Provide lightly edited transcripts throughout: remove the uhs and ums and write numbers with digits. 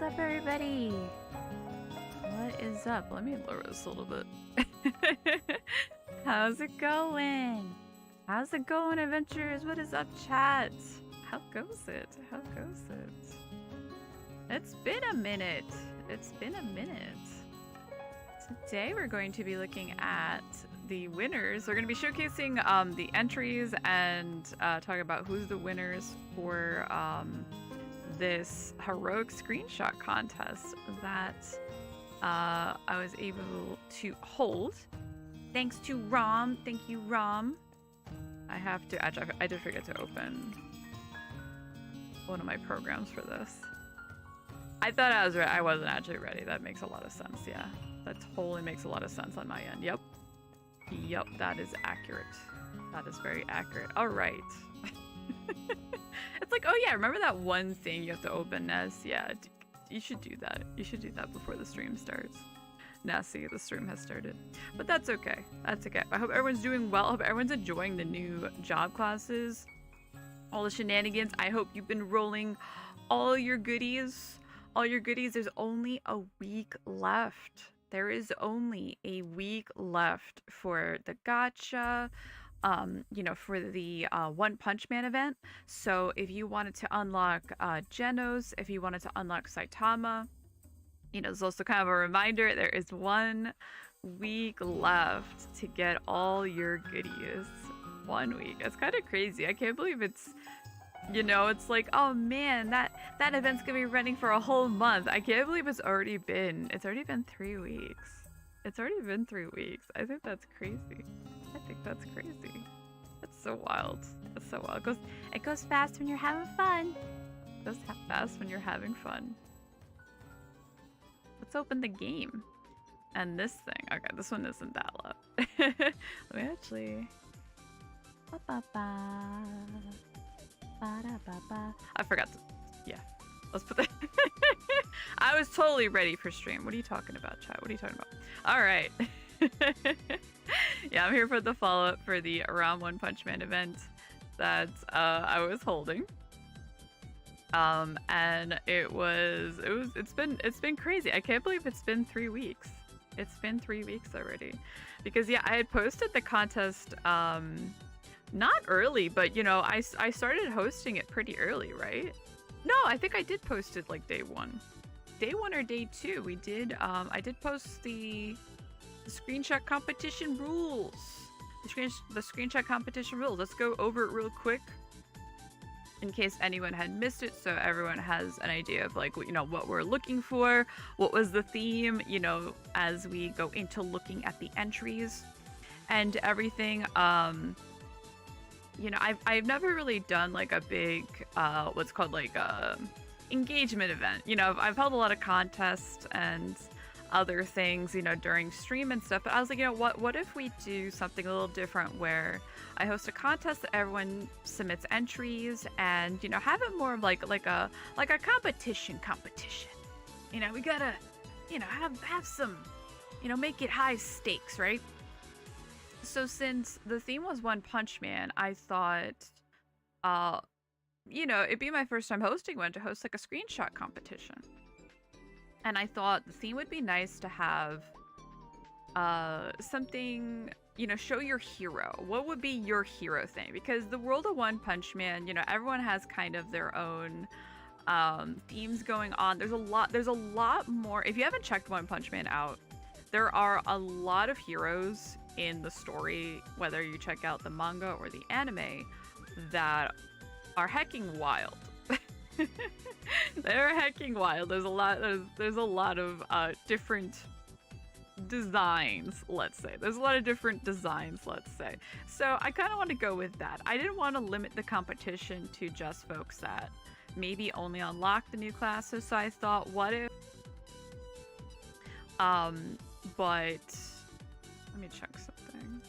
What's up, everybody? What is up? Let me lower this a little bit. How's it going? How's it going, adventurers? What is up, chat? How goes it? How goes it? It's been a minute. It's been a minute. Today we're going to be looking at the winners. We're going to be showcasing the entries and talking about who's the winners for this heroic screenshot contest that I was able to hold. Thanks to Rom. Thank you, Rom. I have to actually, I did forget to open one of my programs for this. I thought I was ready. I wasn't actually ready. That makes a lot of sense. Yeah, that totally makes a lot of sense on my end. Yep. Yep, that is accurate. That is very accurate. All right. It's like, oh yeah, remember that one thing you have to open, Ness? Yeah, you should do that. You should do that before the stream starts. Nesi, the stream has started. But that's okay. That's okay. I hope everyone's doing well. I hope everyone's enjoying the new job classes. All the shenanigans. I hope you've been rolling all your goodies. All your goodies. There's only a week left. There is only a week left for the gacha, you know, for the One Punch Man event. So if you wanted to unlock Genos, if you wanted to unlock Saitama, you know, it's also kind of a reminder, there is 1 week left to get all your goodies. 1 week. It's kind of crazy. I can't believe it's, you know, it's like, oh man, that event's gonna be running for a whole month. I can't believe it's already been 3 weeks. It's already been 3 weeks. I think that's crazy. I think that's crazy. That's so wild. That's so wild. It goes fast when you're having fun. It goes fast when you're having fun. Let's open the game. And this thing. Okay, this one isn't that loud. Let me actually... I forgot to... Yeah. Let's put that... I was totally ready for stream. What are you talking about, chat? What are you talking about? Alright. Yeah, I'm here for the follow-up for the Around One Punch Man event that I was holding. And it's been crazy. I can't believe it's been 3 weeks. It's been 3 weeks already. Because yeah, I had posted the contest not early, but you know, I started hosting it pretty early, right? No, I think I did post it like day 1. Day 1 or day 2, we did I did post the screenshot competition rules. The screenshot competition rules. Let's go over it real quick in case anyone had missed it, so everyone has an idea of like, you know, what we're looking for, what was the theme, you know, as we go into looking at the entries and everything. You know, I've never really done like a big what's called like engagement event. You know, I've held a lot of contests and other things, you know, during stream and stuff, but I was like, you know, what if we do something a little different where I host a contest that everyone submits entries and, you know, have it more of like a competition. You know, we gotta, you know, have some, you know, make it high stakes, right? So since the theme was One Punch Man, I thought, you know, it'd be my first time hosting one, to host like a screenshot competition. And I thought the theme would be nice to have something, you know, show your hero. What would be your hero thing? Because the world of One Punch Man, you know, everyone has kind of their own themes going on. There's a lot more. If you haven't checked One Punch Man out, there are a lot of heroes in the story, whether you check out the manga or the anime, that are hecking wild. They're hecking wild. There's a lot of different designs, let's say. There's a lot of different designs, let's say. So I kind of want to go with that. I didn't want to limit the competition to just folks that maybe only unlock the new classes. So I thought, what if but let me check something.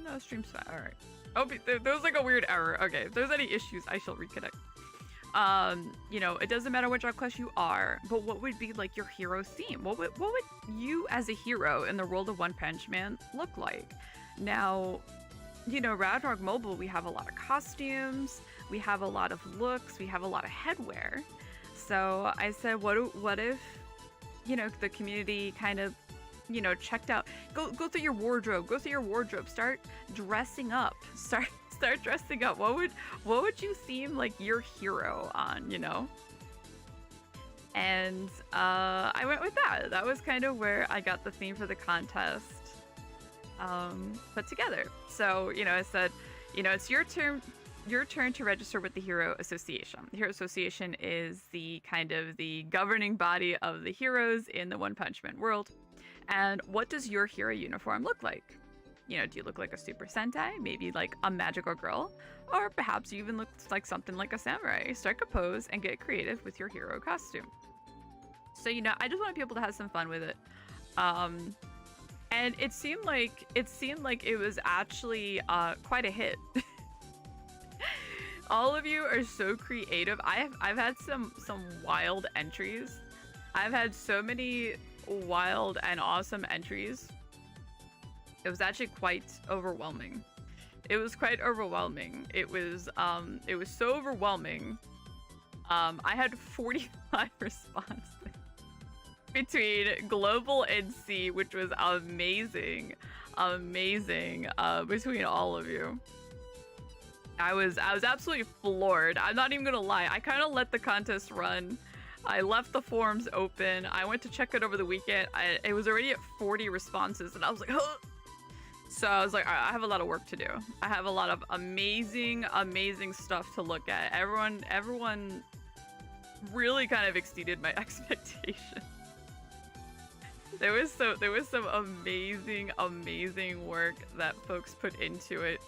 No, stream's fine. All right. Oh, there was like a weird error. Okay, if there's any issues, I shall reconnect. You know, it doesn't matter what job class you are, but what would be like your hero theme? What would you as a hero in the world of One Punch Man look like? Now, you know, Ragnarok Mobile, we have a lot of costumes, we have a lot of looks, we have a lot of headwear. so I said, what if, you know, the community kind of, you know, checked out, go through your wardrobe, start dressing up, start dressing up. What would you theme like your hero on, you know? And I went with that. That was kind of where I got the theme for the contest put together. So, you know, I said, you know, it's your turn to register with the Hero Association. The Hero Association is the kind of the governing body of the heroes in the One Punch Man world. And what does your hero uniform look like? You know, do you look like a Super Sentai? Maybe like a magical girl? Or perhaps you even look like something like a samurai. Strike a pose and get creative with your hero costume. So, you know, I just want people to have some fun with it. And it seemed like it was actually quite a hit. All of you are so creative. I've had some wild entries. I've had so many wild and awesome entries. It was actually quite overwhelming. It was quite overwhelming. It was so overwhelming. I had 45 responses between global and C, which was amazing, between all of you. I was absolutely floored. I'm not even gonna lie. I kind of let the contest run. I left the forums open. I went to check it over the weekend. It was already at 40 responses, and I was like, huh! So I was like, I have a lot of work to do. I have a lot of amazing stuff to look at. Everyone really kind of exceeded my expectations. There was some amazing work that folks put into it.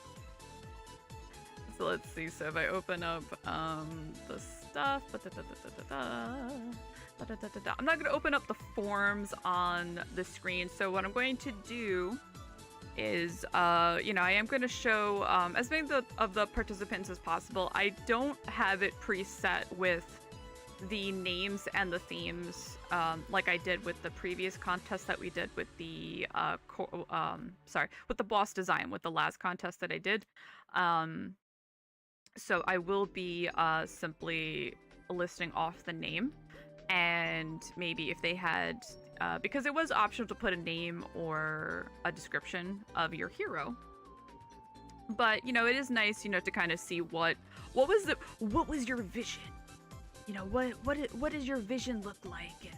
So let's see. So if I open up the stuff, I'm not going to open up the forms on the screen. So what I'm going to do is, you know, I am going to show as many of the participants as possible. I don't have it preset with the names and the themes like I did with the previous contest that we did with the with the boss design, with the last contest that I did. So I will be simply listing off the name, and maybe if they had, because it was optional to put a name or a description of your hero. But, you know, it is nice, you know, to kind of see what was your vision? You know, what does your vision look like? And,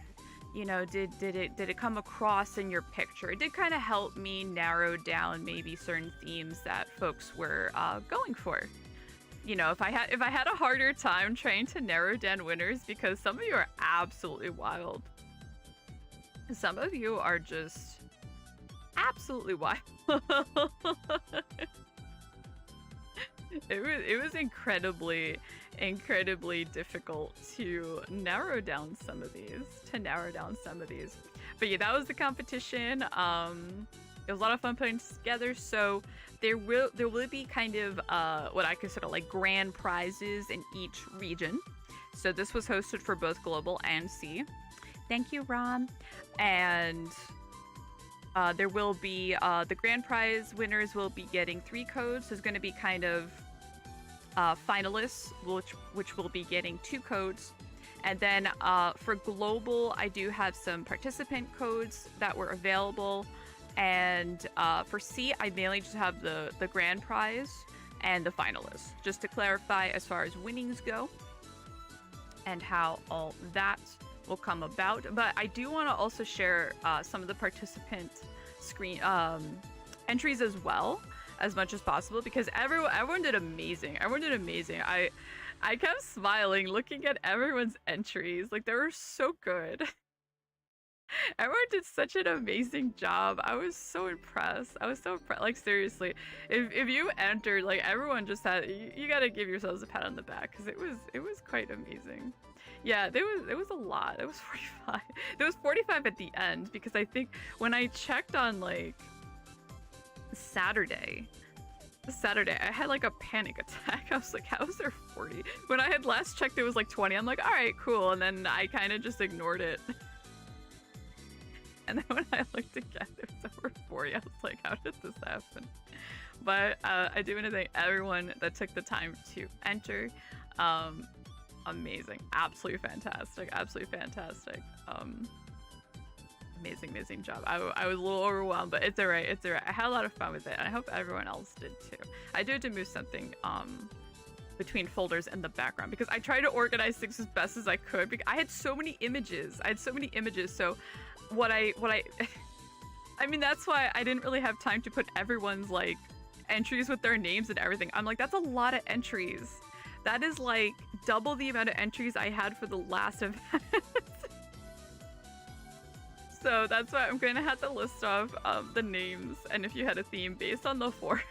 you know, did it come across in your picture? It did kind of help me narrow down maybe certain themes that folks were going for. You know, if I had a harder time trying to narrow down winners, because some of you are absolutely wild. Some of you are just absolutely wild. It was incredibly difficult to narrow down some of these. But yeah, that was the competition. It was a lot of fun putting together. So there will be kind of what I consider like grand prizes in each region. So this was hosted for both global and C. Thank you, Ron. And there will be the grand prize winners will be getting 3 codes. There's going to be kind of finalists, which will be getting 2 codes. And then for global, I do have some participant codes that were available. And for C, I mainly just have the grand prize and the finalists, just to clarify as far as winnings go and how all that will come about. But I do want to also share some of the participant screen entries as well, as much as possible, because everyone did amazing. I kept smiling looking at everyone's entries. Like, they were so good. Everyone did such an amazing job. I was so impressed. Like, seriously, if you entered, like, everyone just had, you gotta give yourselves a pat on the back, because it was quite amazing. Yeah, there was a lot. It was 45. There was 45 at the end, because I think when I checked on like Saturday, I had like a panic attack. I was like, how is there 40? When I had last checked, it was like 20. I'm like, all right, cool. And then I kind of just ignored it. And then when I looked again, it was over 40. I was like, how did this happen? But I do want to thank everyone that took the time to enter. Amazing. Absolutely fantastic. Absolutely fantastic. Amazing job. I was a little overwhelmed, but it's alright. It's alright. I had a lot of fun with it, and I hope everyone else did too. I do have to move something between folders in the background because I tried to organize things as best as I could. Because I had so many images. So what I I mean, that's why I didn't really have time to put everyone's like entries with their names and everything. I'm like, that's a lot of entries. That is like double the amount of entries I had for the last event. So that's why I'm gonna have to list off the names and if you had a theme based on the four.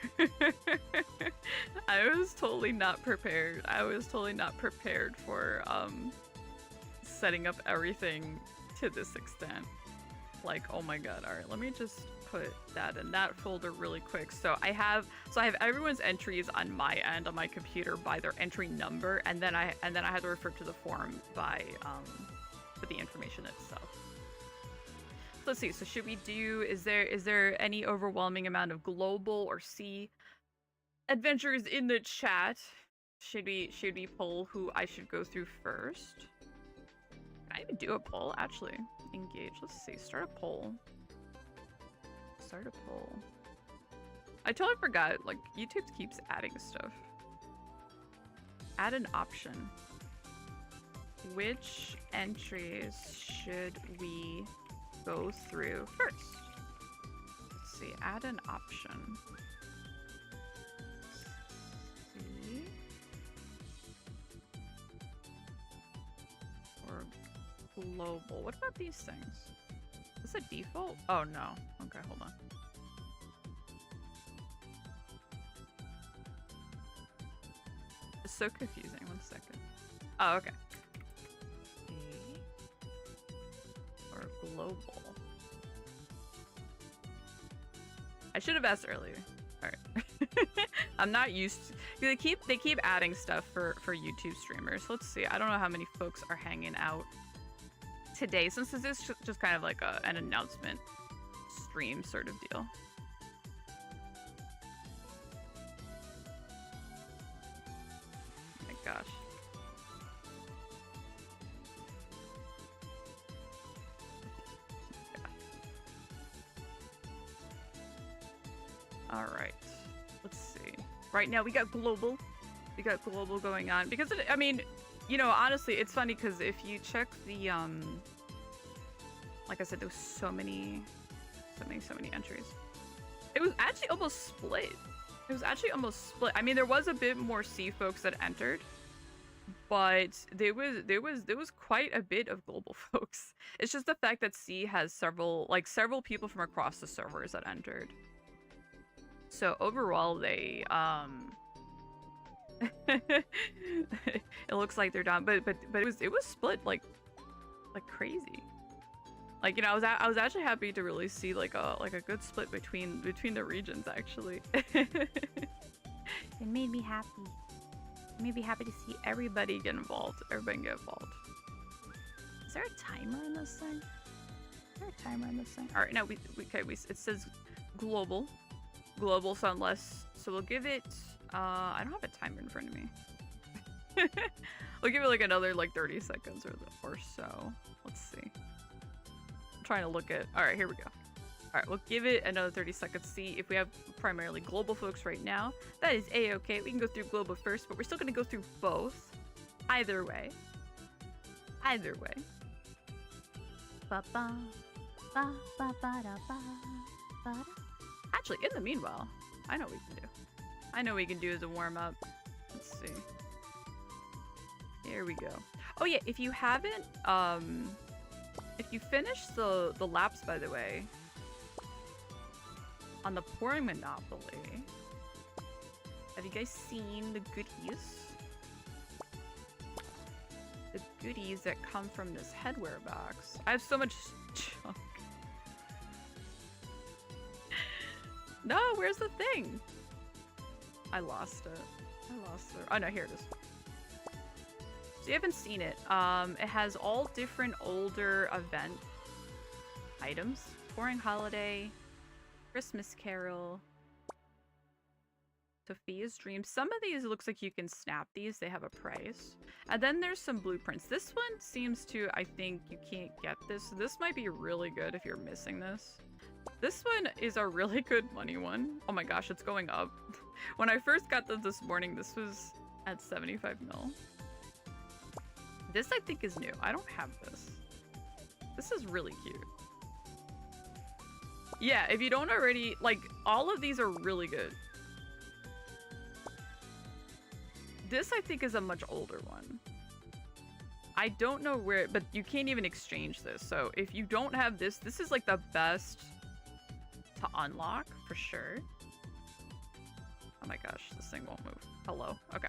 I was totally not prepared. I was totally not prepared for setting up everything to this extent. Like, oh my god. All right, let me just put that in that folder really quick. So I have everyone's entries on my end on my computer by their entry number, and then I had to refer to the form by for the information itself. Let's see. So should we do? Is there any overwhelming amount of global or sea adventures in the chat? Should we poll who I should go through first? Can I even do a poll? Actually, engage. Let's see. Start a poll. Start a poll. I totally forgot. Like YouTube keeps adding stuff. Add an option. Which entries should we go through first? Let's see, add an option. Let's see. Or global. What about these things? Is this a default? Oh no. Okay, hold on. It's so confusing. 1 second. Oh, okay. Or global. I should have asked earlier. All right. I'm not used to, they keep adding stuff for YouTube streamers. Let's see. I don't know how many folks are hanging out today, since this is just kind of like an announcement stream sort of deal. Oh my gosh. All right, let's see. Right now we got global. We got global going on because I mean, you know, honestly, it's funny because if you check the like I said, there was so many entries. It was actually almost split. It was actually almost split. I mean, there was a bit more C folks that entered, but there was quite a bit of global folks. It's just the fact that C has several people from across the servers that entered. So overall, they it looks like they're down, but it was split like crazy. Like, you know, I was actually happy to really see like a good split between the regions actually. It made me happy. It made me happy to see everybody get involved. Everybody get involved. Is there a timer in this thing? Is there a timer in this thing? All right, no, it says global. Global, so we'll give it I don't have a timer in front of me. We'll give it like another like 30 seconds or so. Let's see. I'm trying to look at, all right, here we go. All right, we'll give it another 30 seconds. See if we have primarily global folks right now. That is a-okay. We can go through global first, but we're still going to go through both. Either way. Ba-ba. Ba-ba-ba-da-ba. Actually, in the meanwhile, I know what we can do. I know what we can do as a warm-up. Let's see. Here we go. Oh yeah, if you haven't, if you finish the laps, by the way, on the pouring Monopoly, have you guys seen the goodies? The goodies that come from this headwear box. I have so much junk. No, where's the thing? I lost it. Oh no, here it is. So you haven't seen it. It has all different older event items. Pouring Holiday, Christmas Carol, Sophia's Dream. Some of these, it looks like you can snap these. They have a price. And then there's some blueprints. This one seems to, I think you can't get this. So this might be really good if you're missing this. This one is a really good money one. Oh my gosh, it's going up. When I first got this morning, this was at 75 mil. This I think is new. I don't have this. This is really cute. Yeah, if you don't already, like, all of these are really good. This I think is a much older one. I don't know where, but you can't even exchange this. So if you don't have this, this is like the best to unlock for sure. Oh my gosh, this thing won't move. Hello. Okay.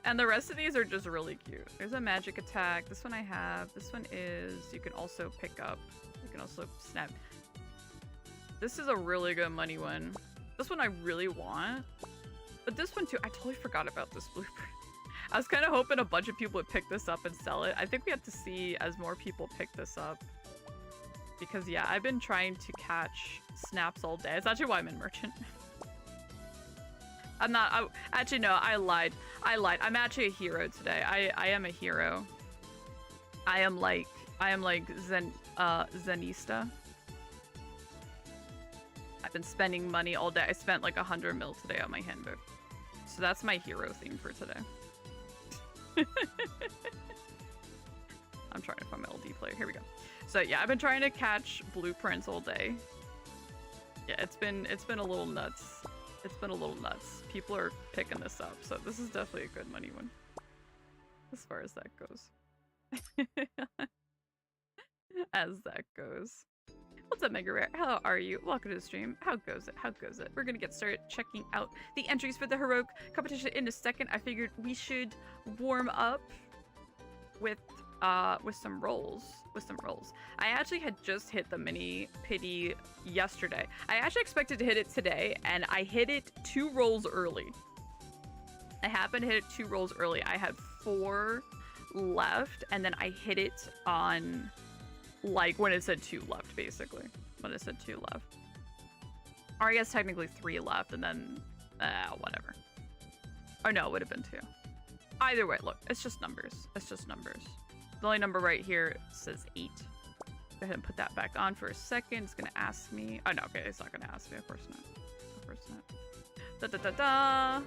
And the rest of these are just really cute. There's a magic attack. This one I have. This one is, you can also pick up. You can also snap. This is a really good money one. This one I really want. But this one too, I totally forgot about this blueprint. I was kind of hoping a bunch of people would pick this up and sell it. I think we have to see as more people pick this up. Because yeah, I've been trying to catch snaps all day. It's actually why I'm in merchant. I'm not, actually no, I lied. I'm actually a hero today. I am a hero. I am like Zenista. I've been spending money all day. I spent like 100 mil today on my handbook. So that's my hero theme for today. I'm trying to find my LD player. Here we go. So yeah, I've been trying to catch blueprints all day. Yeah, it's been a little nuts. It's been a little nuts. People are picking this up, so this is definitely a good money one. As far as that goes. As that goes. What's up, Mega Rare? How are you? Welcome to the stream. How goes it? How goes it? We're gonna get started checking out the entries for the heroic competition in a second. I figured we should warm up with some rolls. I actually had just hit the mini pity yesterday. I actually expected to hit it today, and I hit it 2 rolls early. I happened to hit it 2 rolls early. I had 4 left, and then I hit it on, like, when it said 2 left, basically. When it said 2 left. Or I guess technically 3 left, and then, whatever. Or no, it would have been 2. Either way, look, it's just numbers. It's just numbers. The only number right here says 8. Go ahead and put that back on for a second. It's gonna ask me. Oh no, okay, it's not gonna ask me. Of course not. Of course not. Da da da da.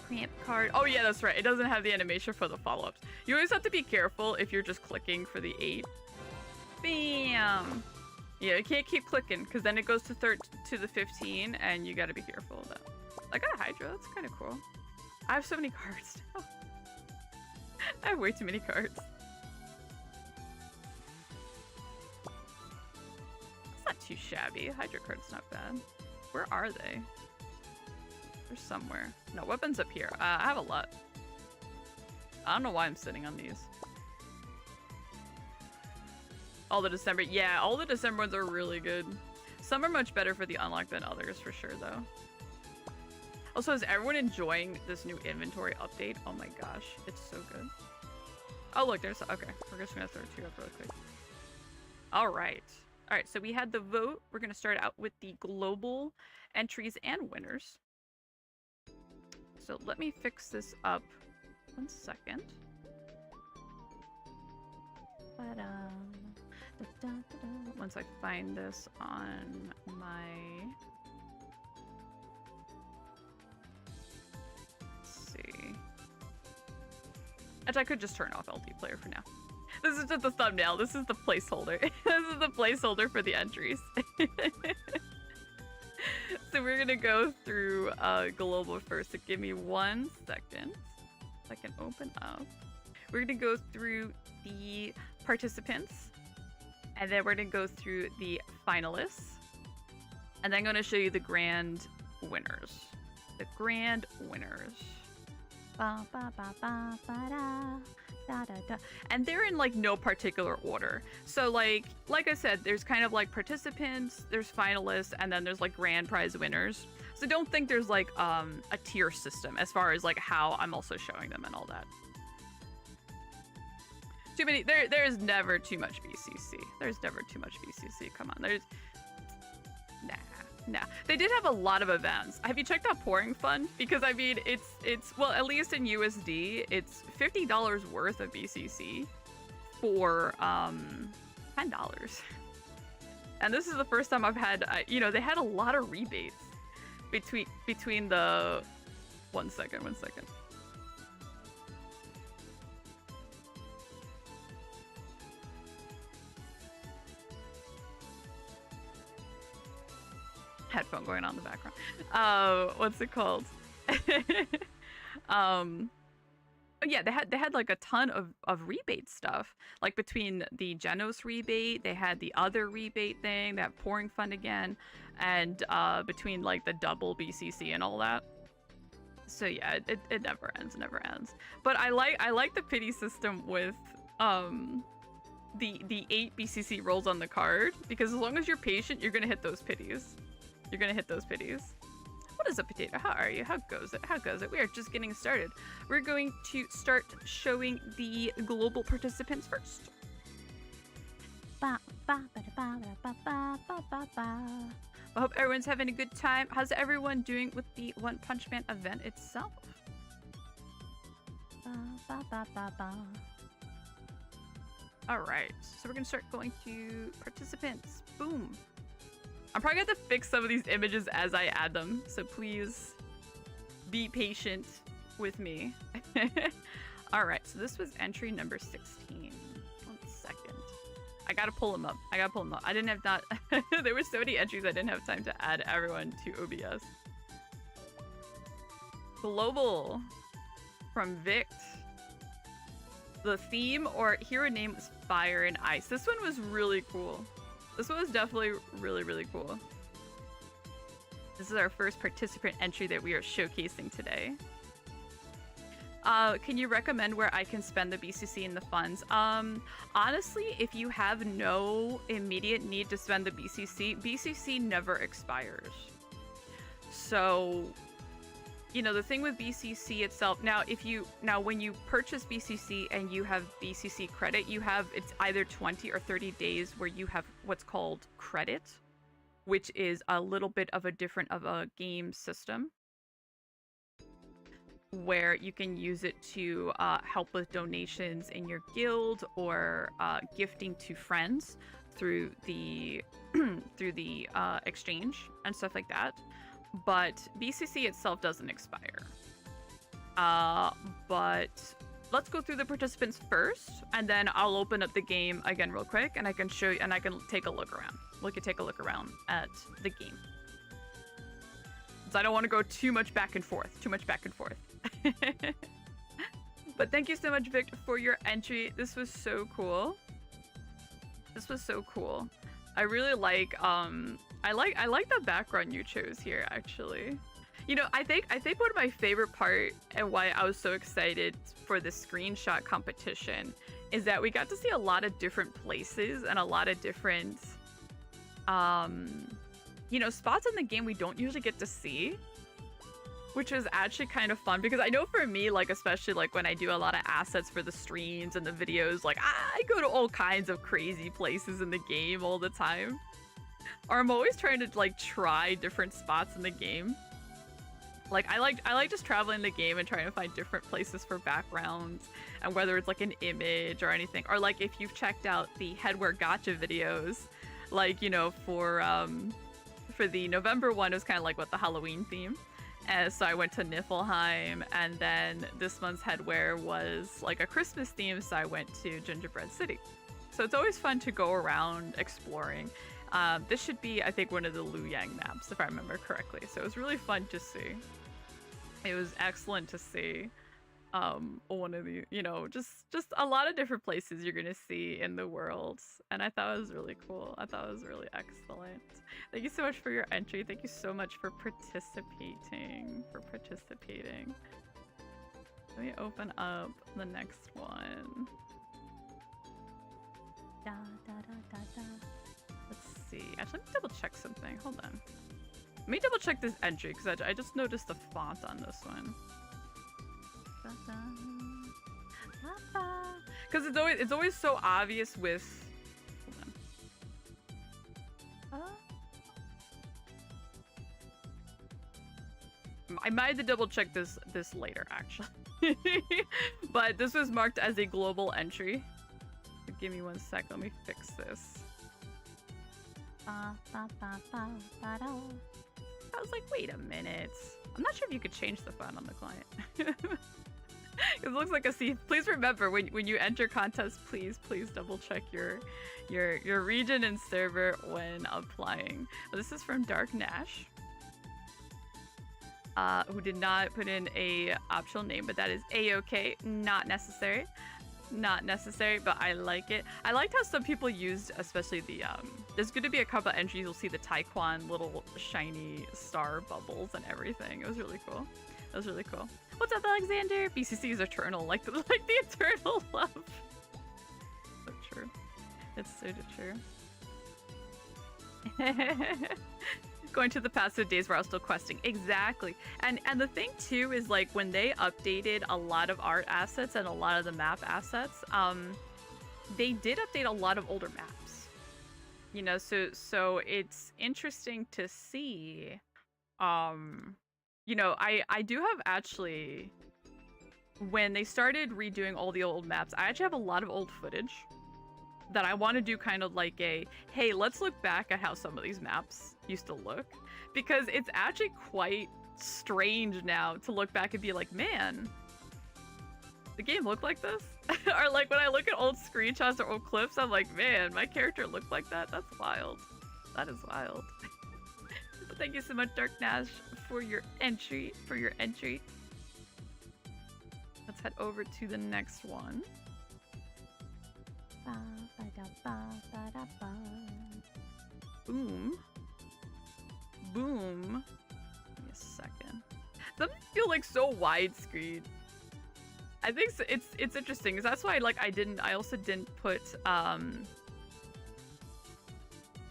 Clamp card. Oh yeah, that's right. It doesn't have the animation for the follow-ups. You always have to be careful if you're just clicking for the 8. Bam. Yeah, you can't keep clicking because then it goes to the 15, and you gotta be careful of that. I got a Hydra. That's kind of cool. I have so many cards now. I have way too many cards. It's not too shabby. Hydra card's not bad. Where are they? They're somewhere. No, weapons up here. I have a lot. I don't know why I'm sitting on these. All the December. Yeah, all the December ones are really good. Some are much better for the unlock than others, for sure, though. Also, is everyone enjoying this new inventory update? Oh my gosh, it's so good. Oh look, there's, okay, we're just gonna throw 2 up really quick. All right, so we had the vote. We're gonna start out with the global entries and winners. So let me fix this up 1 second. Once I find this on my... Actually, I could just turn off LD player for now. This is just the thumbnail. This is the placeholder. This is the placeholder for the entries. So we're gonna go through global first. So give me 1 second so I can open up. We're gonna go through the participants, and then we're gonna go through the finalists, and then I'm gonna show you the grand winners. The grand winners. Ba, ba, ba, ba, ba, da, da, da, da. And they're in like no particular order. So like I said, there's kind of like participants, there's finalists, and then there's like grand prize winners. So don't think there's like a tier system as far as like how I'm also showing them and all that. Too many. There's never too much BCC. There's never too much BCC. Come on. There's Nah, they did have a lot of events. Have you checked out Pouring Fund? Because I mean, it's well, at least in USD, it's $50 worth of BCC for $10. And this is the first time I've had, you know, they had a lot of rebates between the. One second. Headphone going on in the background. What's it called? Yeah, they had like a ton of rebate stuff. Like between the Genos rebate, they had the other rebate thing, that Pouring Fund again, and between like the double BCC and all that. So yeah, it never ends, But I like the pity system with the 8 BCC rolls on the card, because as long as you're patient, you're gonna hit those pities. What is a potato? How are you? How goes it? We are just getting started. We're going to start showing the global participants first. I hope everyone's having a good time. How's everyone doing with the One Punch Man event itself? All right, so we're gonna start going to participants. Boom. I'm probably gonna have to fix some of these images as I add them, so please be patient with me. All right, so this was entry number 16. 1 second. I gotta pull them up. I didn't have that. There were so many entries I didn't have time to add everyone to OBS. Global from Vict. The theme or hero name was Fire and Ice. This one was really cool. This one was definitely really cool. This is our first participant entry that we are showcasing today. Can you recommend where I can spend the BCC and the funds? Honestly, if you have no immediate need to spend the BCC never expires. So, you know, the thing with BCC itself, now when you purchase BCC and you have BCC credit, it's either 20 or 30 days where you have what's called credit, which is a little bit of a different of a game system, where you can use it to help with donations in your guild or gifting to friends through the exchange and stuff like that. But BCC itself doesn't expire. But let's go through the participants first, and then I'll open up the game again real quick, and I can show you, and I can take a look around. We can take a look around at the game. So I don't want to go too much back and forth. But thank you so much, Vic, for your entry. This was so cool. I really like I like the background you chose here, actually. You know, I think one of my favorite part and why I was so excited for the screenshot competition is that we got to see a lot of different places and a lot of different you know, spots in the game we don't usually get to see, which is actually kind of fun, because I know for me, like, especially like when I do a lot of assets for the streams and the videos, like I go to all kinds of crazy places in the game all the time. Or I'm always trying to like try different spots in the game. Like I like just traveling the game and trying to find different places for backgrounds, and whether it's like an image or anything, or like if you've checked out the headwear gotcha videos, like, you know, for the November one, it was kind of like what the Halloween theme. And so I went to Niflheim, and then this month's headwear was like a Christmas theme, so I went to Gingerbread City. So it's always fun to go around exploring. This should be, I think, one of the Luoyang maps, if I remember correctly. So it was really fun to see. It was excellent to see one of the, you know, just a lot of different places you're gonna see in the world. And I thought it was really cool. I thought it was really excellent. Thank you so much for your entry. Thank you so much for participating. Let me open up the next one. Let's see. Actually, let me double check something. Hold on. Let me double check this entry, because I just noticed the font on this one. Because it's always so obvious with. Hold on. I might have to double check this later, actually. But this was marked as a global entry. Give me 1 sec. Let me fix this. I was like, wait a minute. I'm not sure if you could change the font on the client. It looks like a C. Please remember when you enter contests, please double check your region and server when applying. Well, this is from Dark Nash, who did not put in a optional name, but that is a-okay. Not necessary. Not necessary, but I like it. I liked how some people used, especially the there's going to be a couple of entries. You'll see the Taekwon little shiny star bubbles and everything. It was really cool. It was really cool. What's up, Alexander? BCC is eternal, like the eternal love. So true. It's so true. Going to the past the days where I was still questing. Exactly. And the thing too is, like, when they updated a lot of art assets and a lot of the map assets, they did update a lot of older maps. You know, so it's interesting to see. You know, I do have actually, when they started redoing all the old maps, I actually have a lot of old footage that I want to do kind of like a, hey, let's look back at how some of these maps used to look. Because it's actually quite strange now to look back and be like, man, the game looked like this? Or like when I look at old screenshots or old clips, I'm like, man, my character looked like that? That's wild. That is wild. But thank you so much, Dark Nash, for your entry. Let's head over to the next one. Boom. Boom. Give me a second. Some feel like so widescreen. I think so, it's interesting because that's why I also didn't put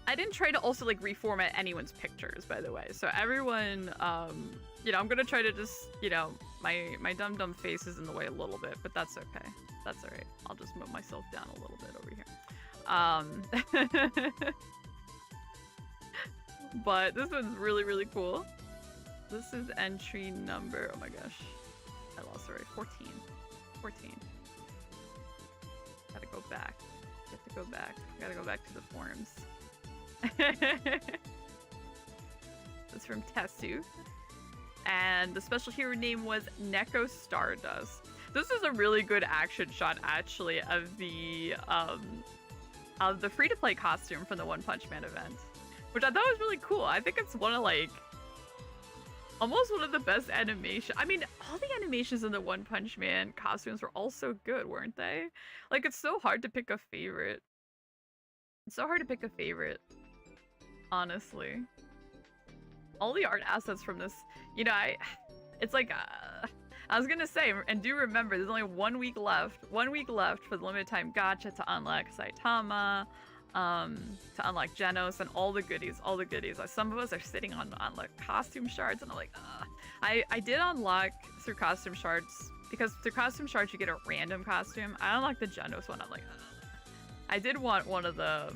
I didn't try to also like reformat anyone's pictures, by the way. So everyone, you know, I'm gonna try to just, you know, my dumb face is in the way a little bit, but that's okay. That's all right. I'll just move myself down a little bit over here. But this one's really cool. This is entry number, oh my gosh, I lost it right. 14. Gotta go back. Gotta go back to the forums. This is from Tessu, and the special hero name was Neko Stardust. This is a really good action shot, actually, of the free-to-play costume from the One Punch Man event, which I thought was really cool. I think it's one of like almost one of the best animation. I mean, all the animations in the One Punch Man costumes were all so good, weren't they? Like, it's so hard to pick a favorite. It's so hard to pick a favorite, honestly. All the art assets from this, you know, it's like, I was gonna say, and do remember, there's only 1 week left. 1 week left for the limited time gacha to unlock Saitama, to unlock Genos, and all the goodies, Some of us are sitting on unlock costume shards, and I'm like, I did unlock through costume shards, because through costume shards you get a random costume. I unlocked the Genos one. I'm like, I did want one of the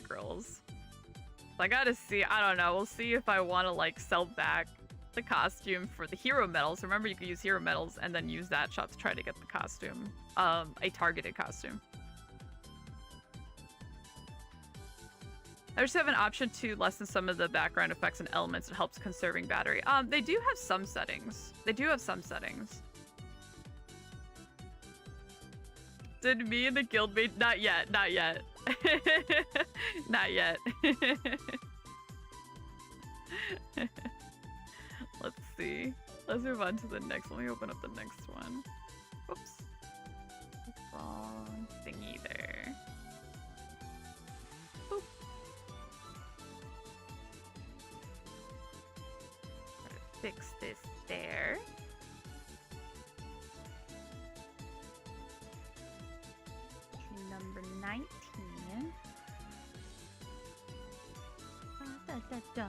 girls. So I gotta see, I don't know, we'll see if I want to like sell back the costume for the hero medals. Remember, you can use hero medals and then use that shot to try to get the costume, a targeted costume. I just have an option to lessen some of the background effects and elements. It helps conserving battery. They do have some settings. Did me and the guildmate? Not yet. Not yet. Let's see. Let's move on to the next. Let me open up the next one. Oops. Wrong thingy there. Boop. Fix this there. Number 19. Da, da, da.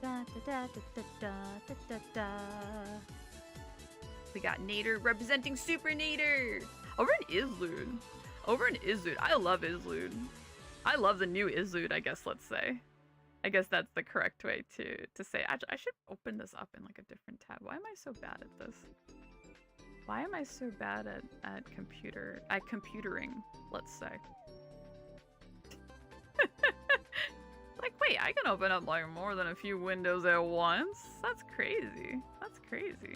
Da, da, da, da, da, da, da. We got Nader representing Super Nader over in Izlude. I love Izlude. I love the new Izlude, I guess, let's say. I guess that's the correct way to say. I should open this up in like a different tab. Why am I so bad at this? Why am I so bad at computering, let's say? Like, wait, I can open up like more than a few windows at once? That's crazy. That's crazy.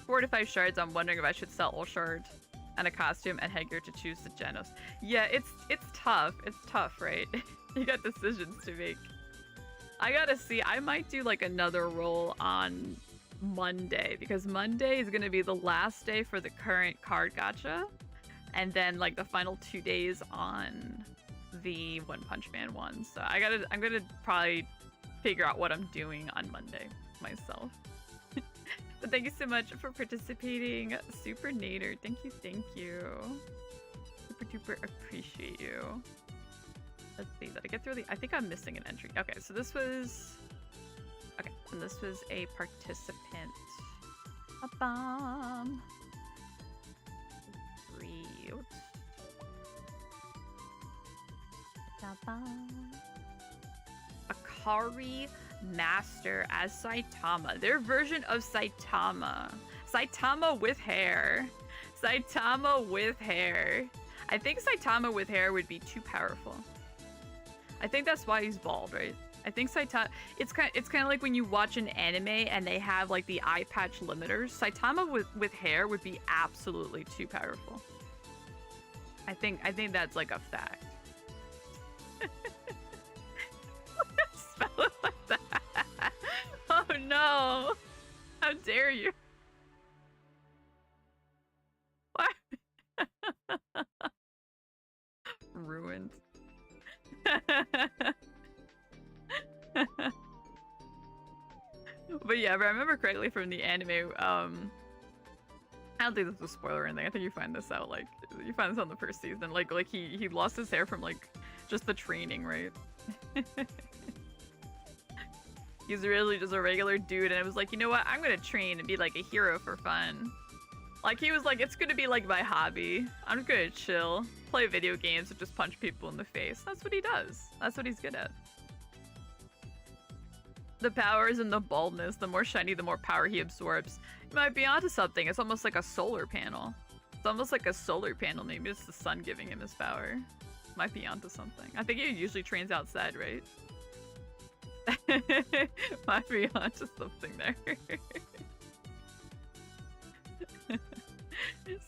4 to 5 shards, I'm wondering if I should sell all shard and a costume and headgear to choose the Genos. Yeah, it's tough. It's tough, right? You got decisions to make. I gotta see. I might do like another roll on Monday, because Monday is gonna be the last day for the current card gacha, and then like the final 2 days on the One Punch Man one. So I'm gonna probably figure out what I'm doing on Monday myself. But thank you so much for participating, Super Nader. Thank you, thank you. Super duper appreciate you. Let's see, did I get through the... I think I'm missing an entry. Okay, so this was... Okay, and this was a participant. A bomb. Real. Akari Master as Saitama. Their version of Saitama. Saitama with hair. Saitama with hair. I think Saitama with hair would be too powerful. I think that's why he's bald, right? I think Saitama... It's kind of like when you watch an anime and they have like the eye patch limiters. Saitama with hair would be absolutely too powerful. I think that's like a fact. Spell it like that. Oh no! How dare you? What? Ruined. But yeah, if I remember correctly from the anime, I don't think this was a spoiler or anything. I think you find this out, like, you find this on the first season. Like he lost his hair from, like, just the training, right? He's really just a regular dude, and it was like, you know what? I'm gonna train and be, like, a hero for fun. Like, he was like, it's gonna be, like, my hobby. I'm just gonna chill, play video games, and just punch people in the face. That's what he does. That's what he's good at. The power is in the baldness. The more shiny, the more power he absorbs. You might be onto something. It's almost like a solar panel. It's almost like a solar panel. Maybe it's the sun giving him his power. Might be onto something. I think he usually trains outside, right? Might be onto something there.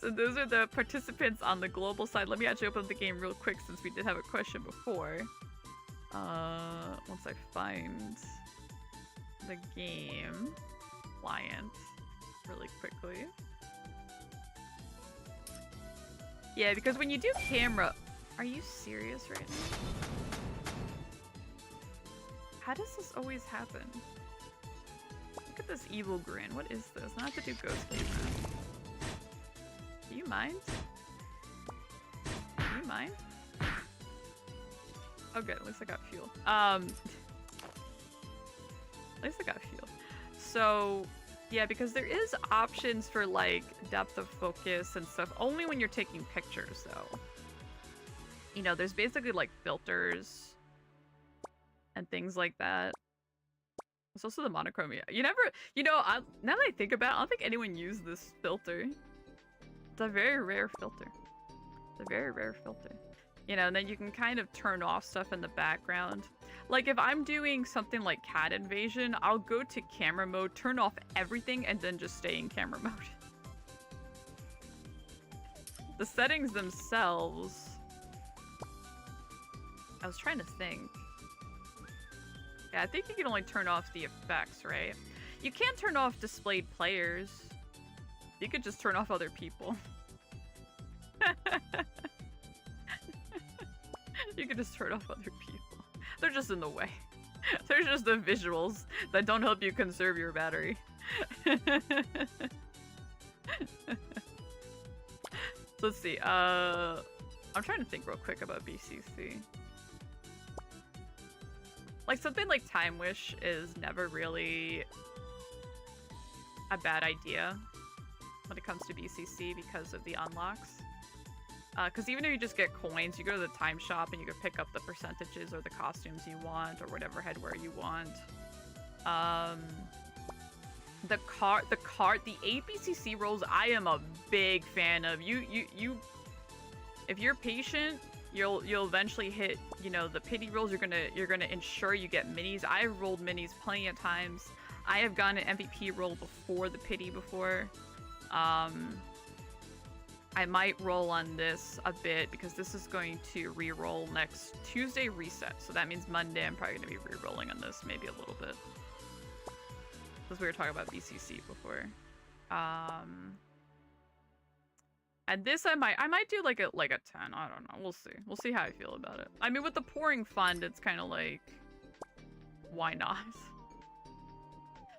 So those are the participants on the global side. Let me actually open up the game real quick since we did have a question before. Once I find the game client really quickly. Yeah, because when you do camera... Are you serious right now? How does this always happen? Look at this evil grin. What is this? Now I have to do ghost camera. Do you mind? Do you mind? Oh good, at least I got fuel. At least I got fuel. So, yeah, because there is options for, like, depth of focus and stuff, only when you're taking pictures, though. You know, there's basically, like, filters and things like that. There's also the monochromia. You never, you know, now that I think about it, I don't think anyone used this filter. It's a very rare filter. It's a very rare filter. You know, and then you can kind of turn off stuff in the background. Like, if I'm doing something like cat invasion, I'll go to camera mode, turn off everything, and then just stay in camera mode. The settings themselves... I was trying to think. Yeah, I think you can only turn off the effects, right? You can't turn off displayed players. You could just turn off other people. You could just turn off other people. They're just in the way. They're just the visuals that don't help you conserve your battery. Let's see. I'm trying to think real quick about BCC. Like, something like Time Wish is never really a bad idea when it comes to BCC because of the unlocks. Because even if you just get coins, you go to the time shop and you can pick up the percentages or the costumes you want or whatever headwear you want. The ABCC rolls, I am a big fan of. If you're patient, you'll eventually hit, you know, the pity rolls. You're gonna ensure you get minis. I've rolled minis plenty of times. I have gotten an MVP roll before the pity before. I might roll on this a bit because this is going to re-roll next Tuesday reset. So that means Monday I'm probably gonna be re-rolling on this maybe a little bit. Because we were talking about BCC before. And this I might do like a 10. I don't know. We'll see. We'll see how I feel about it. I mean, with the pouring fund, it's kind of like, why not?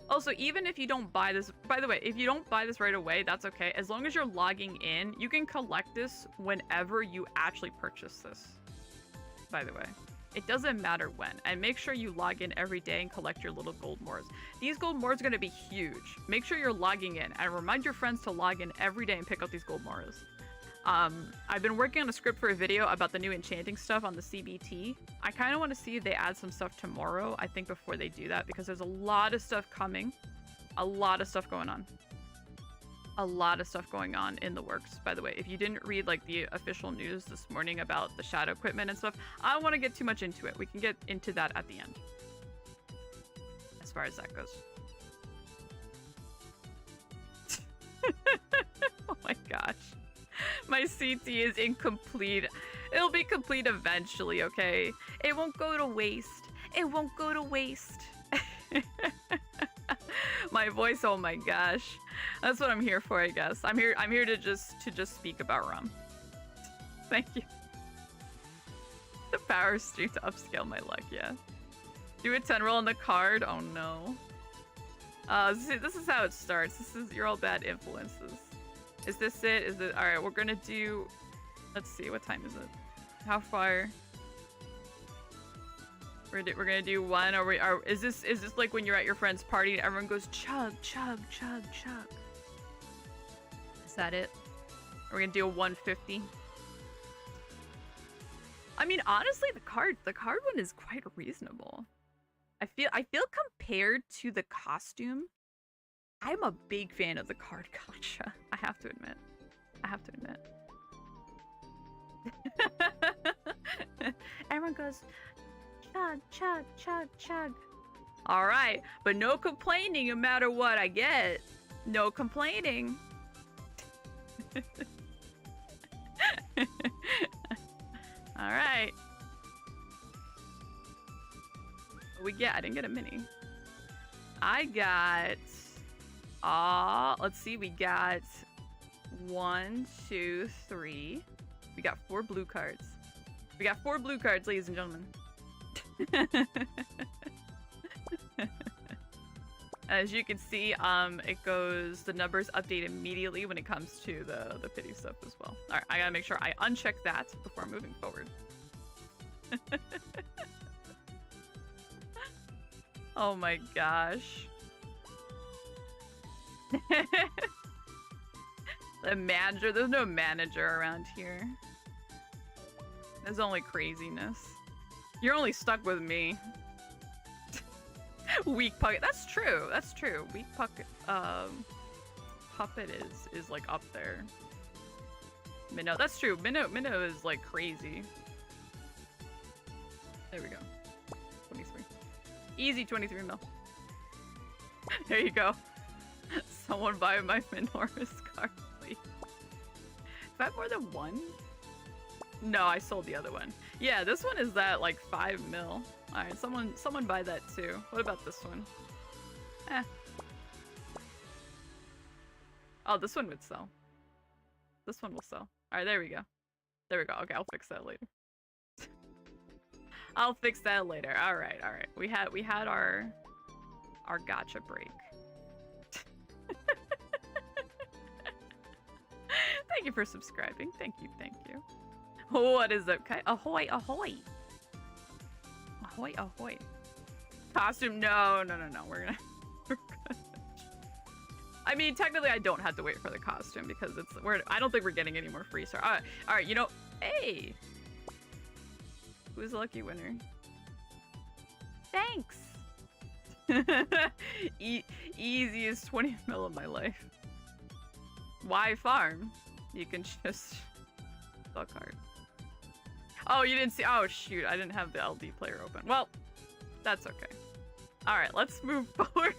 Also, even if you don't buy this, by the way, if you don't buy this right away, that's okay. As long as you're logging in, you can collect this whenever you actually purchase this. By the way, it doesn't matter when. And make sure you log in every day and collect your little gold mores. These gold mores are going to be huge. Make sure you're logging in and remind your friends to log in every day and pick up these gold mores. I've been working on a script for a video about the new enchanting stuff on the CBT. I kind of want to see if they add some stuff tomorrow, I think, before they do that, because there's a lot of stuff coming. A lot of stuff going on. A lot of stuff going on in the works, by the way. If you didn't read, like, the official news this morning about the shadow equipment and stuff, I don't want to get too much into it. We can get into that at the end. As far as that goes. Oh my gosh. My CT is incomplete. It'll be complete eventually, okay? It won't go to waste. It won't go to waste. My voice, oh my gosh. That's what I'm here for, I guess. I'm here to just speak about rum. Thank you. The power stream to upscale my luck, yeah. Do a 10 roll on the card? Oh no. This is how it starts. You're all bad influences. Is this it? Is it? Alright, we're gonna do... Let's see, what time is it? How far? We're gonna do one, is this like when you're at your friend's party and everyone goes chug, chug, chug, chug? Is that it? Are we gonna do a 150? I mean, honestly, the card one is quite reasonable. I feel compared to the costume, I'm a big fan of the card gacha. I have to admit. Everyone goes chug, chug, chug, chug. All right, but no complaining no matter what I get. No complaining. All right. I didn't get a mini. I got, let's see, we got 1, 2, 3. We got 4 blue cards. We got 4 blue cards, ladies and gentlemen. As you can see, it goes, the numbers update immediately when it comes to the pity stuff as well. All right, I gotta make sure I uncheck that before moving forward. Oh my gosh. The manager, there's no manager around here. There's only craziness. You're only stuck with me. Weak puppet. That's true. That's true. Weak puppet. Puppet is like up there. Minnow. That's true. Minnow is like crazy. There we go. 23. Easy 23 mil. There you go. Someone buy my Minora's card, please. If I have more than one? No, I sold the other one. Yeah, this one is that like 5 mil. Alright, someone buy that too. What about this one? Oh, this one would sell. This one will sell. Alright, there we go. There we go. Okay, I'll fix that later. I'll fix that later. Alright. We had our gotcha break. Thank you for subscribing. Thank you. What is it? Okay. Ahoy. Costume? No. We're good. I mean, technically, I don't have to wait for the costume because I don't think we're getting any more free stars. All right, you know, hey, who's the lucky winner? Thanks. Easiest 20 mil of my life. Why farm? You can just suck hard. Oh, you didn't see. Oh shoot, I didn't have the LD player open. Well, that's okay. All right, let's move forward.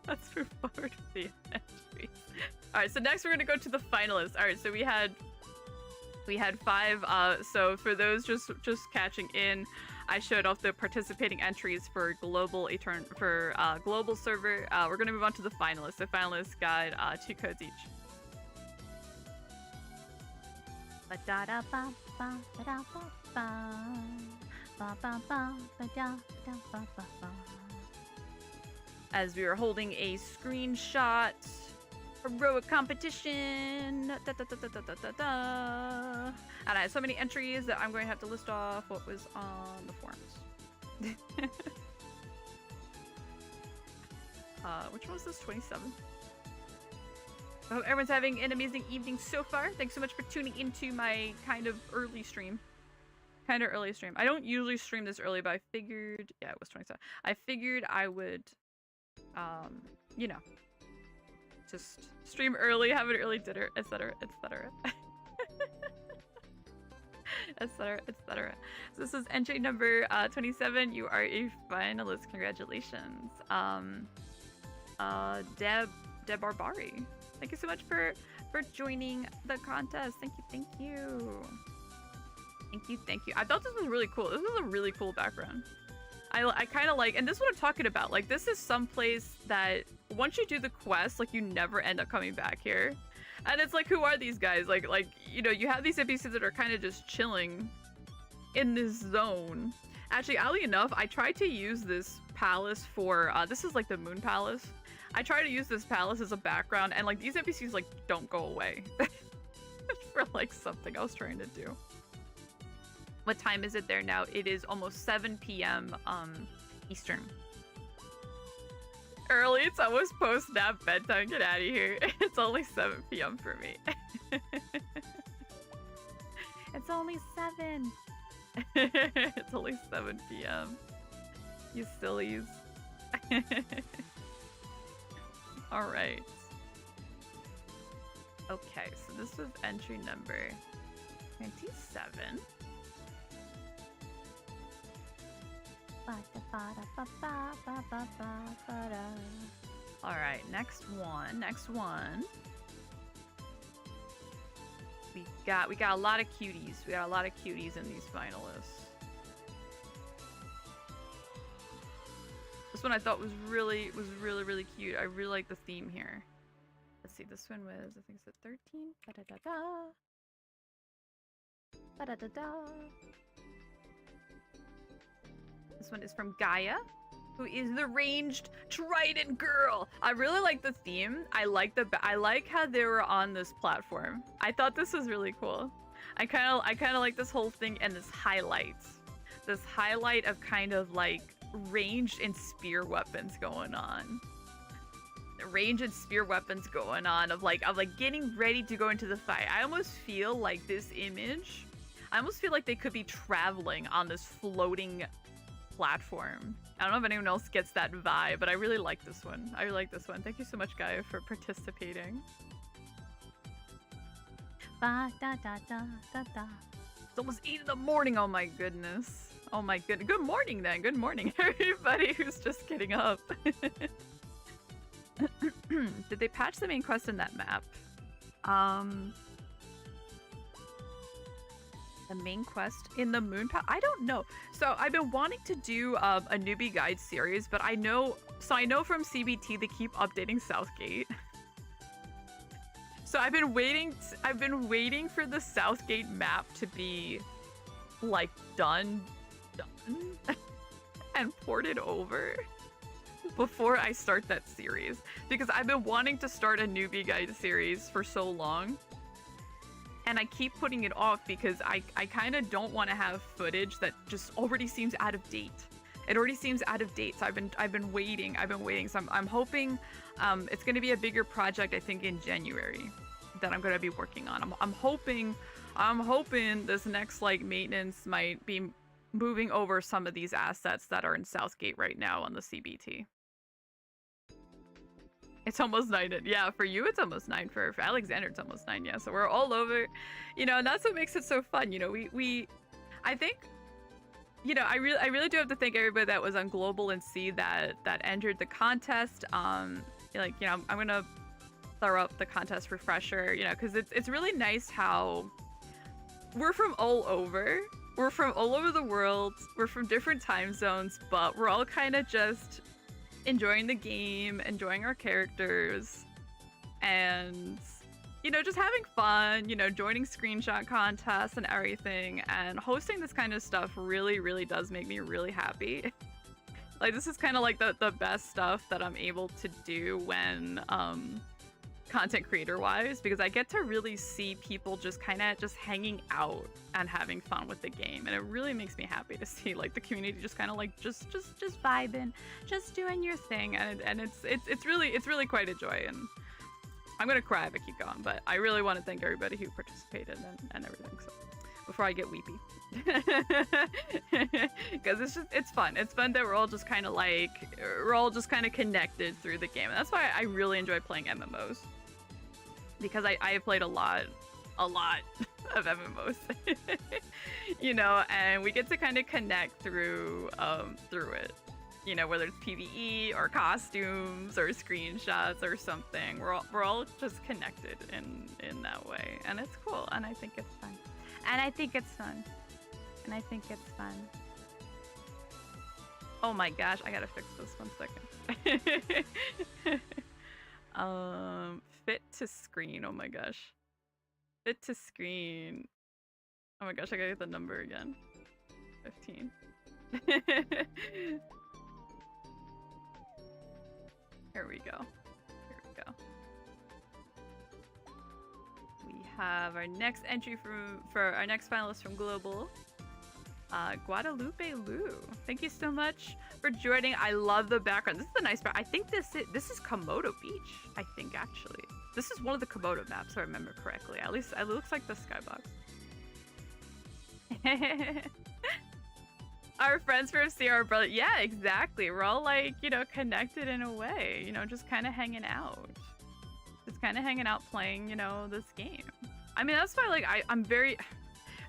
Let's move forward with the entries. All right, so next we're gonna go to the finalists. All right, so we had 5. So for those just catching in, I showed off the participating entries for global global server. We're gonna move on to the finalists. The finalists got 2 codes each. As we are holding a screenshot, heroic competition, and I have so many entries that I'm going to have to list off what was on the forums. Which one was this? 27? I hope everyone's having an amazing evening so far. Thanks so much for tuning into my kind of early stream. I don't usually stream this early, but I figured, yeah, it was 27. I figured I would, you know, just stream early, have an early dinner, etc., etc. etc., etc. So this is entry number 27. You are a finalist. Congratulations. Deb Barbari. Thank you so much for joining the contest. Thank you. Thank you. I thought this was really cool. This was a really cool background. I kind of like, and this is what I'm talking about. Like, this is some place that once you do the quest, like, you never end up coming back here. And it's like, who are these guys? Like, you know, you have these NPCs that are kind of just chilling in this zone. Actually, oddly enough, I tried to use this palace for, this is like the Moon Palace. I try to use this palace as a background, and like these NPCs like don't go away for like something I was trying to do. What time is it there now? It is almost 7 p.m. Eastern. Early, it's almost post-nap bedtime. Get out of here. It's only 7 p.m. for me. It's only 7. It's only 7 p.m. You sillies. All right. Okay, so this was entry number 27. All right, next one. We got a lot of cuties. We got a lot of cuties in these finalists. This one I thought was really cute. I really like the theme here. Let's see, this one was, I think it's at 13. This one is from Gaia, who is the ranged trident girl. I really like the theme. I like how they were on this platform. I thought this was really cool. I kind of like this whole thing and this highlight of kind of like ranged and spear weapons going on. Of like getting ready to go into the fight. I almost feel like this image, they could be traveling on this floating platform. I don't know if anyone else gets that vibe, but I really like this one. Thank you so much, Gaia, for participating. It's almost 8 in the morning. Oh my goodness. Good morning then. Good morning, everybody who's just getting up. Did they patch the main quest in that map? The main quest in the Moon Path? I don't know. So I've been wanting to do a newbie guide series, but I know from CBT they keep updating Southgate. So I've been waiting for the Southgate map to be like done and ported over before I start that series, because I've been wanting to start a newbie guide series for so long. And I keep putting it off because I kind of don't want to have footage that just already seems out of date. It already seems out of date, so I've been waiting. So I'm hoping it's going to be a bigger project. I think in January that I'm going to be working on. I'm hoping this next like maintenance might be moving over some of these assets that are in Southgate right now on the CBT. It's almost 9. Yeah, for you it's almost 9. For Alexander it's almost 9. Yeah, so we're all over, you know, and that's what makes it so fun. You know, I think, you know, I really do have to thank everybody that was on Global and C that entered the contest. Like, you know, I'm gonna throw up the contest refresher, you know, because it's really nice how we're from all over. We're from all over the world. We're from different time zones, but we're all kind of just enjoying the game, enjoying our characters, and, you know, just having fun, you know, joining screenshot contests and everything, and hosting this kind of stuff really, really does make me really happy. Like, this is kind of like the best stuff that I'm able to do when, content creator wise, because I get to really see people just kind of just hanging out and having fun with the game, and it really makes me happy to see like the community just kind of like just vibing, just doing your thing, and it's really quite a joy. And I'm gonna cry if I keep going, but I really want to thank everybody who participated and everything. So before I get weepy, because it's fun that we're all just kind of connected through the game, and that's why I really enjoy playing MMOs. Because I have played a lot of MMOs, you know, and we get to kind of connect through it, you know, whether it's PvE or costumes or screenshots or something. We're all just connected in that way, and it's cool, and I think it's fun, Oh my gosh, I gotta fix this 1 second. Fit to screen. Oh my gosh. Fit to screen. Oh my gosh, I gotta get the number again. 15. Here we go. We have our next entry for our next finalist from Global. Guadalupe Lou. Thank you so much for joining. I love the background. This is a nice background. I think this is Komodo Beach. I think actually. This is one of the Komodo maps, if I remember correctly. At least it looks like the skybox. Our friends from CR brother. Yeah, exactly. We're all like, you know, connected in a way, you know, just kind of hanging out. Playing, you know, this game. I mean, that's why like I'm very...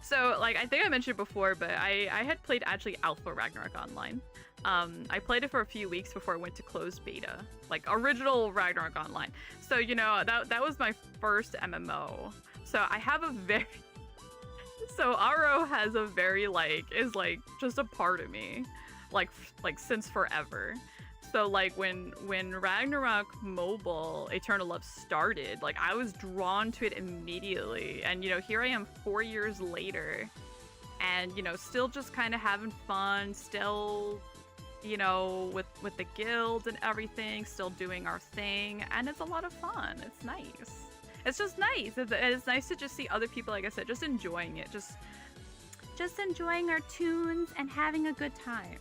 So, like, I think I mentioned before, but I had played actually Alpha Ragnarok Online. I played it for a few weeks before I went to closed beta, like original Ragnarok Online. So, you know, that was my first MMO. So I have a very... So RO has a very, like, is like just a part of me, like since forever. So like when Ragnarok Mobile Eternal Love started, like I was drawn to it immediately, and you know, here I am 4 years later, and you know, still just kind of having fun, still, you know, with the guild and everything, still doing our thing, and it's a lot of fun. It's nice. It's just nice. It's nice to just see other people, like I said, just enjoying it, just enjoying our tunes and having a good time.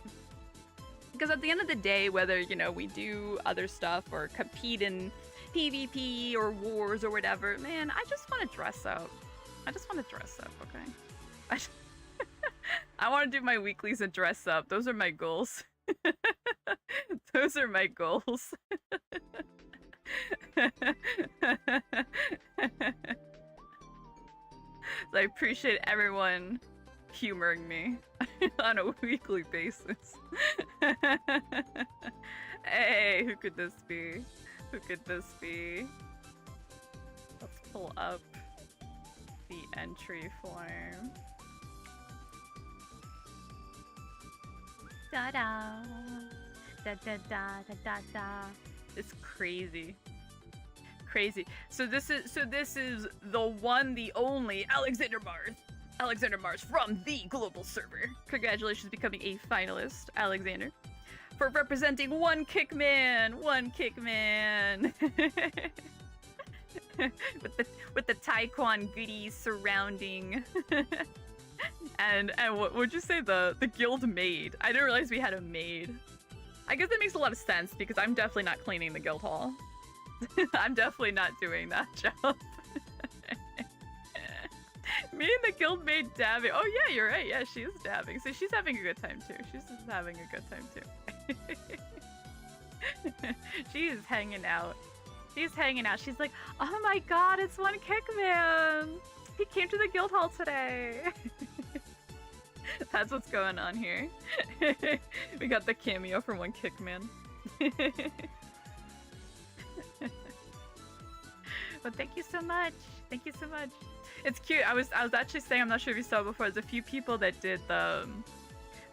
Because at the end of the day, whether, you know, we do other stuff or compete in PvP or wars or whatever, man, I just want to dress up. Okay? I want to do my weeklies and dress up. Those are my goals. Those are my goals. So I appreciate everyone humoring me on a weekly basis. Hey, who could this be? Let's pull up the entry form. Da da da da da da da. It's crazy. So this is the one, the only Alexander Mars from the global server. Congratulations becoming a finalist, Alexander, for representing One Kick Man. with the Taekwon goodies surrounding. And what would you say, the guild maid? I didn't realize we had a maid. I guess it makes a lot of sense because I'm definitely not cleaning the guild hall. I'm definitely not doing that job. Me and the guild maid dabbing. Oh yeah, you're right. Yeah, she is dabbing. So she's having a good time too. She's just having a good time too. She is hanging out. She's hanging out. She's like, oh my god, it's one Kickman. He came to the guild hall today. That's what's going on here. We got the cameo from one Kickman. But thank you so much. Thank you so much. It's cute. I was actually saying, I'm not sure if you saw it before, there's a few people that did the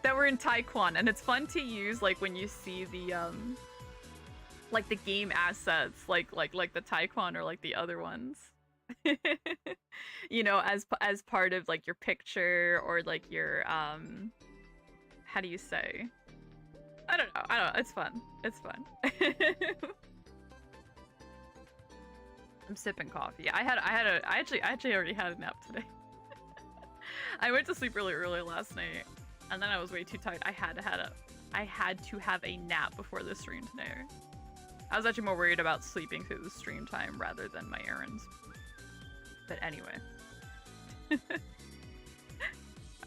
that were in Taekwon, and it's fun to use like when you see the like the game assets, like the Taekwon or like the other ones. You know, as part of like your picture or like your how do you say? I don't know. It's fun. It's fun. I'm sipping coffee. I actually already had a nap today. I went to sleep really early last night, and then I was way too tired. I had to have a nap before the stream today. I was actually more worried about sleeping through the stream time rather than my errands. But anyway.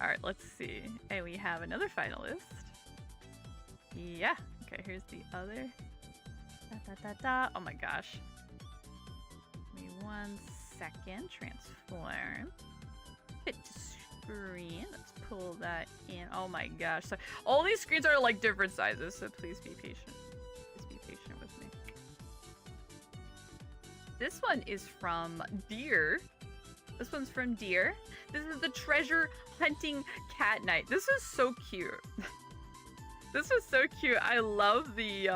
Alright, let's see. Hey, we have another finalist. Yeah. Okay, here's the other. Oh my gosh. Give me 1 second. Transform. Fit to screen. Let's pull that in. Oh my gosh. So all these screens are like different sizes, so please be patient. Please be patient with me. This one is from Deer. This one's from Deer. This is the treasure hunting cat night. This is so cute. This is so cute. I love the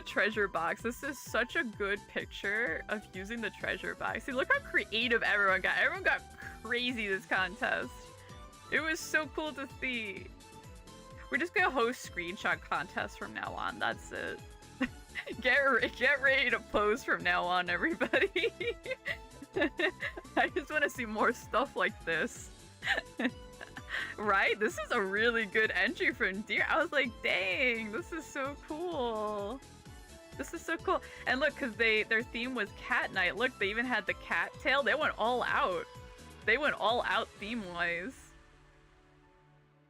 treasure box. This is such a good picture of using the treasure box. See, look how creative everyone got. Everyone got crazy this contest. It was so cool to see. We're just gonna host screenshot contests from now on. That's it. Get ready to pose from now on, everybody. I just want to see more stuff like this. Right? This is a really good entry from Deer. I was like, dang, this is so cool. This is so cool. And look, because their theme was cat night. Look, they even had the cat tail. They went all out. They went all out theme-wise.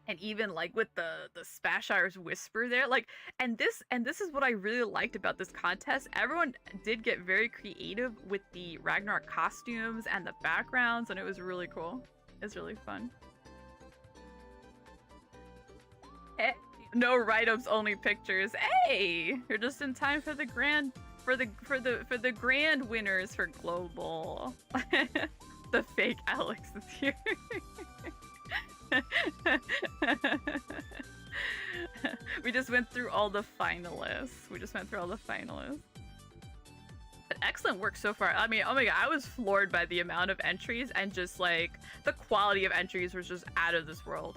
And even like with the Spashire's whisper there, like, and this is what I really liked about this contest. Everyone did get very creative with the Ragnarok costumes and the backgrounds, and it was really cool. It's really fun. No write-ups, only pictures. Hey, you're just in time for the grand grand winners for global. The fake Alex is here. We just went through all the finalists. But excellent work so far. I mean, oh my god, I was floored by the amount of entries, and just like the quality of entries was just out of this world.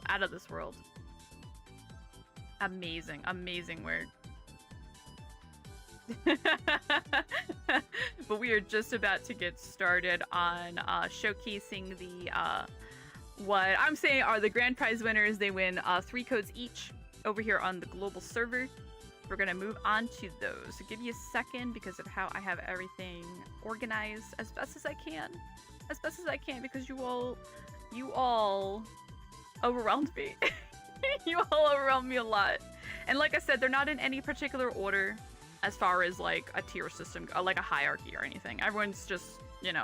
Amazing work. But we are just about to get started on showcasing the what I'm saying are the grand prize winners. They win 3 codes each over here on the global server. We're gonna move on to those. So give me a second because of how I have everything organized as best as I can. Because you all overwhelmed me. You all overwhelmed me a lot. And like I said, they're not in any particular order as far as like a tier system, like a hierarchy or anything. Everyone's just, you know,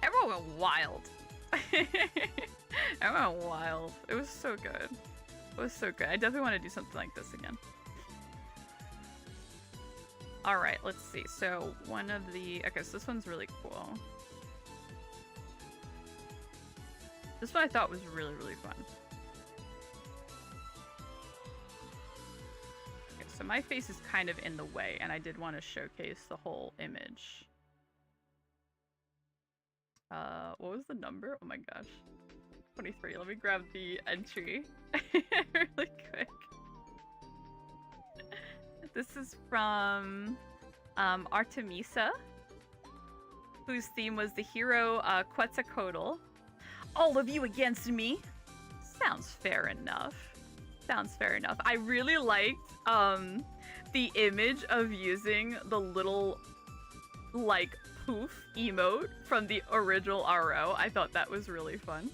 everyone went wild. Everyone went wild. It was so good. I definitely want to do something like this again. Alright, let's see. So one of the... Okay, so this one's really cool. This one I thought was really, really fun. Okay, so my face is kind of in the way, and I did want to showcase the whole image. What was the number? Oh my gosh. 23. Let me grab the entry really quick. This is from Artemisa, whose theme was the hero Quetzalcoatl. All of you against me. Sounds fair enough. Sounds fair enough. I really liked the image of using the little like poof emote from the original RO. I thought that was really fun.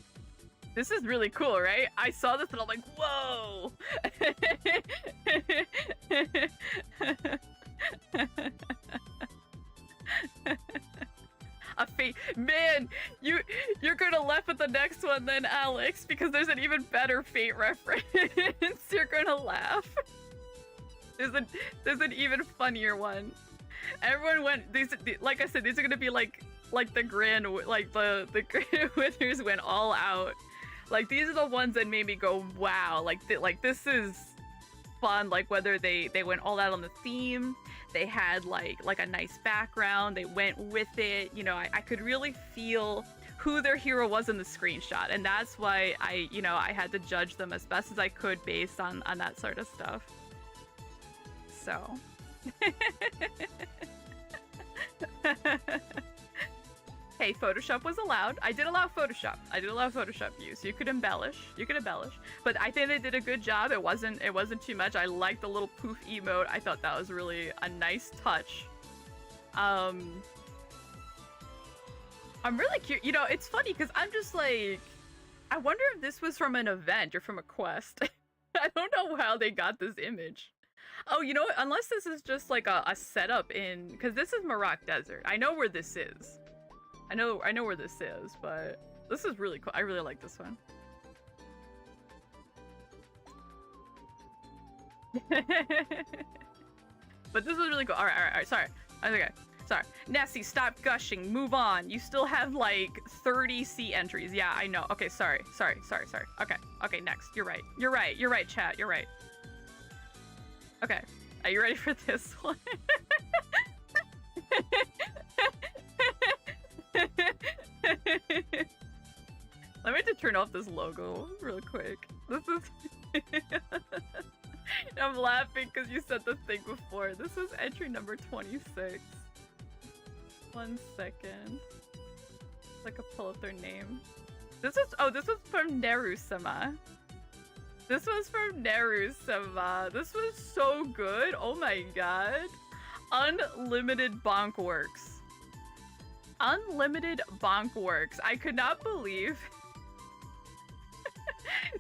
This is really cool, right? I saw this and I'm like, whoa! A fate, man! You're gonna laugh at the next one then, Alex, because there's an even better Fate reference. You're gonna laugh. There's an even funnier one. Everyone went. Like I said, these are gonna be like the grand, like the grand winners went all out. Like these are the ones that made me go, wow! Like this is fun. Like whether they went all out on the theme. They had like a nice background. They went with it. You know, I could really feel who their hero was in the screenshot, and that's why I had to judge them as best as I could based on that sort of stuff. So. Hey, Photoshop was allowed. I did allow Photoshop. Use. You could embellish. But I think they did a good job. It wasn't too much. I liked the little poof emote. I thought that was really a nice touch. I'm really curious. You know, it's funny because I'm just like, I wonder if this was from an event or from a quest. I don't know how they got this image. Oh, you know what? Unless this is just like a setup in, because this is Maroc Desert. I know where this is. I know where this is, but this is really cool. I really like this one. But this was really cool. All right. Sorry. Okay. Sorry. Nesi, stop gushing. Move on. You still have like 30 C entries. Yeah, I know. Okay, sorry. Okay, next. You're right, chat. You're right. Okay. Are you ready for this one? Let me just turn off this logo real quick. This is... I'm laughing because you said the thing before. This is entry number 26. 1 second. I could pull up their name. This was from Neru-sama. This was so good. Oh my god. Unlimited Bonk Works. I could not believe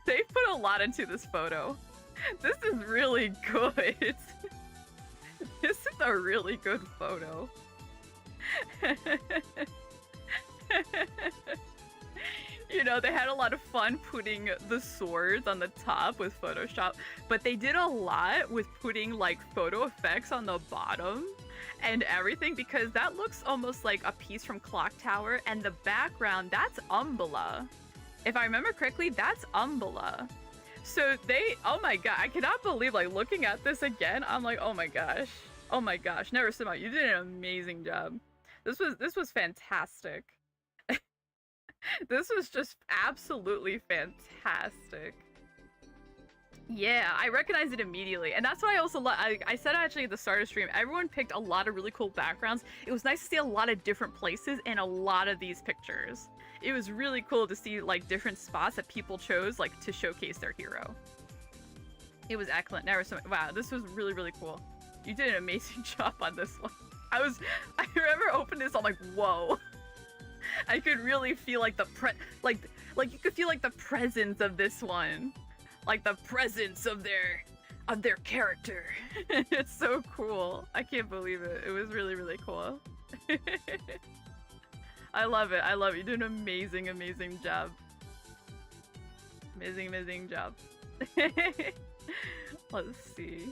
they put a lot into this photo. This is really good. This is a really good photo. You know, they had a lot of fun putting the swords on the top with Photoshop, but they did a lot with putting like photo effects on the bottom and everything, because that looks almost like a piece from Clock Tower, and the background, that's Umbella. If I remember correctly, that's Umbella. So they, oh my god, I cannot believe, like, looking at this again, I'm like, oh my gosh, Neru-sama, you did an amazing job. This was fantastic. This was just absolutely fantastic. Yeah, I recognized it immediately, and that's why I also I said actually at the start of the stream, everyone picked a lot of really cool backgrounds. It was nice to see a lot of different places in a lot of these pictures. It was really cool to see like different spots that people chose like to showcase their hero. It was excellent. Wow, this was really, really cool. You did an amazing job on this one. I remember opening this, I'm like, whoa. I could really feel like like you could feel like the presence of this one. Like the presence of their character. It's so cool. I can't believe it. It was really, really cool. I love it. You did an amazing, amazing job. Amazing job. Let's see.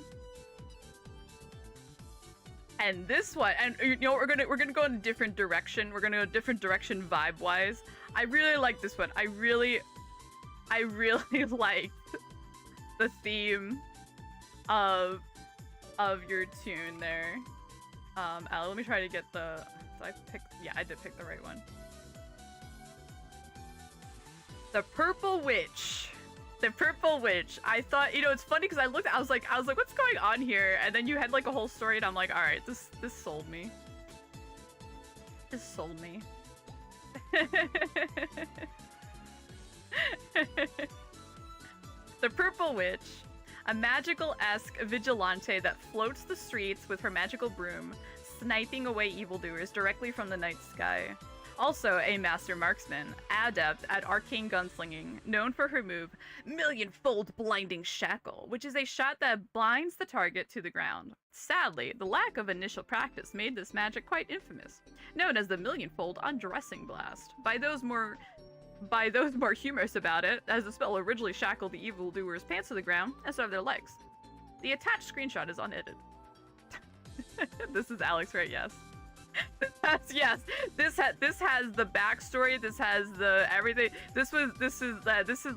And this one, and you know, we're gonna go in a different direction. We're gonna go a different direction vibe-wise. I really like this one. I really liked the theme of your tune there. Let me try to get the. I did pick the right one. The Purple Witch. I thought, you know, it's funny because I was like, what's going on here? And then you had like a whole story, and I'm like, all right, this sold me. The Purple Witch, a magical-esque vigilante that floats the streets with her magical broom, sniping away evildoers directly from the night sky. Also a master marksman, adept at arcane gunslinging, known for her move, Millionfold Blinding Shackle, which is a shot that blinds the target to the ground. Sadly, the lack of initial practice made this magic quite infamous, known as the Millionfold Undressing Blast. By those more humorous about it, as the spell originally shackled the evildoers' pants to the ground instead of their legs. The attached screenshot is unedited. This is Alex, right? Yes. Yes. This has the backstory. This has the everything. This is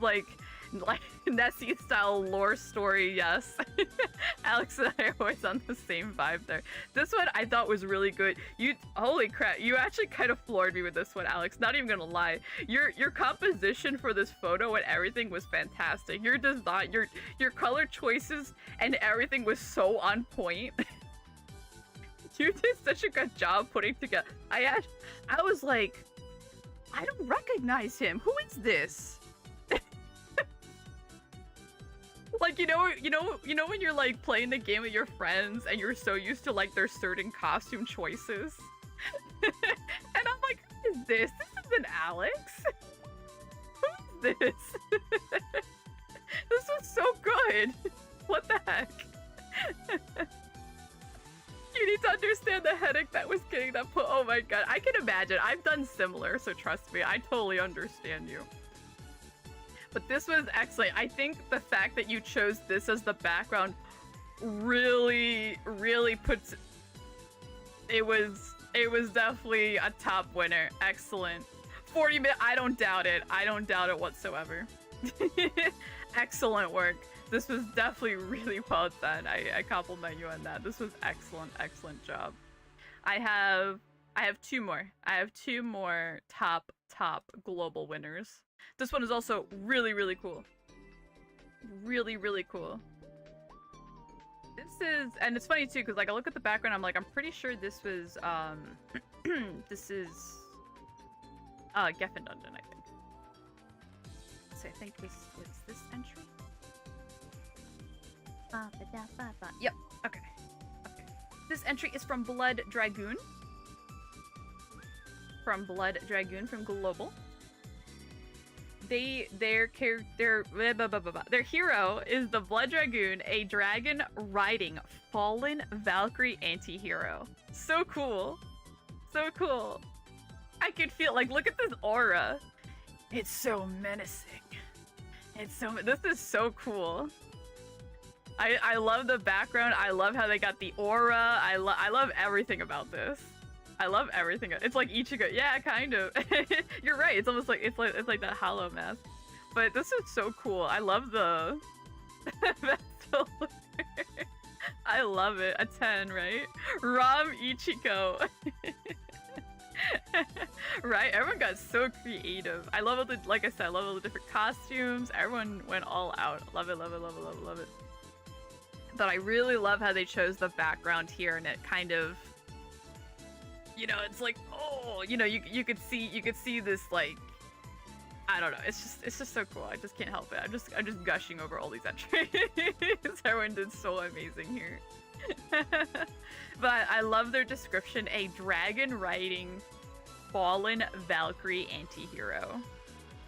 like Nesi style lore story. Yes. Alex and I are always on the same vibe there. This one I thought was really good. Holy crap, you actually kind of floored me with this one, Alex. Not even gonna lie. Your composition for this photo and everything was fantastic. Your design, your color choices and everything was so on point. You did such a good job putting together. I was like, I don't recognize him. Who is this? Like, you know when you're like playing the game with your friends and you're so used to like their certain costume choices. And I'm like, who is this? This isn't Alex. Who is this? This was so good. What the heck? You need to understand the headache that was getting that put. Oh my god, I can imagine. I've done similar, so trust me, I totally understand you. But this was excellent. I think the fact that you chose this as the background really puts it was definitely a top winner. Excellent. 40 minutes, I don't doubt it. I don't doubt it whatsoever. Excellent work. This was definitely really well done. I compliment you on that. This was excellent job. I have two more. I have two more top global winners. This one is also really cool. Really cool. This is, and it's funny too, because like I look at the background, I'm like, I'm pretty sure this was this is Geffen Dungeon, I think. So I think it's this entry. Yep. Okay. This entry is from Blood Dragoon. From Global. Their hero is the Blood Dragoon, a dragon riding fallen Valkyrie anti-hero. So cool. So cool. I could feel like, look at this aura. It's so menacing. This is so cool. I love the background. I love how they got the aura. I love everything about this. I love everything. It's like Ichigo. Yeah, kind of. You're right. It's almost like it's like that hollow mask. But this is so cool. I love the I love it. A 10, right? Ram Ichigo. Right? Everyone got so creative. I love all the, like I said, I love all the different costumes. Everyone went all out. Love it. But I really love how they chose the background here, and it kind of, you know, it's like, oh, you know, you could see this, like, I don't know, it's just so cool. I just can't help it. I'm just gushing over all these entries. Everyone did so amazing here. But I love their description: a dragon riding fallen Valkyrie anti-hero.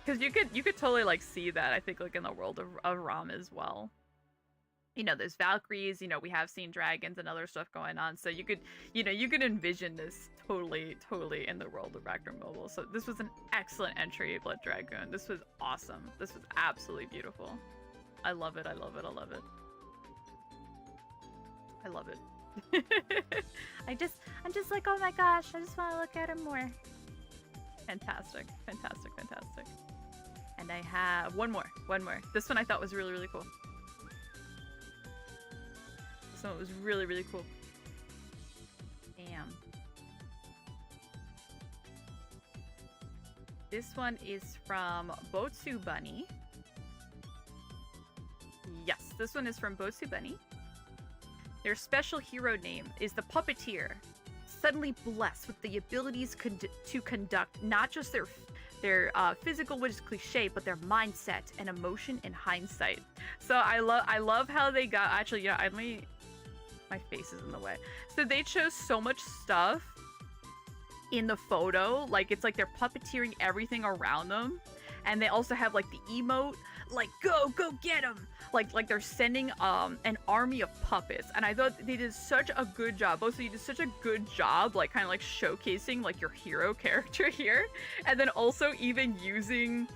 Because you could totally like see that, I think, like in the world of Ram as well. You know, there's Valkyries, you know, we have seen dragons and other stuff going on. So you could envision this totally in the world of Ragnarok Mobile. So this was an excellent entry, Blood Dragoon. This was awesome. This was absolutely beautiful. I love it. I'm just like, oh my gosh, I just want to look at him more. Fantastic. And I have one more. This one I thought was really cool. So it was really cool. Damn. This one is from Botsu Bunny. Yes, this one is from Botsu Bunny. Their special hero name is the Puppeteer, suddenly blessed with the abilities to conduct not just their physical, which is cliche, but their mindset and emotion in hindsight. So I love how they got, actually, yeah, my face is in the way. So they chose so much stuff in the photo, like it's like they're puppeteering everything around them, and they also have like the emote, like go get them, like they're sending an army of puppets. And I thought they did such a good job. Both of you did such a good job, like kind of like showcasing like your hero character here, and then also even using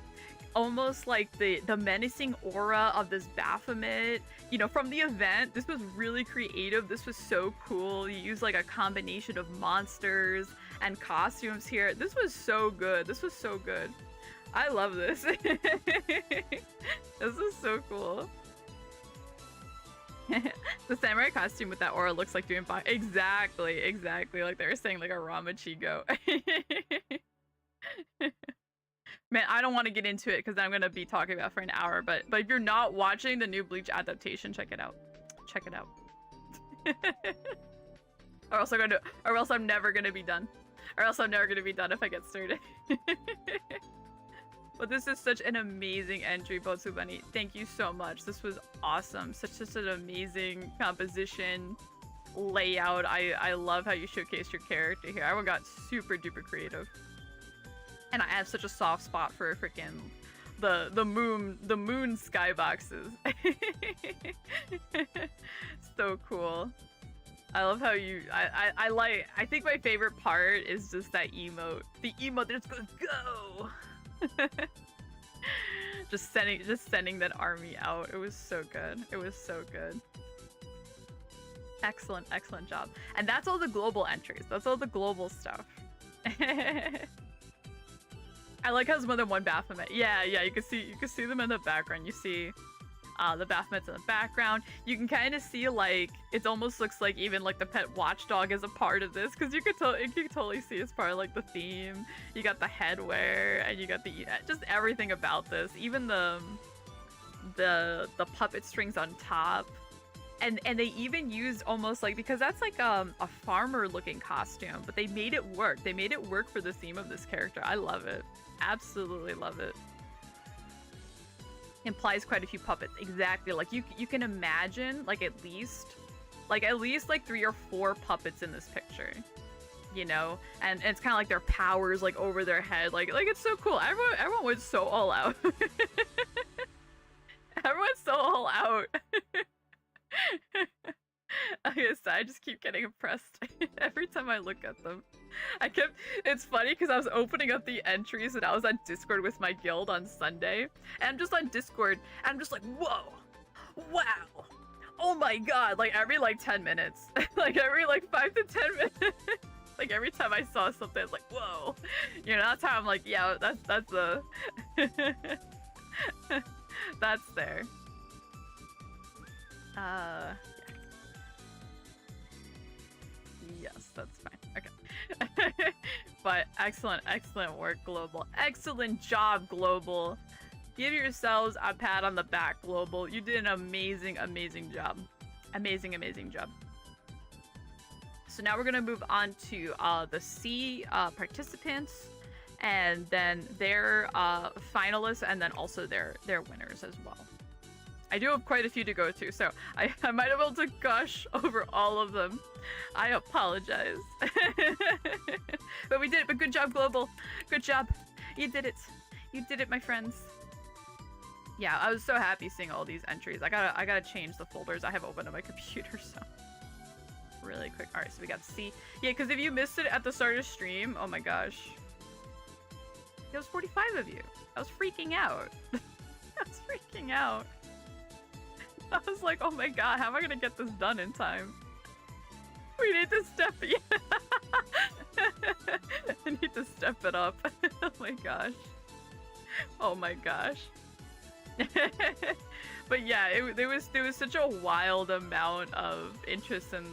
almost like the menacing aura of this Baphomet, you know, from the event. This was really creative. This was so cool. You use like a combination of monsters and costumes here. This was so good. This was so good. I love this. This is so cool. The samurai costume with that aura looks like doing fine. Exactly. Like they were saying, like a Ramachigo. Man, I don't want to get into it because I'm gonna be talking about it for an hour. But if you're not watching the new Bleach adaptation, check it out. Check it out. or else I'm never gonna be done. Or else I'm never gonna be done if I get started. But this is such an amazing entry, Botsubani. Thank you so much. This was awesome. Such an amazing composition, layout. I love how you showcased your character here. Everyone got super duper creative. And I have such a soft spot for freaking the moon skyboxes. So cool. I love how you I think my favorite part is just that emote. The emote that just goes go. just sending that army out. It was so good. It was so good. Excellent job. And that's all the global entries. That's all the global stuff. I like how it's more than one Baphomet. Yeah, you can see them in the background. You see the Baphomets in the background. You can kind of see, like, it almost looks like even like the pet watchdog is a part of this, because you could totally see it's part of like the theme. You got the headwear, and you got the just everything about this. Even the puppet strings on top. And they even used almost like, because that's like a farmer looking costume, but they made it work. They made it work for the theme of this character. I love it. Absolutely love it. Implies quite a few puppets. Exactly. Like you can imagine like at least like 3 or 4 puppets in this picture. You know? And it's kind of like their powers like over their head. Like it's so cool. Everyone went so all out. Everyone's so all out. I just keep getting impressed every time I look at them. It's funny because I was opening up the entries and I was on Discord with my guild on Sunday, and I'm just on Discord and I'm just like, whoa, wow, oh my god, like every like 10 minutes, like every like 5 to 10 minutes, like every time I saw something, I was like, whoa, you know, that's how I'm like, yeah, that's the that's there. Yes, that's fine. Okay. But excellent work, Global. Excellent job, Global. Give yourselves a pat on the back, Global. You did an amazing job. Amazing job. So now we're gonna move on to the C participants, and then their finalists, and then also their winners as well. I do have quite a few to go to, so I might be able to gush over all of them. I apologize. But we did it, but good job, Global. Good job. You did it. You did it, my friends. Yeah, I was so happy seeing all these entries. I gotta change the folders I have open on my computer, so really quick. Alright, so we got C. Yeah, because if you missed it at the start of stream, oh my gosh. There was 45 of you. I was freaking out. I was freaking out. I was like, oh my god, how am I gonna get this done in time? We need to step it. I need to step it up. Oh my gosh. Oh my gosh. But yeah, there was such a wild amount of interest in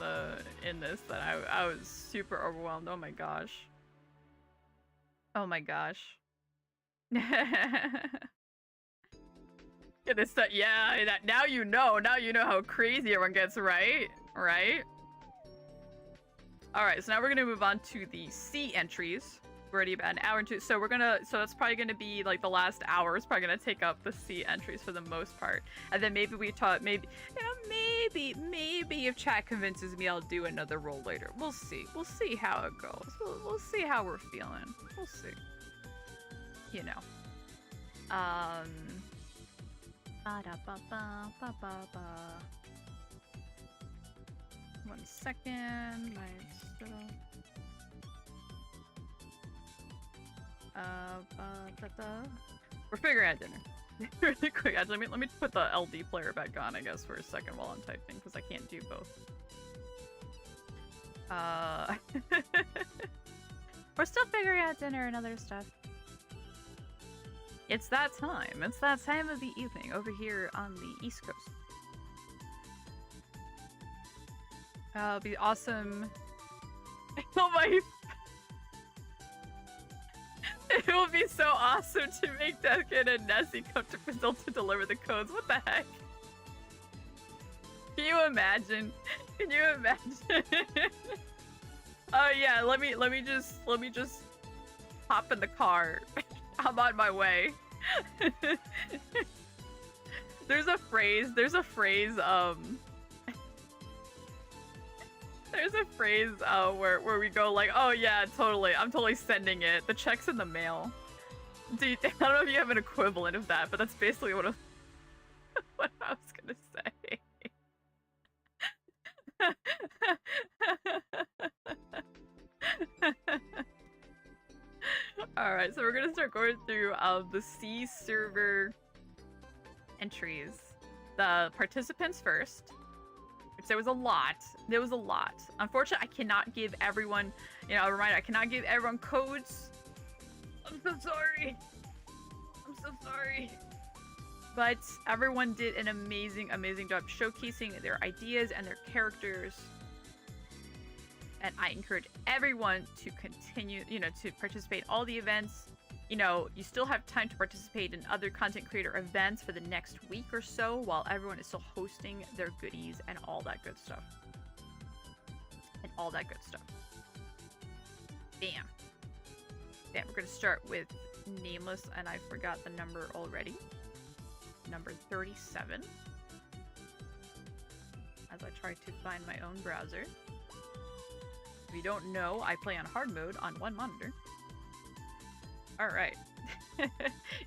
this that I was super overwhelmed. Oh my gosh. Oh my gosh. Yeah, now you know how crazy everyone gets, right? Right? Alright, so now we're gonna move on to the C entries. We're already about an hour into, so so it's probably gonna be like the last hour is probably gonna take up the C entries for the most part, and then maybe we talk, maybe, you know, maybe if chat convinces me, I'll do another roll later. We'll see how it goes. We'll see how we're feeling. We'll see. You know. Ba-da-ba-ba-ba-ba-ba. 1 second. My stuff. We're figuring out dinner. Really quick, actually, let me put the LD player back on, I guess, for a second while I'm typing, because I can't do both. We're still figuring out dinner and other stuff. It's that time. It's that time of the evening over here on the East Coast. It'll be awesome. Oh my... It will be so awesome to make Deathkin and Nesi come to Brazil to deliver the codes. What the heck? Can you imagine? Can you imagine? Oh yeah, let me just hop in the car. I'm on my way. There's a phrase where we go like, oh yeah, totally, I'm totally sending it. The check's in the mail. Dude, I don't know if you have an equivalent of that, but that's basically what what I was gonna say. Alright, so we're gonna start going through the C server entries. The participants first. Which there was a lot. There was a lot. Unfortunately, I cannot give everyone, you know, a reminder, I cannot give everyone codes. I'm so sorry. I'm so sorry. But everyone did an amazing, amazing job showcasing their ideas and their characters. And I encourage everyone to continue, you know, to participate in all the events. You know, you still have time to participate in other content creator events for the next week or so while everyone is still hosting their goodies and all that good stuff. And all that good stuff. Bam. Bam. We're going to start with Nameless, and I forgot the number already. Number 37. As I try to find my own browser. If you don't know, I play on hard mode on one monitor. Alright.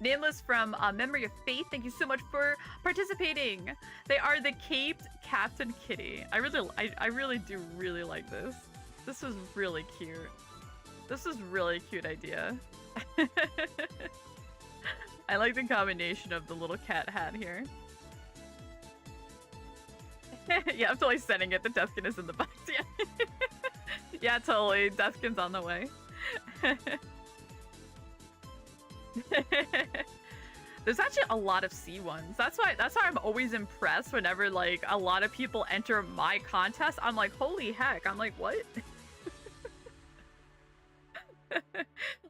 Nameless from Memory of Faith, thank you so much for participating. They are the Caped Captain Kitty. I really do really like this. This is really cute. This is really cute idea. I like the combination of the little cat hat here. Yeah, I'm totally sending it. The Deathkin is in the box. Yeah. Yeah, totally. Deathkin's on the way. There's actually a lot of C ones. That's why I'm always impressed whenever like a lot of people enter my contest. I'm like, holy heck. I'm like, what?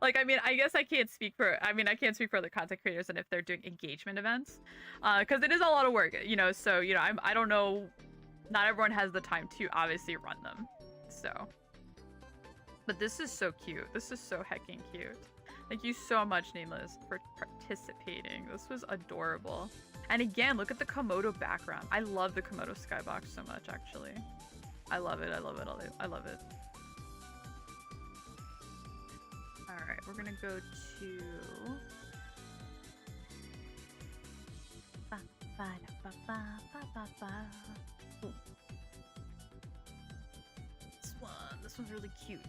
Like, I mean, I guess I can't speak for other content creators and if they're doing engagement events, because it is a lot of work, you know. So, you know, I don't know, not everyone has the time to obviously run them. So, but this is so cute. This is so hecking cute. Thank you so much, Nameless, for participating. This was adorable. And again, look at the Komodo background. I love the Komodo skybox so much, actually. I love it. I love it. I love it. Alright, we're gonna go to... This one's really cute.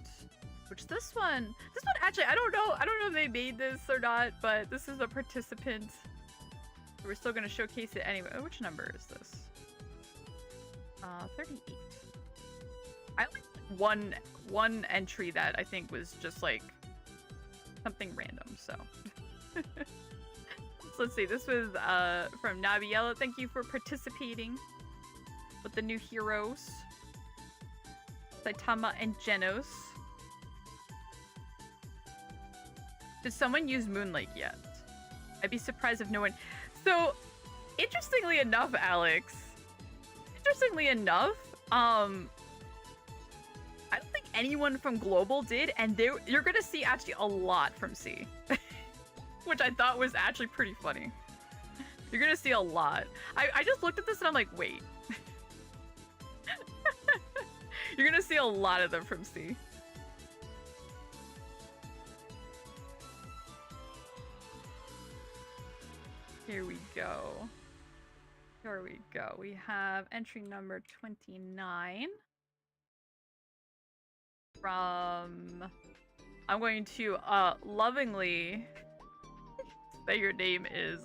Which this one actually, I don't know if they made this or not, but this is a participant. We're still gonna showcase it anyway. Which number is this? 38. I like one entry that I think was just like something random, so. So let's see, this was from Nabiella. Thank you for participating with the new heroes. Saitama and Genos. Did someone use Moonlake yet? I'd be surprised if no one... So, interestingly enough, Alex, I don't think anyone from Global did, and you're gonna see actually a lot from C. Which I thought was actually pretty funny. You're gonna see a lot. I just looked at this and I'm like, wait. You're gonna see a lot of them from C. Here we go. Here we go. We have entry number 29 from... I'm going to lovingly say your name is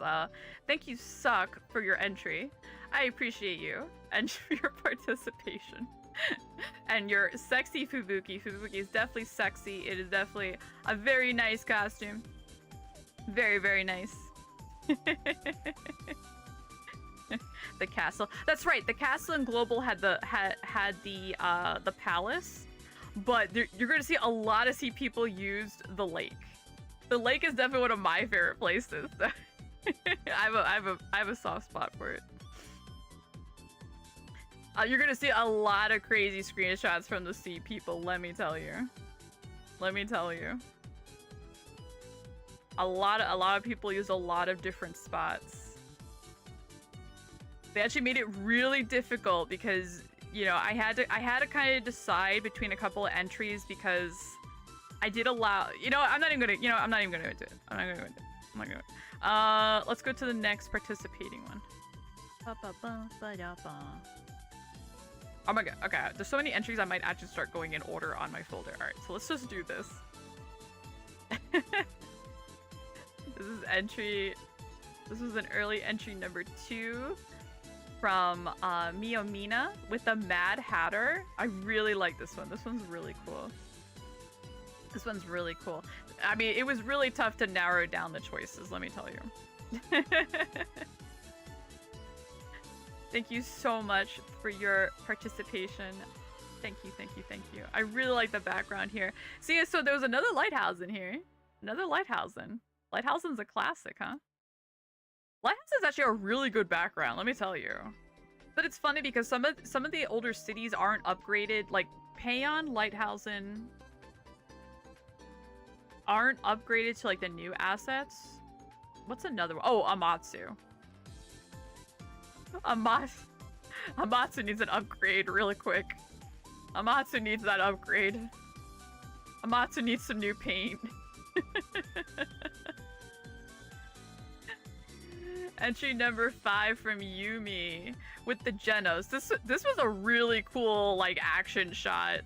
thank you, Suck, for your entry. I appreciate you and your participation. And your sexy Fubuki. Fubuki is definitely sexy. It is definitely a very nice costume. Very, very nice. The castle. That's right. The castle in Global had the palace, but you're going to see a lot of people used the lake. The lake is definitely one of my favorite places. I have a soft spot for it. You're gonna see a lot of crazy screenshots from the sea people, let me tell you. Let me tell you. A lot of people use a lot of different spots. They actually made it really difficult because, you know, I had to kind of decide between a couple of entries because I did allow, you know, I'm not even gonna do it. I'm not gonna do it. Let's go to the next participating one. Oh my god, okay, there's so many entries I might actually start going in order on my folder. Alright, so let's just do this. This is an early entry number 2 from Miomina with the Mad Hatter. I really like this one. This one's really cool. This one's really cool. I mean, it was really tough to narrow down the choices, let me tell you. Thank you so much for your participation. Thank you, thank you, thank you. I really like the background here. See, so there was another lighthouse in here. Another Lighthousen. Lighthousen's a classic, huh? Lighthouse is actually a really good background, let me tell you. But it's funny because some of the older cities aren't upgraded. Like Payon, Lighthousen aren't upgraded to like the new assets. What's another one? Oh, Amatsu. Amatsu needs an upgrade really quick. Amatsu needs that upgrade. Amatsu needs some new paint. Entry number 5 from Yumi with the Genos. This was a really cool like action shot.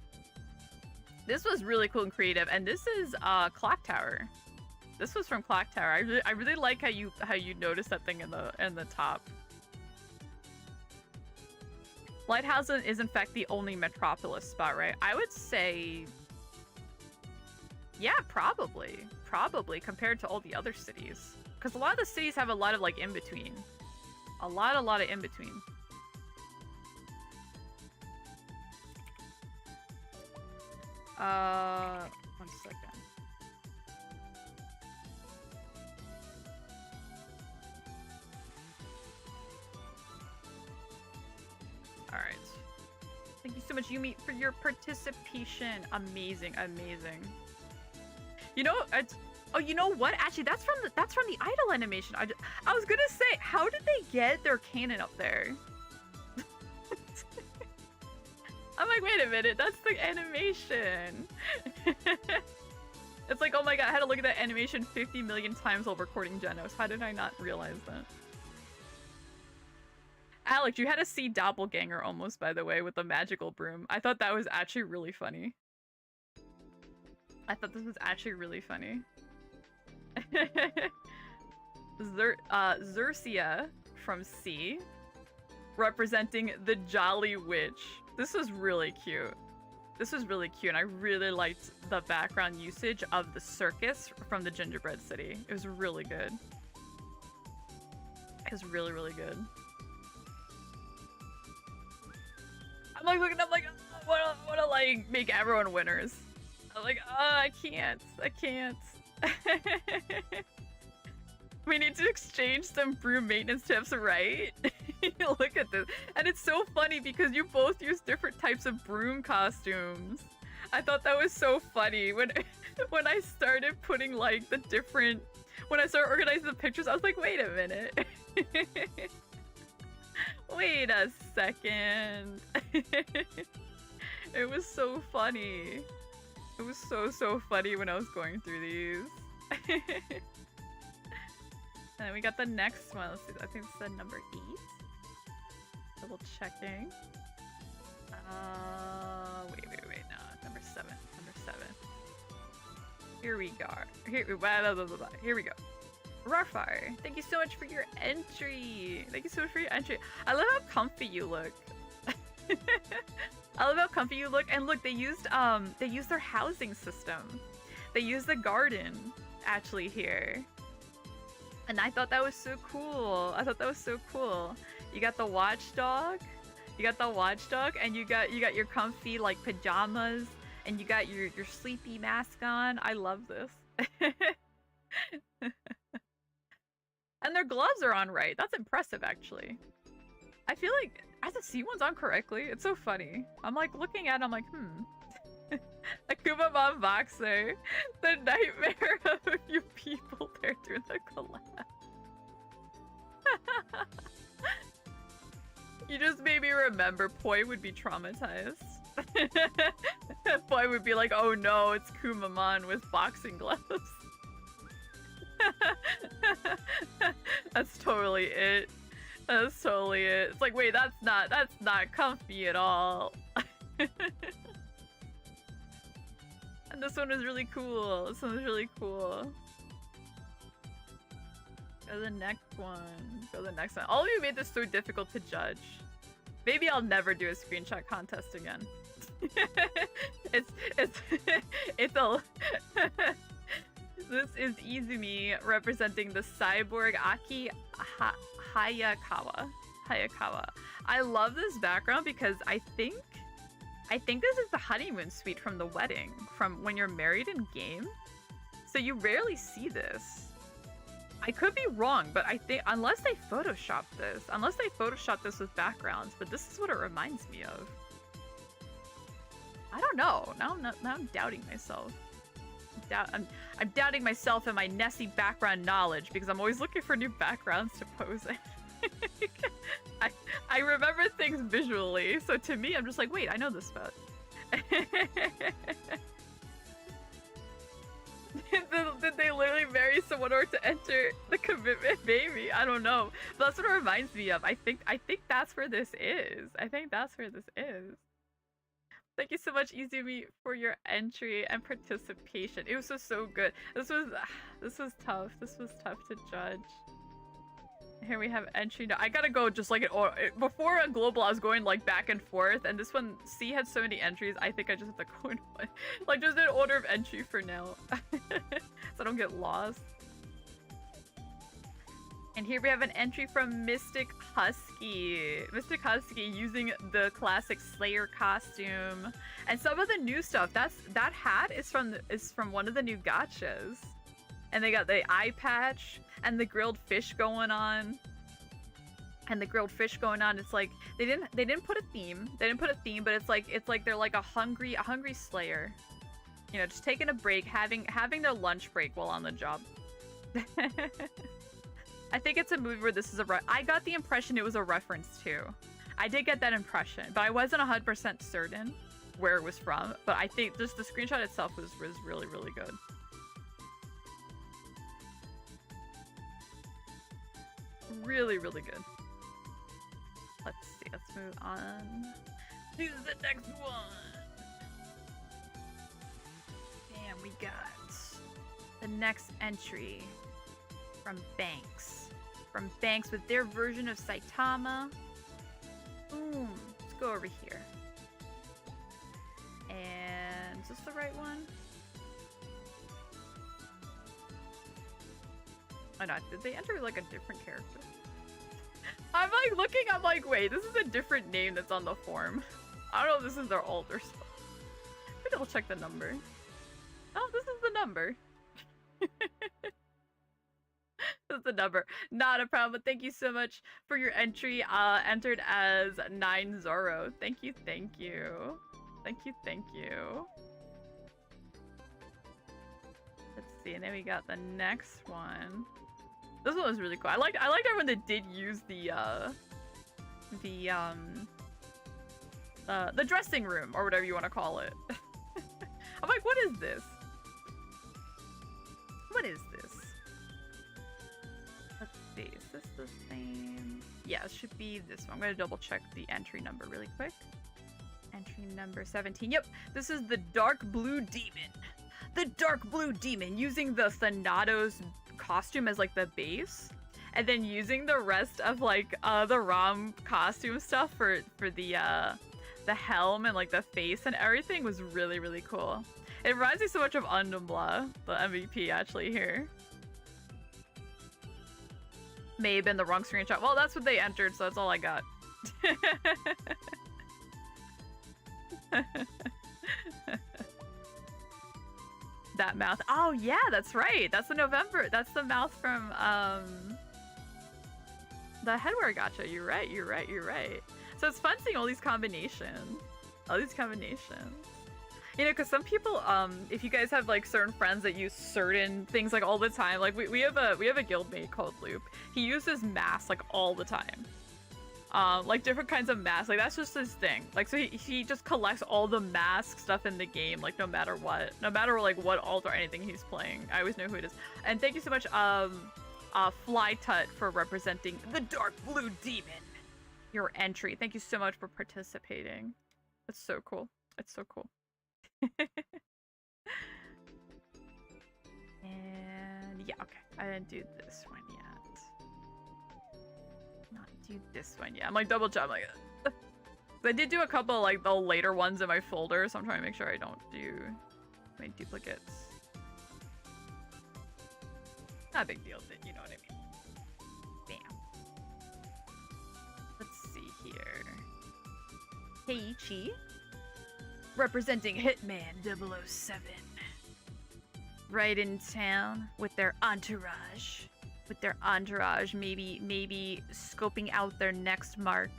This was really cool and creative, and this is Clock Tower. This was from Clock Tower. I really like how you notice that thing in the top. Lighthousen is in fact the only metropolis spot, right? I would say, yeah, probably compared to all the other cities, because a lot of the cities have a lot of like in between, a lot of in between. One second. Alright. Thank you so much, Yumi, for your participation. Amazing, amazing. You know, oh, you know what? Actually, that's from the idol animation. I was gonna say, how did they get their cannon up there? I'm like, wait a minute, that's the animation. It's like, oh my god, I had to look at that animation 50 million times while recording Genos. How did I not realize that? Alex, you had a sea doppelganger almost, by the way, with the magical broom. I thought that was actually really funny. I thought this was actually really funny. Xerxia from C, representing the Jolly Witch. This was really cute. This was really cute, and I really liked the background usage of the circus from the Gingerbread City. It was really good. It was really, really good. I'm like looking up like, I wanna like make everyone winners. I'm like, oh, I can't. We need to exchange some broom maintenance tips, right? Look at this. And it's so funny because you both use different types of broom costumes. I thought that was so funny when when I started putting like the different when I started organizing the pictures. I was like, wait a minute. Wait a second. It was so funny. It was so funny when I was going through these. And then we got the next one. Let's see. I think it's the number 8. Double checking. Wait. No, number 7. Number 7. Here we go. Here we go. Rarfire, thank you so much for your entry. Thank you so much for your entry. I love how comfy you look. I love how comfy you look. And look, they used their housing system. They used the garden actually here. And I thought that was so cool. I thought that was so cool. You got the watchdog. You got the watchdog, and you got your comfy like pajamas, and you got your sleepy mask on. I love this. And their gloves are on right. That's impressive, actually. I feel like I have to see one's on correctly. It's so funny. I'm like looking at it, I'm like, Akuma Mom Boxer. The nightmare of a few people there doing the collab. You just made me remember Poi would be traumatized. Poi would be like, oh no, it's Kumamon with boxing gloves. That's totally it. That's totally it. It's like, wait, that's not comfy at all. And this one is really cool. This one is really cool. Go to the next one. Go to the next one. All of you made this so difficult to judge. Maybe I'll never do a screenshot contest again. it's a This is Izumi representing the cyborg Aki Hayakawa. I love this background because I think this is the honeymoon suite from the wedding, from when you're married in game. So you rarely see this. I could be wrong, but I think unless they photoshopped this with backgrounds, but this is what it reminds me of. I don't know. Now I'm doubting myself. I'm doubting myself and my Nesi background knowledge because I'm always looking for new backgrounds to pose in. I remember things visually, so to me I'm just like, wait, I know this spot. Did they literally marry someone or to enter the commitment? Maybe, I don't know. But that's what it reminds me of. I think that's where this is. I think that's where this is. Thank you so much, Izumi, for your entry and participation. It was just so good. This was tough. This was tough to judge. Here we have entry. Now I gotta go just like before a global. I was going like back and forth, and this one C had so many entries. I think I just have to go in one, like just in order of entry for now, so I don't get lost. And here we have an entry from Mystic Husky. Mystic Husky using the classic Slayer costume and some of the new stuff. That hat is from one of the new gachas. And they got the eye patch and the grilled fish going on. It's like they didn't put a theme. They didn't put a theme, but it's like they're like a hungry Slayer. You know, just taking a break, having their lunch break while on the job. I think it's a movie where this is I got the impression it was a reference to. I did get that impression, but I wasn't 100% certain where it was from. But I think just the screenshot itself was really, really good. Really, really good. Let's see. Let's move on to the next one. And we got the next entry from Banks. From Banks with their version of Saitama. Boom. Let's go over here. And is this the right one? Oh no, did they enter like a different character? I'm like looking, I'm like, wait, this is a different name that's on the form. I don't know if this is their alt or something. Let me double check the number. Oh, this is the number. That's the number. Not a problem, but thank you so much for your entry. Entered as 9 Zoro. Thank you, thank you. Thank you, thank you. see. And then we got the next one. This one was really cool. I liked everyone that did use the dressing room or whatever you want to call it. I'm like, what is this? What is this? Let's see. Is this the same? Yeah, it should be this one. I'm gonna double check the entry number really quick. Entry number 17. Yep, this is the Dark Blue Demon. The Dark Blue Demon, using the Thanatos costume as like the base, and then using the rest of like the ROM costume stuff for the helm and like the face and everything was really, really cool. It reminds me so much of Undumbla, the MVP actually here. May have been the wrong screenshot. Well, that's what they entered, so that's all I got. That mouth. Oh yeah, that's right. That's the November. That's the mouth from the headwear gacha. You're right. You're right. You're right. So it's fun seeing all these combinations. All these combinations. You know, because some people, if you guys have like certain friends that use certain things like all the time, like we have a guildmate called Loop. He uses masks like all the time. Like different kinds of masks, like that's just his thing. Like so he just collects all the mask stuff in the game, like no matter what, like what alt or anything he's playing. I always know who it is. And thank you so much, Fly Tut, for representing the Dark Blue Demon. Your entry. Thank you so much for participating. It's so cool. It's so cool. And yeah, okay. I didn't do this one yet. Not do this one yet. I'm like double check. I'm like, I did do a couple like the later ones in my folder, so I'm trying to make sure I don't do any duplicates. Not a big deal, but you know what I mean. Bam. Let's see here. Heiichi, representing Hitman 007. Right in town with their entourage. Maybe scoping out their next mark.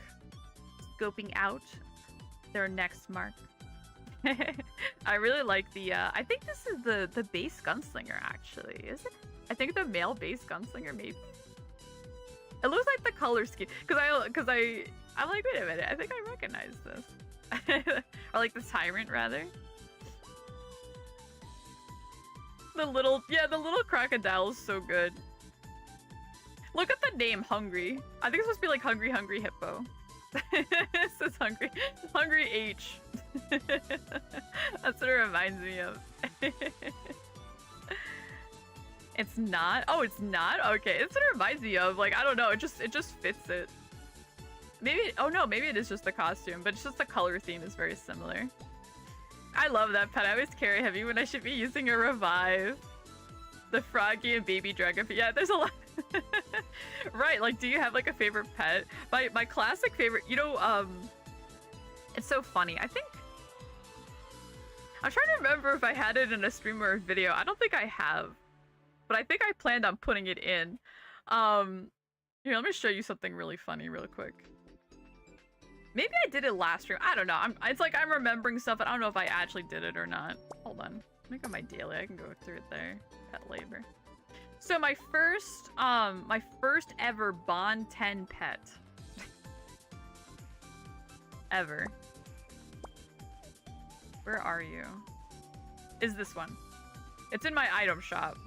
I really like the, I think this is the base gunslinger, actually, is it? I think the male base gunslinger, maybe? It looks like the color scheme, I'm like, wait a minute, I think I recognize this. Or like the tyrant, rather. The little crocodile is so good. Look at the name, Hungry. I think it's supposed to be like Hungry Hungry Hippo. It says Hungry H. That's what it reminds me of. It's not? Oh, it's not? Okay, it's what it reminds me of. Like, I don't know, it just fits it. Maybe, oh no, maybe it is just the costume, but it's just the color theme is very similar. I love that pet. I always carry heavy when I should be using a revive. The Froggy and Baby Dragon. Yeah, there's a lot. Right, like, do you have like a favorite pet? My classic favorite, you know, it's so funny. I think I'm trying to remember if I had it in a stream or a video. I don't think I have, but I think I planned on putting it in. Here, let me show you something really funny real quick. Maybe I did it last stream. I don't know. It's like I'm remembering stuff, but I don't know if I actually did it or not. Hold on. Let me go my daily. I can go through it there. Pet labor. So my first ever Bond 10 pet. Ever. Where are you? Is this one. It's in my item shop.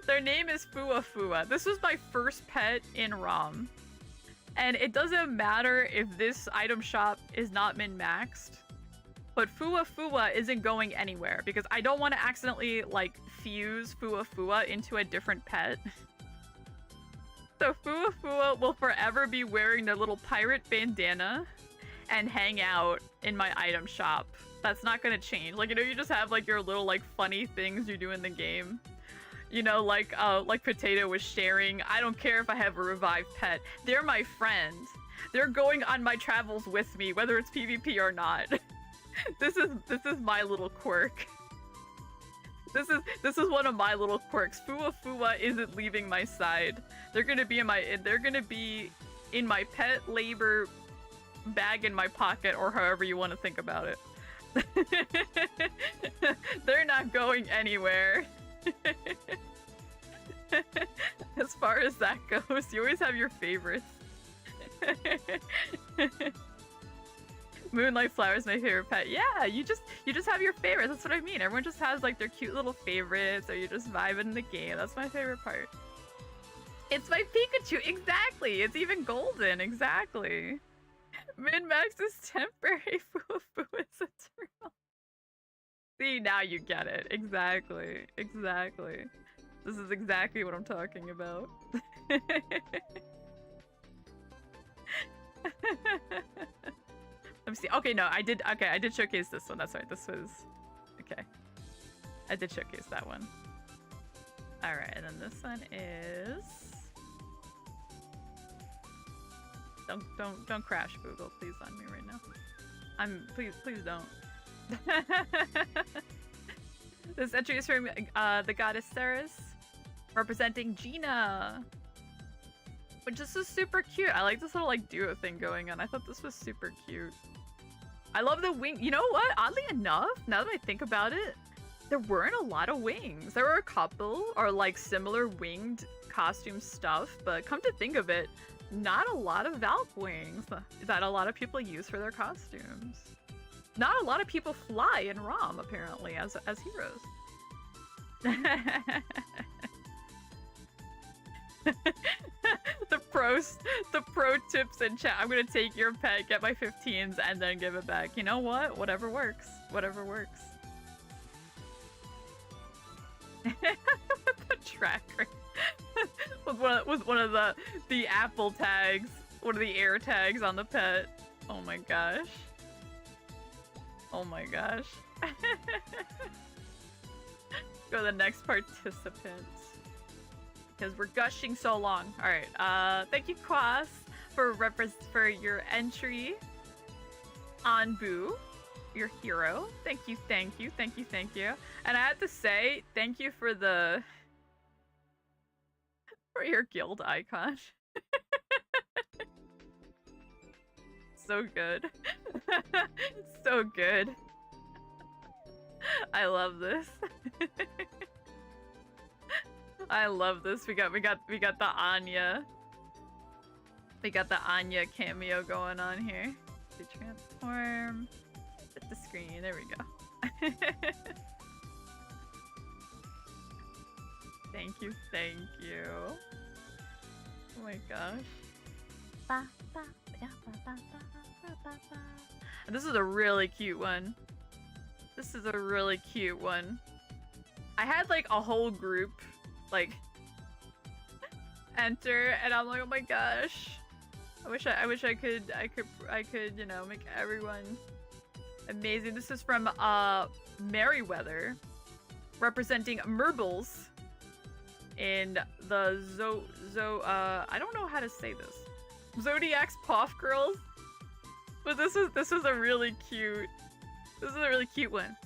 Their name is Fua Fua. This was my first pet in ROM. And it doesn't matter if this item shop is not min-maxed, but Fua Fua isn't going anywhere because I don't want to accidentally, like, fuse Fua Fua into a different pet. So Fua Fua will forever be wearing their little pirate bandana and hang out in my item shop. That's not gonna change. Like, you know, you just have, like, your little, like, funny things you do in the game. You know, like Potato was sharing. I don't care if I have a revived pet. They're my friend. They're going on my travels with me, whether it's PvP or not. This is my little quirk. This is one of my little quirks. Fua Fua isn't leaving my side. They're gonna be in my pet labor bag in my pocket, or however you want to think about it. They're not going anywhere. As far as that goes, you always have your favorites. Moonlight Flower is my favorite pet. Yeah, you just have your favorites. That's what I mean. Everyone just has like their cute little favorites, or you just vibe in the game. That's my favorite part. It's my Pikachu. Exactly. It's even golden. Exactly. Min-max is temporary. Foo is eternal. See, now you get it. Exactly. Exactly. This is exactly what I'm talking about. Let me see. Okay, no, I did showcase this one. That's right. This was okay. I did showcase that one. All right, and then this one is don't crash Google, please, on me right now. Please don't. This entry is from the goddess Ceres, representing Gina. Which this is super cute. I like this little like duo thing going on. I thought this was super cute. I love the wing. You know what? Oddly enough, now that I think about it, there weren't a lot of wings. There were a couple or like similar winged costume stuff, but come to think of it, not a lot of Valk wings that a lot of people use for their costumes. Not a lot of people fly in ROM apparently as heroes. the pro tips in chat. I'm gonna take your pet, get my 15s, and then give it back. You know what? Whatever works. Whatever works. The tracker with one of the Apple tags, one of the air tags on the pet. Oh my gosh. Oh my gosh. Go to the next participant. Because we're gushing so long. Alright, thank you, Quas, for your entry on Boo, your hero. Thank you. And I have to say, thank you for your guild icon. So good. So good. I love this. I love this. We got the Anya. We got the Anya cameo going on here. To transform. Hit the screen. There we go. Thank you. Oh my gosh. And this is a really cute one. I had like a whole group like enter, and I'm like, oh my gosh, I wish I could, you know, make everyone amazing. This is from Merryweather, representing Merbles in the I don't know how to say this, Zodiac's Poff Girls, but this was a really cute, one.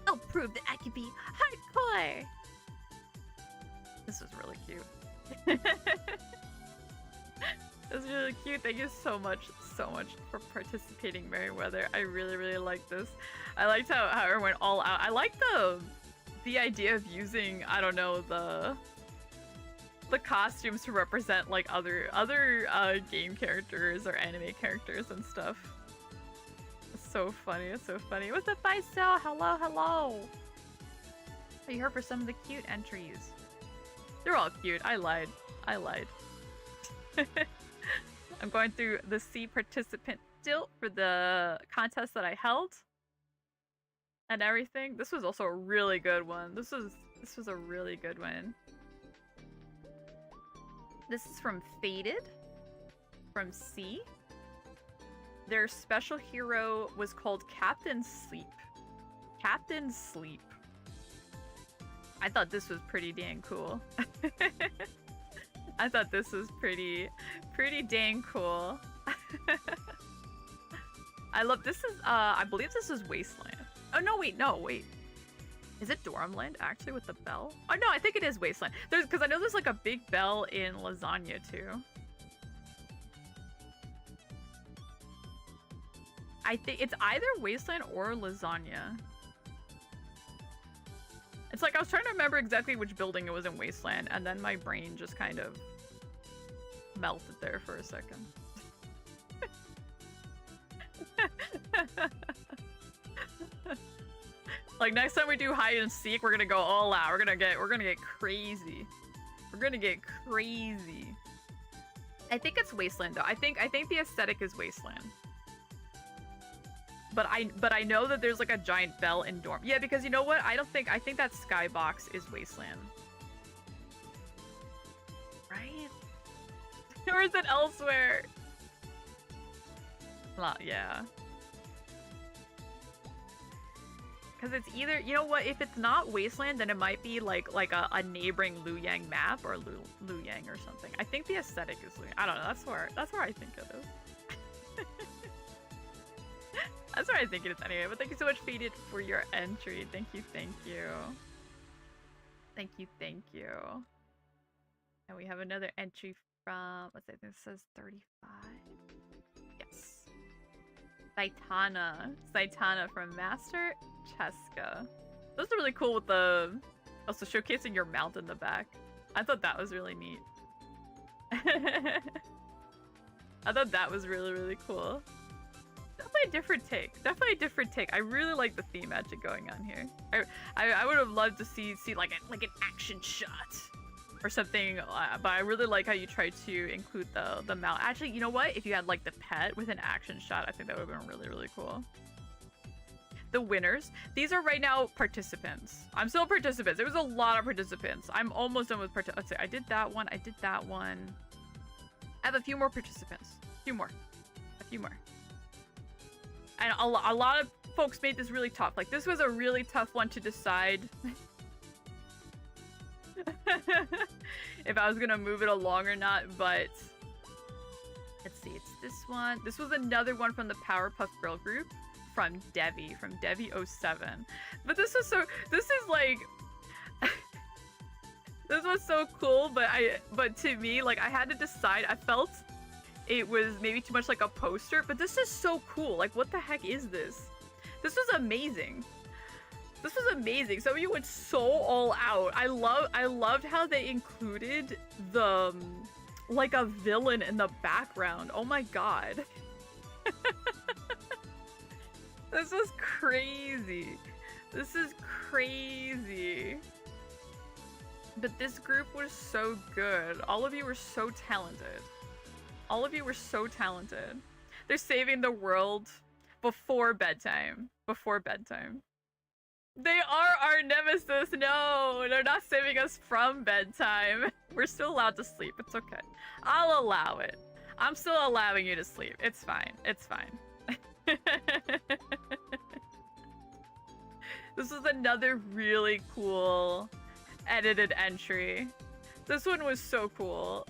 I'll prove that I can be hardcore. This was really cute. This is really cute. Thank you so much for participating, Merryweather. I really like this. I liked how it went all out. I like the idea of using, I don't know, the costumes to represent like other game characters or anime characters and stuff. It's so funny. What's up, Biso? Hello. Are you here for some of the cute entries? They're all cute. I lied. I'm going through the C participant still for the contest that I held and everything. This was also a really good one. This was a really good one. This is from Faded, from C. Their special hero was called Captain Sleep. Captain Sleep. I thought this was pretty dang cool. I thought this was pretty dang cool. I love this. Is I believe this is Wasteland. Oh no, wait. Is it Dormland actually with the bell? Oh no, I think it is Wasteland. Because I know there's like a big bell in Lasagna too. I think it's either Wasteland or Lasagna. And It's like I was trying to remember exactly which building it was in Wasteland, and then my brain just kind of melted there for a second. Like next time we do hide and seek, we're gonna go all out. We're gonna get crazy. We're gonna get crazy. I think it's Wasteland though. I think the aesthetic is Wasteland. But I know that there's like a giant bell in Dorm. Yeah, because you know what? I think that skybox is Wasteland. Right? Or is it elsewhere? Yeah. Because it's either, you know what, if it's not Wasteland, then it might be like a neighboring Luoyang map or Luoyang or something. I think the aesthetic is Luoyang. I don't know, that's where I think it is. That's where I think it is anyway. But thank you so much, Faded, for your entry. Thank you, thank you. Thank you, thank you. And we have another entry from, let's say this says 35. Yes. Saitana from Master Cheska. Those are really cool with the also showcasing your mount in the back. I thought that was really neat. I thought that was really, really cool. Definitely a different take. Definitely a different take. I really like the theme magic going on here. I would have loved to see like an action shot or something, but I really like how you tried to include the mount. Actually, you know what? If you had like the pet with an action shot, I think that would have been really, really cool. The winners. These are right now participants. I'm still participants. There was a lot of participants. I'm almost done with let's see. I did that one. I did that one. I have a few more participants. A few more. And a lot of folks made this really tough. Like, this was a really tough one to decide if I was gonna move it along or not, but let's see, it's this one. This was another one from the Powerpuff Girl group from Devi 07. But this is like this was so cool, but to me, like, I had to decide. I felt it was maybe too much like a poster, but this is so cool. Like, what the heck is this? This was amazing. This was amazing. Some of you went so all out. I loved how they included the like a villain in the background. Oh my god. This was crazy. This is crazy. But this group was so good. All of you were so talented. All of you were so talented. They're saving the world before bedtime. Before bedtime. They are our nemesis. No, they're not saving us from bedtime. We're still allowed to sleep. It's okay. I'll allow it. I'm still allowing you to sleep. It's fine. It's fine. This is another really cool edited entry. This one was so cool.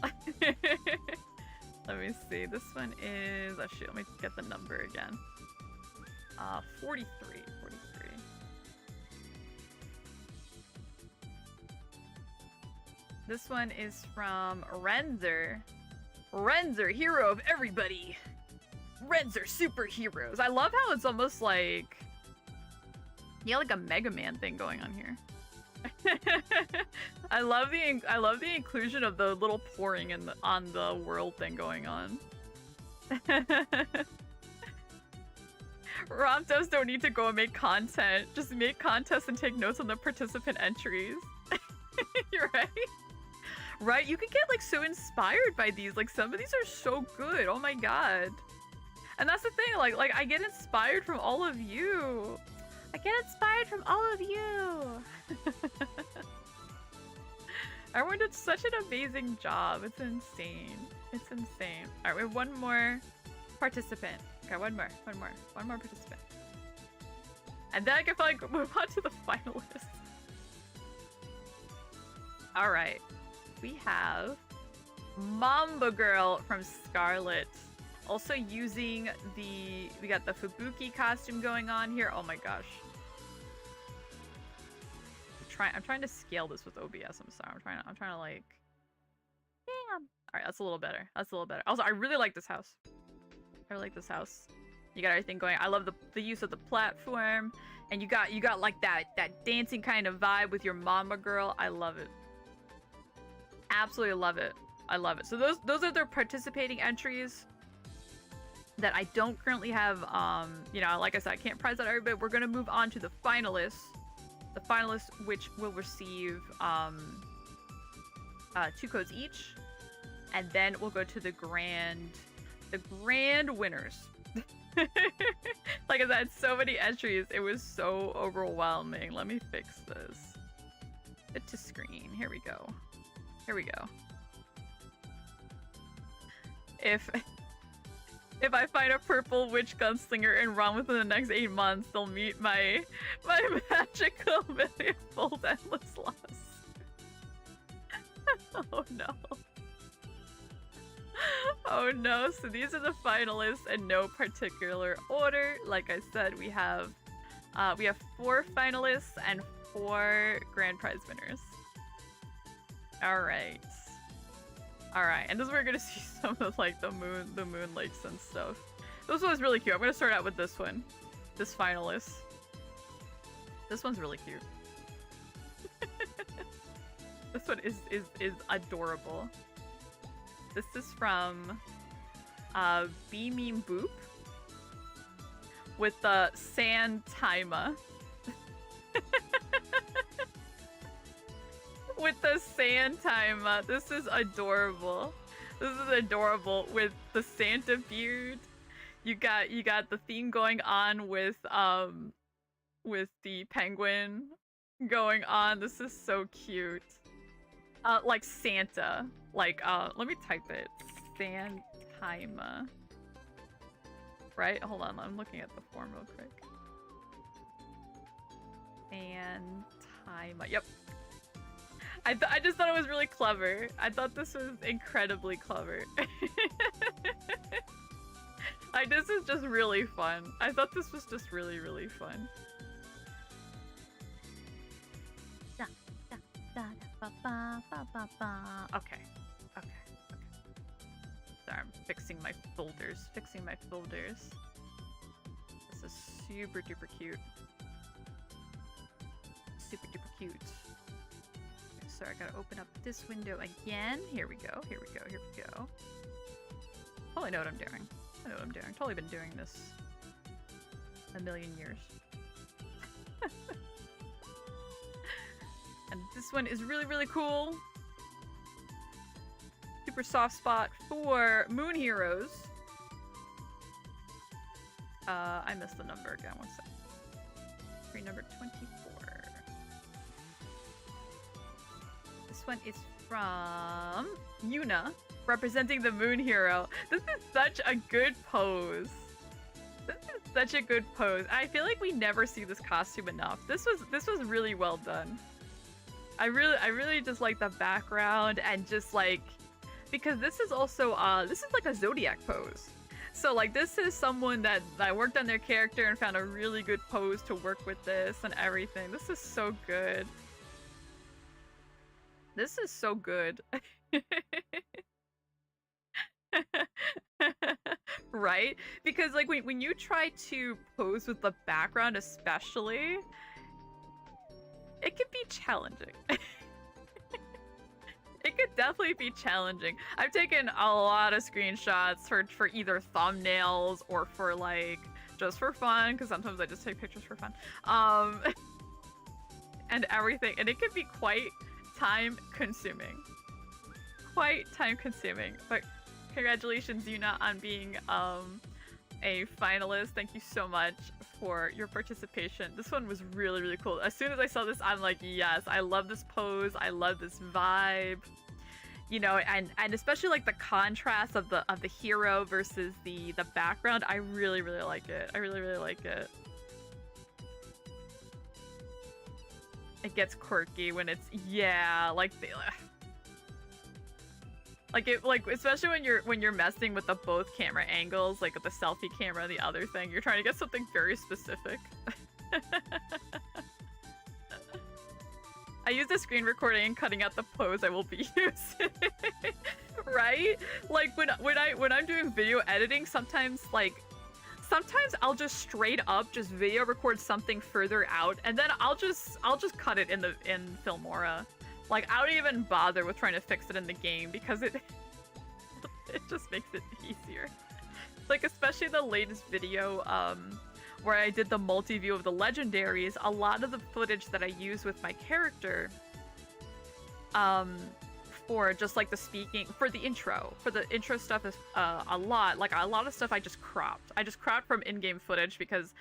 Let me see. This one is... oh shoot, let me get the number again. 43. This one is from Renzer. Renzer, hero of everybody. Renzer, superheroes. I love how it's almost like... yeah, like a Mega Man thing going on here. I love the inclusion of the little pouring on the world thing going on. ROM devs don't need to go and make content. Just make contests and take notes on the participant entries. You're right. Right? You can get like so inspired by these. Like, some of these are so good. Oh my god. And that's the thing. Like I get inspired from all of you. I get inspired from all of you. Everyone did such an amazing job. It's insane. It's insane. Alright, we have one more participant. Okay, one more participant. And then I can probably move on to the finalists. Alright. We have Mamba Girl from Scarlet. Also using we got the Fubuki costume going on here. Oh my gosh. I'm trying to scale this with OBS. I'm sorry. I'm trying to like... damn. Alright, that's a little better. Also, I really like this house. I really like this house. You got everything going. I love the use of the platform, and you got like that dancing kind of vibe with your mama girl. I love it. Absolutely love it. I love it. So those are the participating entries that I don't currently have. You know, like I said, I can't prize out everybody. We're gonna move on to the finalists. The finalists, which will receive 2 codes each, and then we'll go to the grand winners. Like I said, so many entries. It was so overwhelming. Let me fix this. Fit to screen. Here we go. Here we go. If I find a purple witch gunslinger and run within the next 8 months, they'll meet my magical million-fold endless loss. Oh no. Oh no, so these are the finalists in no particular order. Like I said, we have 4 finalists and 4 grand prize winners. Alright. Alright, and this is where we're gonna see some of like the moon lakes and stuff. This one's really cute. I'm gonna start out with this one. This finalist. This one's really cute. This one is adorable. This is from Beaming Boop with the Sand Taima. With the Sand Taima. This is adorable. This is adorable with the Santa beard. You got the theme going on with the penguin going on. This is so cute. Like Santa. Like, let me type it. Sand Taima. Right? Hold on, I'm looking at the form real quick. Sand Taima. Yep. I just thought it was really clever. I thought this was incredibly clever. This is just really fun. I thought this was just really, really fun. Okay. Sorry, I'm fixing my folders. This is super duper cute. Super duper cute. Okay, sorry, I gotta open up this window again. Here we go. Totally know what I'm doing. Totally been doing this a million years. And this one is really, really cool. Super soft spot for Moon Heroes. I missed the number again. One sec. Screen number 24. This one is from Yuna, representing the Moon Hero. This is such a good pose. I feel like we never see this costume enough. This was really well done. I really just like the background and just like, because this is also this is like a zodiac pose. So like this is someone that worked on their character and found a really good pose to work with this and everything. This is so good. This is so good. Right? Because like when you try to pose with the background especially, it can be challenging. It could definitely be challenging. I've taken a lot of screenshots for either thumbnails or for like just for fun, because sometimes I just take pictures for fun. And everything, and it can be quite time consuming. But congratulations, Yuna, on being a finalist. Thank you so much for your participation. This one was really, really cool. As soon as I saw this, I'm like, yes, I love this pose. I love this vibe. You know, and especially like the contrast of the hero versus the background. I really, really like it. I really, really like it. It gets quirky when it's, yeah, like especially when you're messing with the both camera angles, like with the selfie camera and the other thing, you're trying to get something very specific. I use the screen recording and cutting out the pose I will be using. Right? Like when I'm doing video editing, sometimes sometimes I'll just straight up just video record something further out, and then I'll just cut it in Filmora. Like, I don't even bother with trying to fix it in the game because it just makes it easier. Like, especially the latest video where I did the multi-view of the legendaries, a lot of the footage that I use with my character for just like the speaking, for the intro stuff is a lot of stuff I just cropped. I just cropped from in-game footage because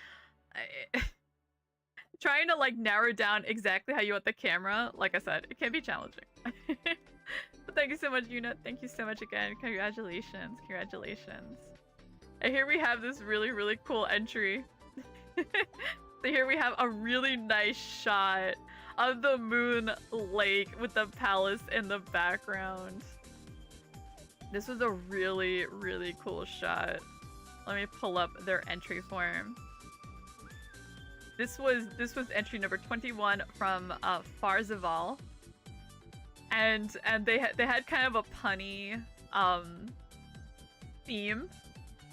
trying to like narrow down exactly how you want the camera, like I said, it can be challenging. But thank you so much, Una. Thank you so much again. Congratulations. Congratulations. And here we have this really, really cool entry. So here we have a really nice shot of the moon lake with the palace in the background. This was a really, really cool shot. Let me pull up their entry form. This was entry number 21 from Farzival. And they had kind of a punny theme.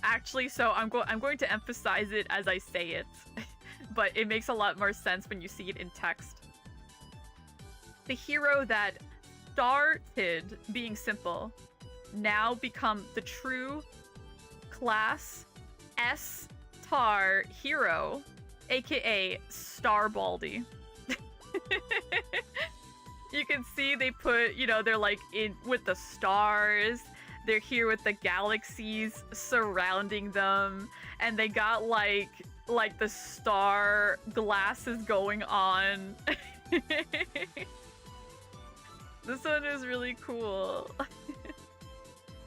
Actually, so I'm going to emphasize it as I say it. But it makes a lot more sense when you see it in text. The hero that started being simple now become the true class S-tar hero, aka Star Baldy. You can see they put, you know, they're like in with the stars. They're here with the galaxies surrounding them, and they got like the star glasses going on. This one is really cool.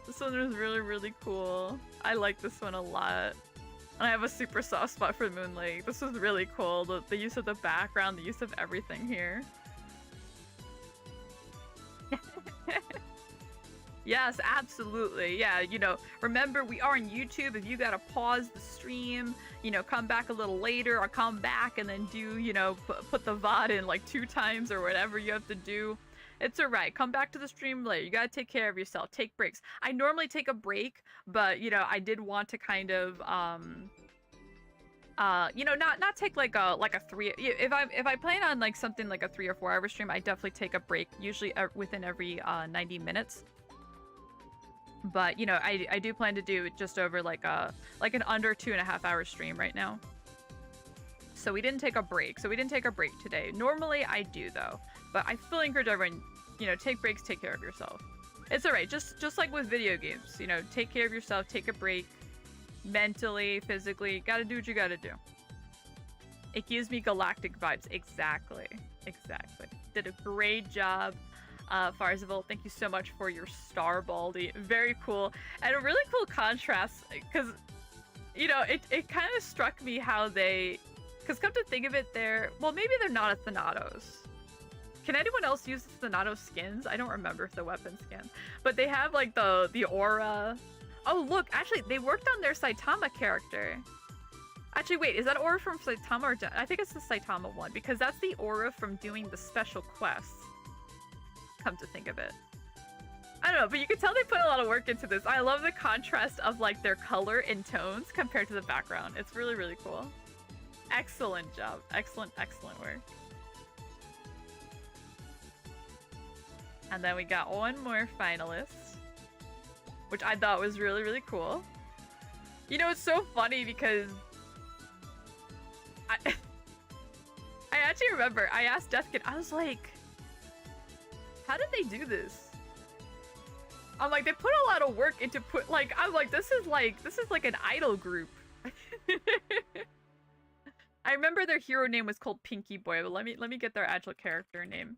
This one is really, really cool. I like this one a lot. And I have a super soft spot for Moon Lake. This was really cool. The use of the background, the use of everything here. Yes, absolutely. Yeah, you know, remember we are on YouTube. If you gotta pause the stream, you know, come back a little later, or come back and then do, you know, put the VOD in like 2 times or whatever you have to do. It's alright. Come back to the stream later. You gotta take care of yourself. Take breaks. I normally take a break, but, you know, I did want to kind of, you know, not take like a 3. If I plan on like something like a 3 or 4 hour stream, I definitely take a break, usually within every 90 minutes. But, you know, I do plan to do just over like an under 2.5 hour stream right now. So we didn't take a break. So we didn't take a break today. Normally I do though. But I fully encourage everyone, you know, take breaks, take care of yourself. It's alright, just like with video games, you know, take care of yourself, take a break. Mentally, physically, gotta do what you gotta do. It gives me galactic vibes. Exactly. Exactly. Did a great job. Farzival, thank you so much for your Star Baldy. Very cool. And a really cool contrast, because, you know, it kind of struck me how they, because come to think of it, well, maybe they're not a Thanatos. Can anyone else use the Thanatos skins? I don't remember if the weapon skin. But they have, like, the aura. Oh, look, actually, they worked on their Saitama character. Actually, wait, is that aura from Saitama or... I think it's the Saitama one, because that's the aura from doing the special quests. Come to think of it. I don't know, but you can tell they put a lot of work into this. I love the contrast of, like, their color and tones compared to the background. It's really, really cool. Excellent job. Excellent, excellent work. And then we got one more finalist, which I thought was really, really cool. You know, it's so funny because I actually remember I asked Deathkid, I was like, how did they do this? I'm like, they put a lot of work into I'm like, this is like an idol group. I remember their hero name was called Pinky Boy, but let me get their actual character name.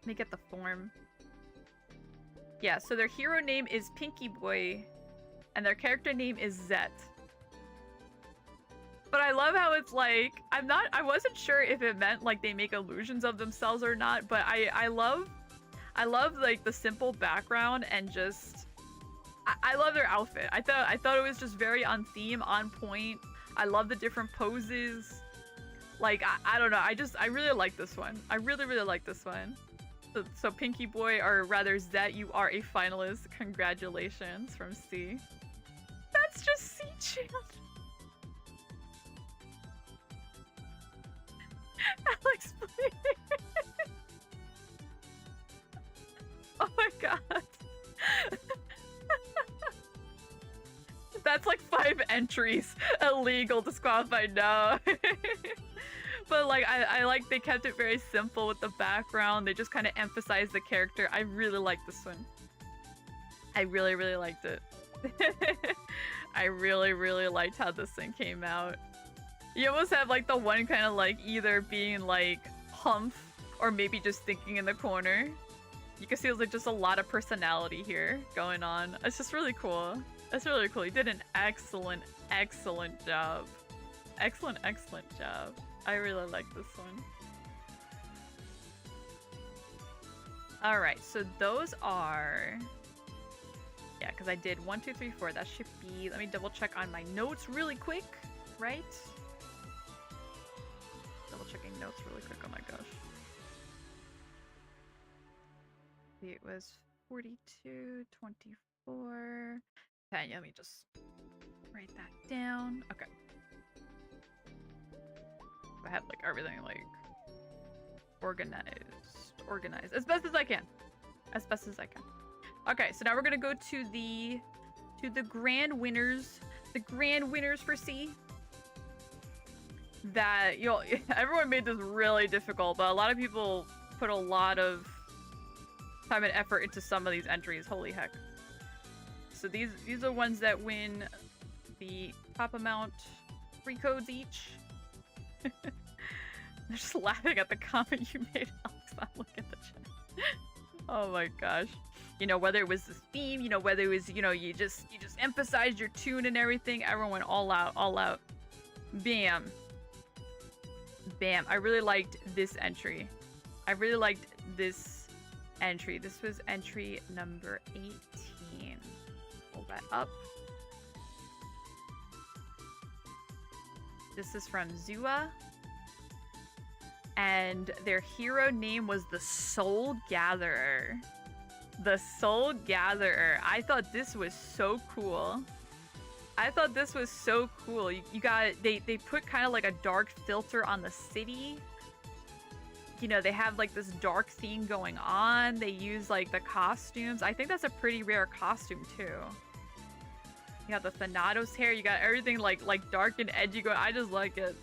Let me get the form. Yeah, so their hero name is Pinky Boy, and their character name is Zet. But I love how it's like, I wasn't sure if it meant like they make illusions of themselves or not, but I love like the simple background and just, I love their outfit. I thought it was just very on theme, on point. I love the different poses. Like, I don't know, I really like this one. I really, really like this one. So Pinky Boy, or rather Zet, you are a finalist. Congratulations from C. That's just C. heat shield. Alex, please. Oh my god. That's like 5 entries. Illegal, disqualified, no. But like, I like they kept it very simple with the background. They just kind of emphasized the character. I really like this one. I really, really liked it. I really, really liked how this thing came out. You almost have like the one kind of like either being like humph or maybe just thinking in the corner. You can see there's like just a lot of personality here going on. It's just really cool. It's really cool. You did an excellent, excellent job. Excellent, excellent job. I really like this one. Alright, so those are... Yeah, because I did 1, 2, 3, 4. That should be... Let me double check on my notes really quick. Right? Double checking notes really quick. Oh my gosh. It was 42, 24... Okay, let me just write that down. Okay. I have like everything like organized as best as I can. As best as I can. Okay, so now we're gonna go to the grand winners. The grand winners for C. That everyone made this really difficult, but a lot of people put a lot of time and effort into some of these entries. Holy heck. So these are ones that win the top amount, 3 codes each. They're just laughing at the comment you made, Alex. I'm looking at the chat. Oh my gosh. You know, whether it was the theme, you know, whether it was, you know, you just emphasized your tune and everything. Everyone went all out, all out. Bam. Bam. I really liked this entry. I really liked this entry. This was entry number 18. Pull that up. This is from Zua. And their hero name was the Soul Gatherer. The Soul Gatherer. I thought this was so cool. I thought this was so cool. You got, they put kind of like a dark filter on the city. You know, they have like this dark theme going on. They use like the costumes. I think that's a pretty rare costume too. You got the Thanatos hair. You got everything like dark and edgy going. I just like it.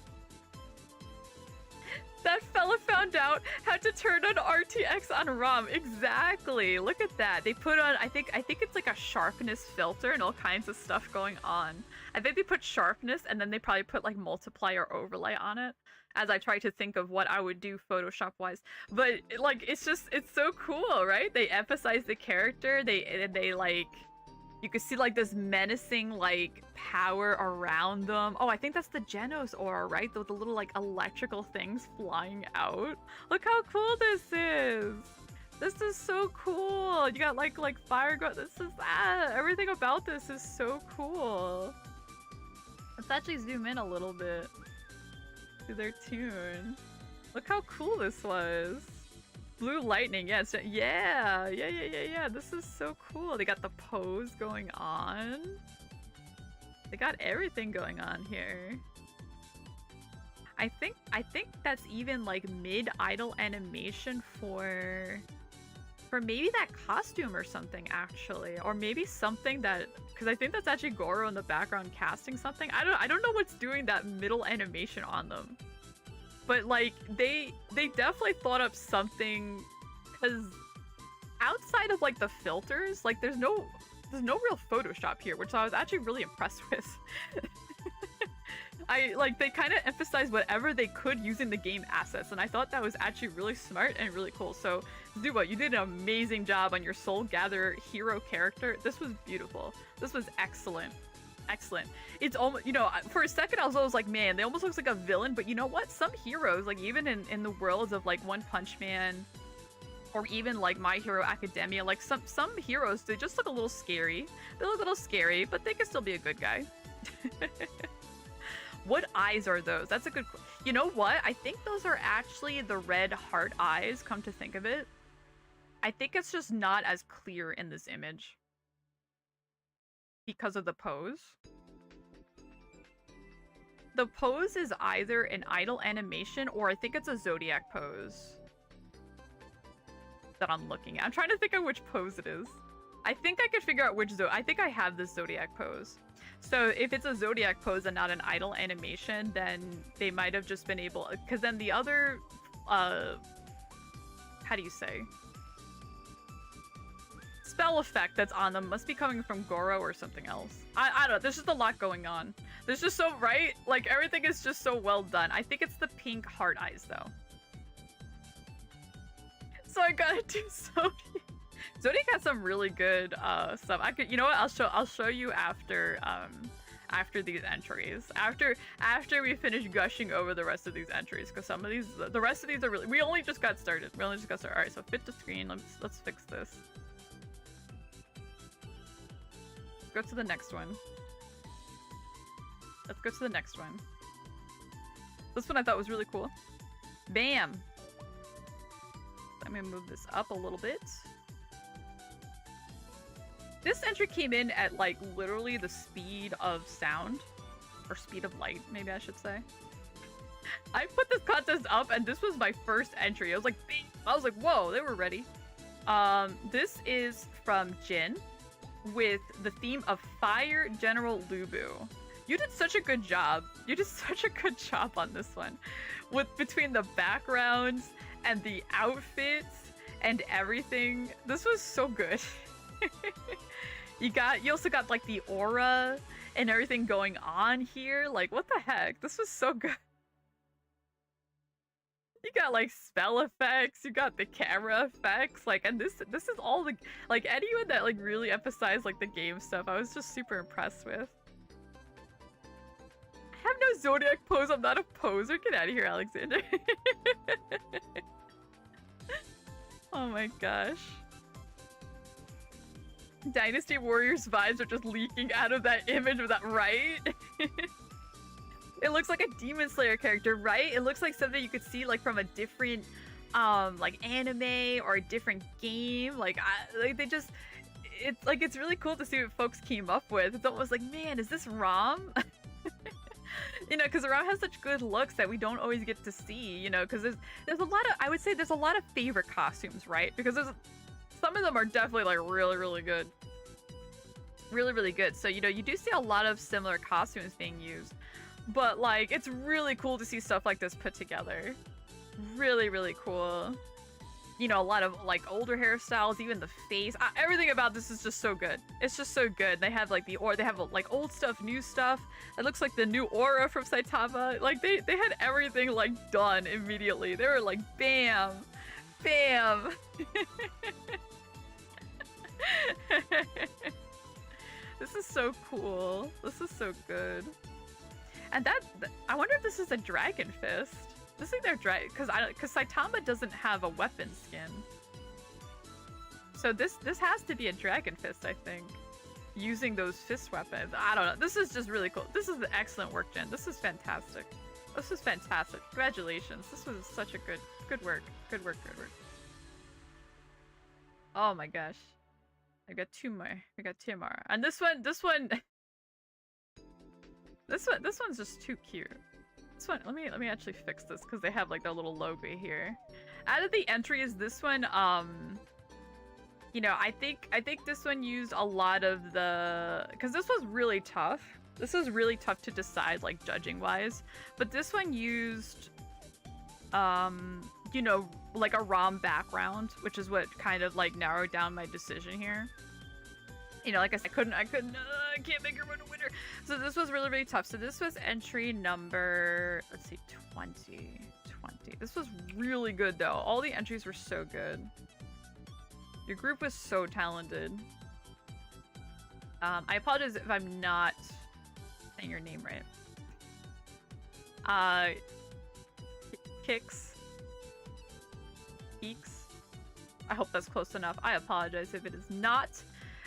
That fella found out how to turn on RTX on ROM. Exactly. Look at that. They put on, I think it's like a sharpness filter and all kinds of stuff going on. I think they put sharpness and then they probably put like multiply or overlay on it as I try to think of what I would do Photoshop wise. But like, it's so cool, right? They emphasize the character. They like, you can see like this menacing like power around them. Oh, I think that's the Genos aura, right? The little like electrical things flying out. Look how cool this is. This is so cool. You got like fire go. This is everything about this is so cool. Let's actually zoom in a little bit to their tune. Look how cool this was. Blue lightning, yes, yeah. This is so cool. They got the pose going on. They got everything going on here. I think that's even like mid-idle animation for maybe that costume or something actually, or maybe something that, because I think that's actually Goro in the background casting something. I don't know what's doing that middle animation on them. But like they definitely thought up something, because outside of like the filters, like there's no real Photoshop here, which I was actually really impressed with. They kind of emphasized whatever they could using the game assets, and I thought that was actually really smart and really cool. So Zuba, you did an amazing job on your Soul Gatherer hero character. This was beautiful. This was excellent. Excellent. It's almost, you know, for a second I was always like, man, they almost looks like a villain, but you know what? Some heroes, like even in the worlds of like One Punch Man, or even like My Hero Academia, like some heroes, they just look a little scary. They look a little scary, but they can still be a good guy. What eyes are those? That's a good, you know what? I think those are actually the red heart eyes, come to think of it. I think it's just not as clear in this image because of the pose. the pose is either an idle animation or I think it's a zodiac pose that I'm looking at. I'm trying to think of which pose it is. I think I could figure out which I think I have this zodiac pose. So if it's a zodiac pose and not an idle animation, then they might have just been able, because then the other how do you say, spell effect that's on them must be coming from Goro or something else. I don't know, there's just a lot going on. There's just so, right? Like everything is just so well done. I think it's the pink heart eyes though. So I gotta do Zodiac. Zodiac has some really good stuff. I could, you know what? I'll show you after after these entries. After we finish gushing over the rest of these entries, because some of these, the rest of these are really. We only just got started. All right, so fit to screen. Let's fix this. Let's go to the next one. This one I thought was really cool. Bam. I'm gonna move this up a little bit. This entry came in at like literally the speed of sound, or speed of light, maybe I should say. I put this contest up and this was my first entry. I was like, whoa, they were ready. This is from Jin with the theme of Fire General Lubu. You did such a good job. On this one. Between the backgrounds and the outfits and everything. This was so good. You also got like the aura and everything going on here. Like, what the heck? This was so good. You got like spell effects, you got the camera effects, like, and this is all the, like, anyone that like really emphasized like the game stuff, I was just super impressed with. I have no zodiac pose, I'm not a poser. Get out of here, Alexander. Oh my gosh. Dynasty Warriors vibes are just leaking out of that image of that, right? It looks like a Demon Slayer character, right? It looks like something you could see like from a different like anime or a different game. Like it's really cool to see what folks came up with. It's almost like, man, is this ROM? You know, because ROM has such good looks that we don't always get to see, you know, because there's a lot of, I would say there's a lot of favorite costumes, right? Because some of them are definitely like really, really good. Really, really good. So, you know, you do see a lot of similar costumes being used. But, like, it's really cool to see stuff like this put together. Really, really cool. You know, a lot of, like, older hairstyles, even the face. Everything about this is just so good. It's just so good. They have, like, they have, like, old stuff, new stuff. It looks like the new aura from Saitama. Like, they had everything, like, done immediately. They were like, bam! Bam! This is so cool. This is so good. And I wonder if this is a Dragon Fist. This is their dragon, because Saitama doesn't have a weapon skin. So this has to be a Dragon Fist, I think. Using those fist weapons. I don't know. This is just really cool. This is excellent work, Jen. This is fantastic. This is fantastic. Congratulations. This was such a good work. Good work. Oh my gosh. I got two more. And this one's just too cute. This one, let me actually fix this because they have like their little logo here. Out of the entries, this one, you know, I think this one used a lot of the, because this was really tough. This was really tough to decide, like, judging wise. But this one used, you know, like a ROM background, which is what kind of like narrowed down my decision here. You know, like I said, I can't make her win a winner. So this was really, really tough. So this was entry number, let's see, 20. This was really good though. All the entries were so good. Your group was so talented. I apologize if I'm not saying your name right. Kix. I hope that's close enough. I apologize if it is not.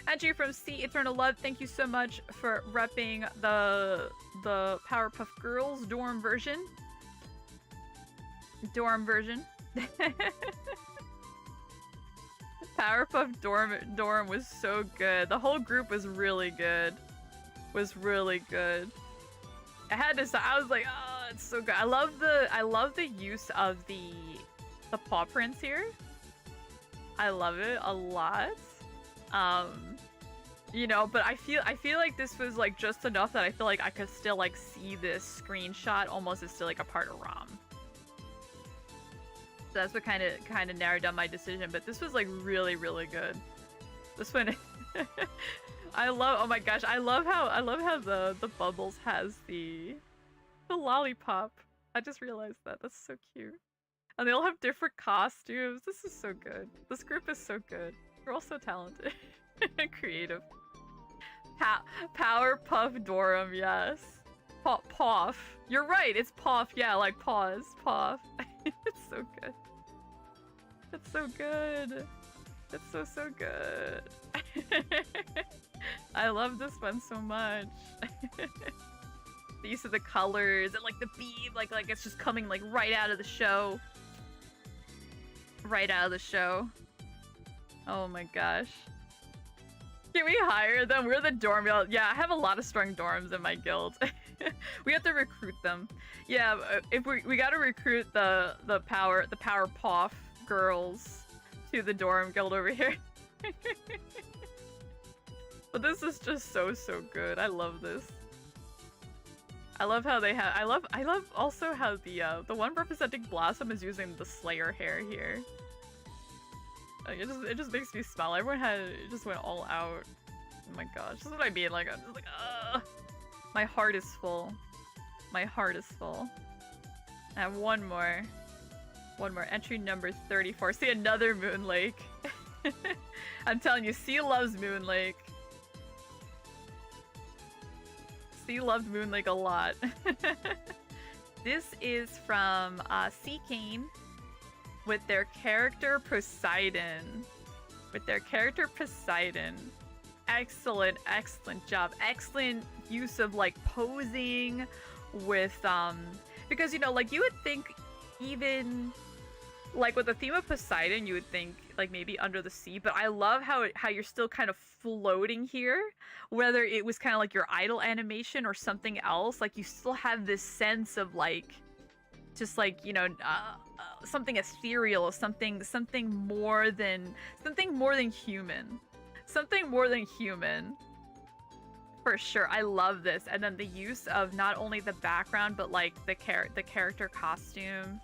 Entry from C Eternal Love, thank you so much for repping the Powerpuff Girls dorm version. Powerpuff dorm was so good. The whole group was really good. I had to. I was like, oh, it's so good. I love the use of the paw prints here. I love it a lot. You know, but I feel like this was like just enough that I feel like I could still like see this screenshot almost as still like a part of ROM. So that's what kind of narrowed down my decision. But this was like really good. This one, I love. Oh my gosh, I love how the Bubbles has the lollipop. I just realized that. That's so cute. And they all have different costumes. This is so good. This group is so good. They're all so talented and creative. Powerpuff Dorum, yes. Poff. You're right, it's Poff. Yeah, like pause. Poff. It's so good. It's so good. It's so good. I love this one so much. The use of the colors and like the bead, like it's just coming like right out of the show. Right out of the show. Oh my gosh. Can we hire them? We're the dorm guild. Yeah, I have a lot of strong dorms in my guild. We have to recruit them. Yeah, if we gotta recruit the power Poff girls to the dorm guild over here. But this is just so good. I love this. I love how they have. I love also how the one representing Blossom is using the Slayer hair here. Like, it just makes me smile. Everyone just went all out. Oh my gosh, this is what I mean. Like I'm just like, my heart is full. My heart is full. I have one more entry number 34. See, another Moon Lake. I'm telling you, C loves Moon Lake. C loved Moon Lake a lot. This is from C Kane with their character Poseidon. Excellent job. Excellent use of like posing with because you know, like you would think even like with the theme of Poseidon, you would think like maybe under the sea, but I love how you're still kind of floating here, whether it was kind of like your idle animation or something else. Like you still have this sense of like just like, you know, something ethereal, something more than human. Something more than human. For sure. I love this. And then the use of not only the background but like the character costume.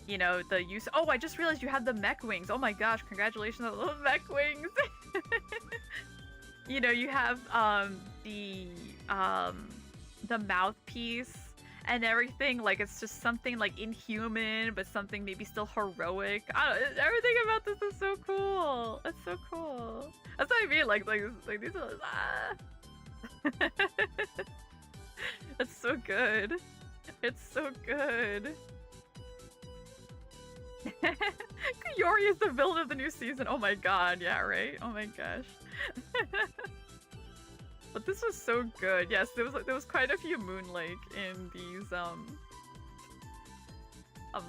You know, the use. Oh, I just realized you had the mech wings. Oh my gosh, congratulations on the mech wings. You know, you have the mouthpiece and everything. Like it's just something like inhuman, but something maybe still heroic. I don't know, everything about this is so cool. It's so cool. That's what I mean. Like these are. It's so good. It's so good. Yori is the villain of the new season. Oh my god, yeah, right? Oh my gosh. But this was so good. Yes, there was quite a few Moon Lake in these I'm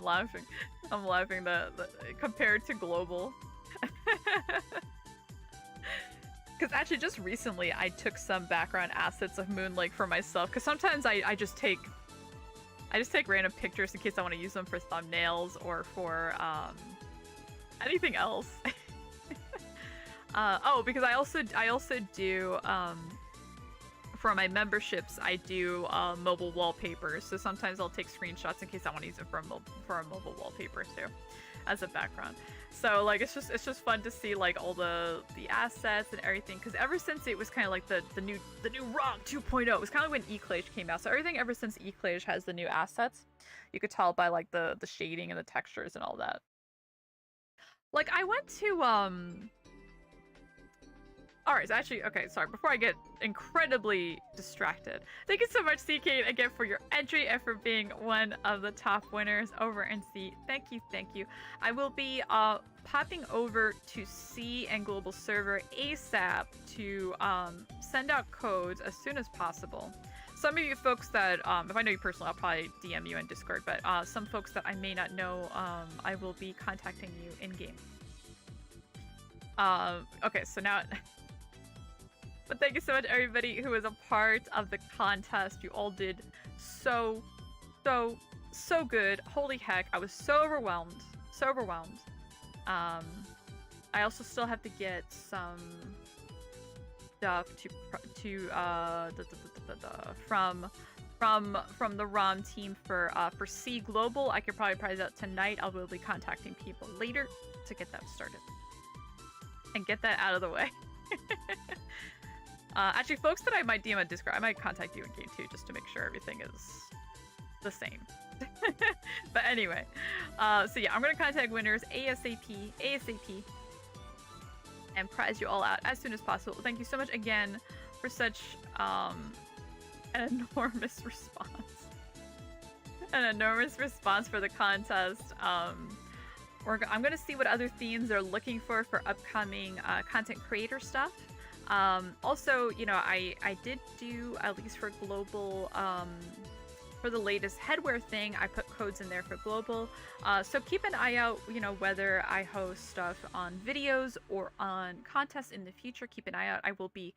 laughing that compared to Global. Because actually just recently I took some background assets of Moon Lake for myself, because sometimes I just take random pictures in case I want to use them for thumbnails or for anything else. Oh, because I also do for my memberships I do mobile wallpapers. So sometimes I'll take screenshots in case I want to use it for a mobile wallpaper too, as a background. So like it's just fun to see like all the assets and everything, because ever since it was kind of like the new ROM 2.0, it was kind of like when Eclage came out. So everything ever since Eclage has the new assets, you could tell by like the shading and the textures and all that. Like I went to Alright, so actually, okay, sorry, before I get incredibly distracted, thank you so much, CK, again, for your entry and for being one of the top winners over in C. Thank you. I will be popping over to C and Global Server ASAP to send out codes as soon as possible. Some of you folks that, if I know you personally, I'll probably DM you in Discord, but some folks that I may not know, I will be contacting you in-game. Okay, so now... But thank you so much, everybody who was a part of the contest. You all did so good. Holy heck, I was so overwhelmed. So overwhelmed. I also still have to get some stuff from the ROM team for C Global. I could probably prize out tonight. I will be contacting people later to get that started and get that out of the way. Actually, folks that I might DM on Discord, I might contact you in game too, just to make sure everything is the same. But anyway, so yeah, I'm gonna contact winners ASAP, and prize you all out as soon as possible. Thank you so much again for such an enormous response. An enormous response for the contest. I'm gonna see what other themes they're looking for upcoming content creator stuff. Also, you know, I did do, at least for global, for the latest headwear thing, I put codes in there for global. So keep an eye out, you know, whether I host stuff on videos or on contests in the future. Keep an eye out. I will be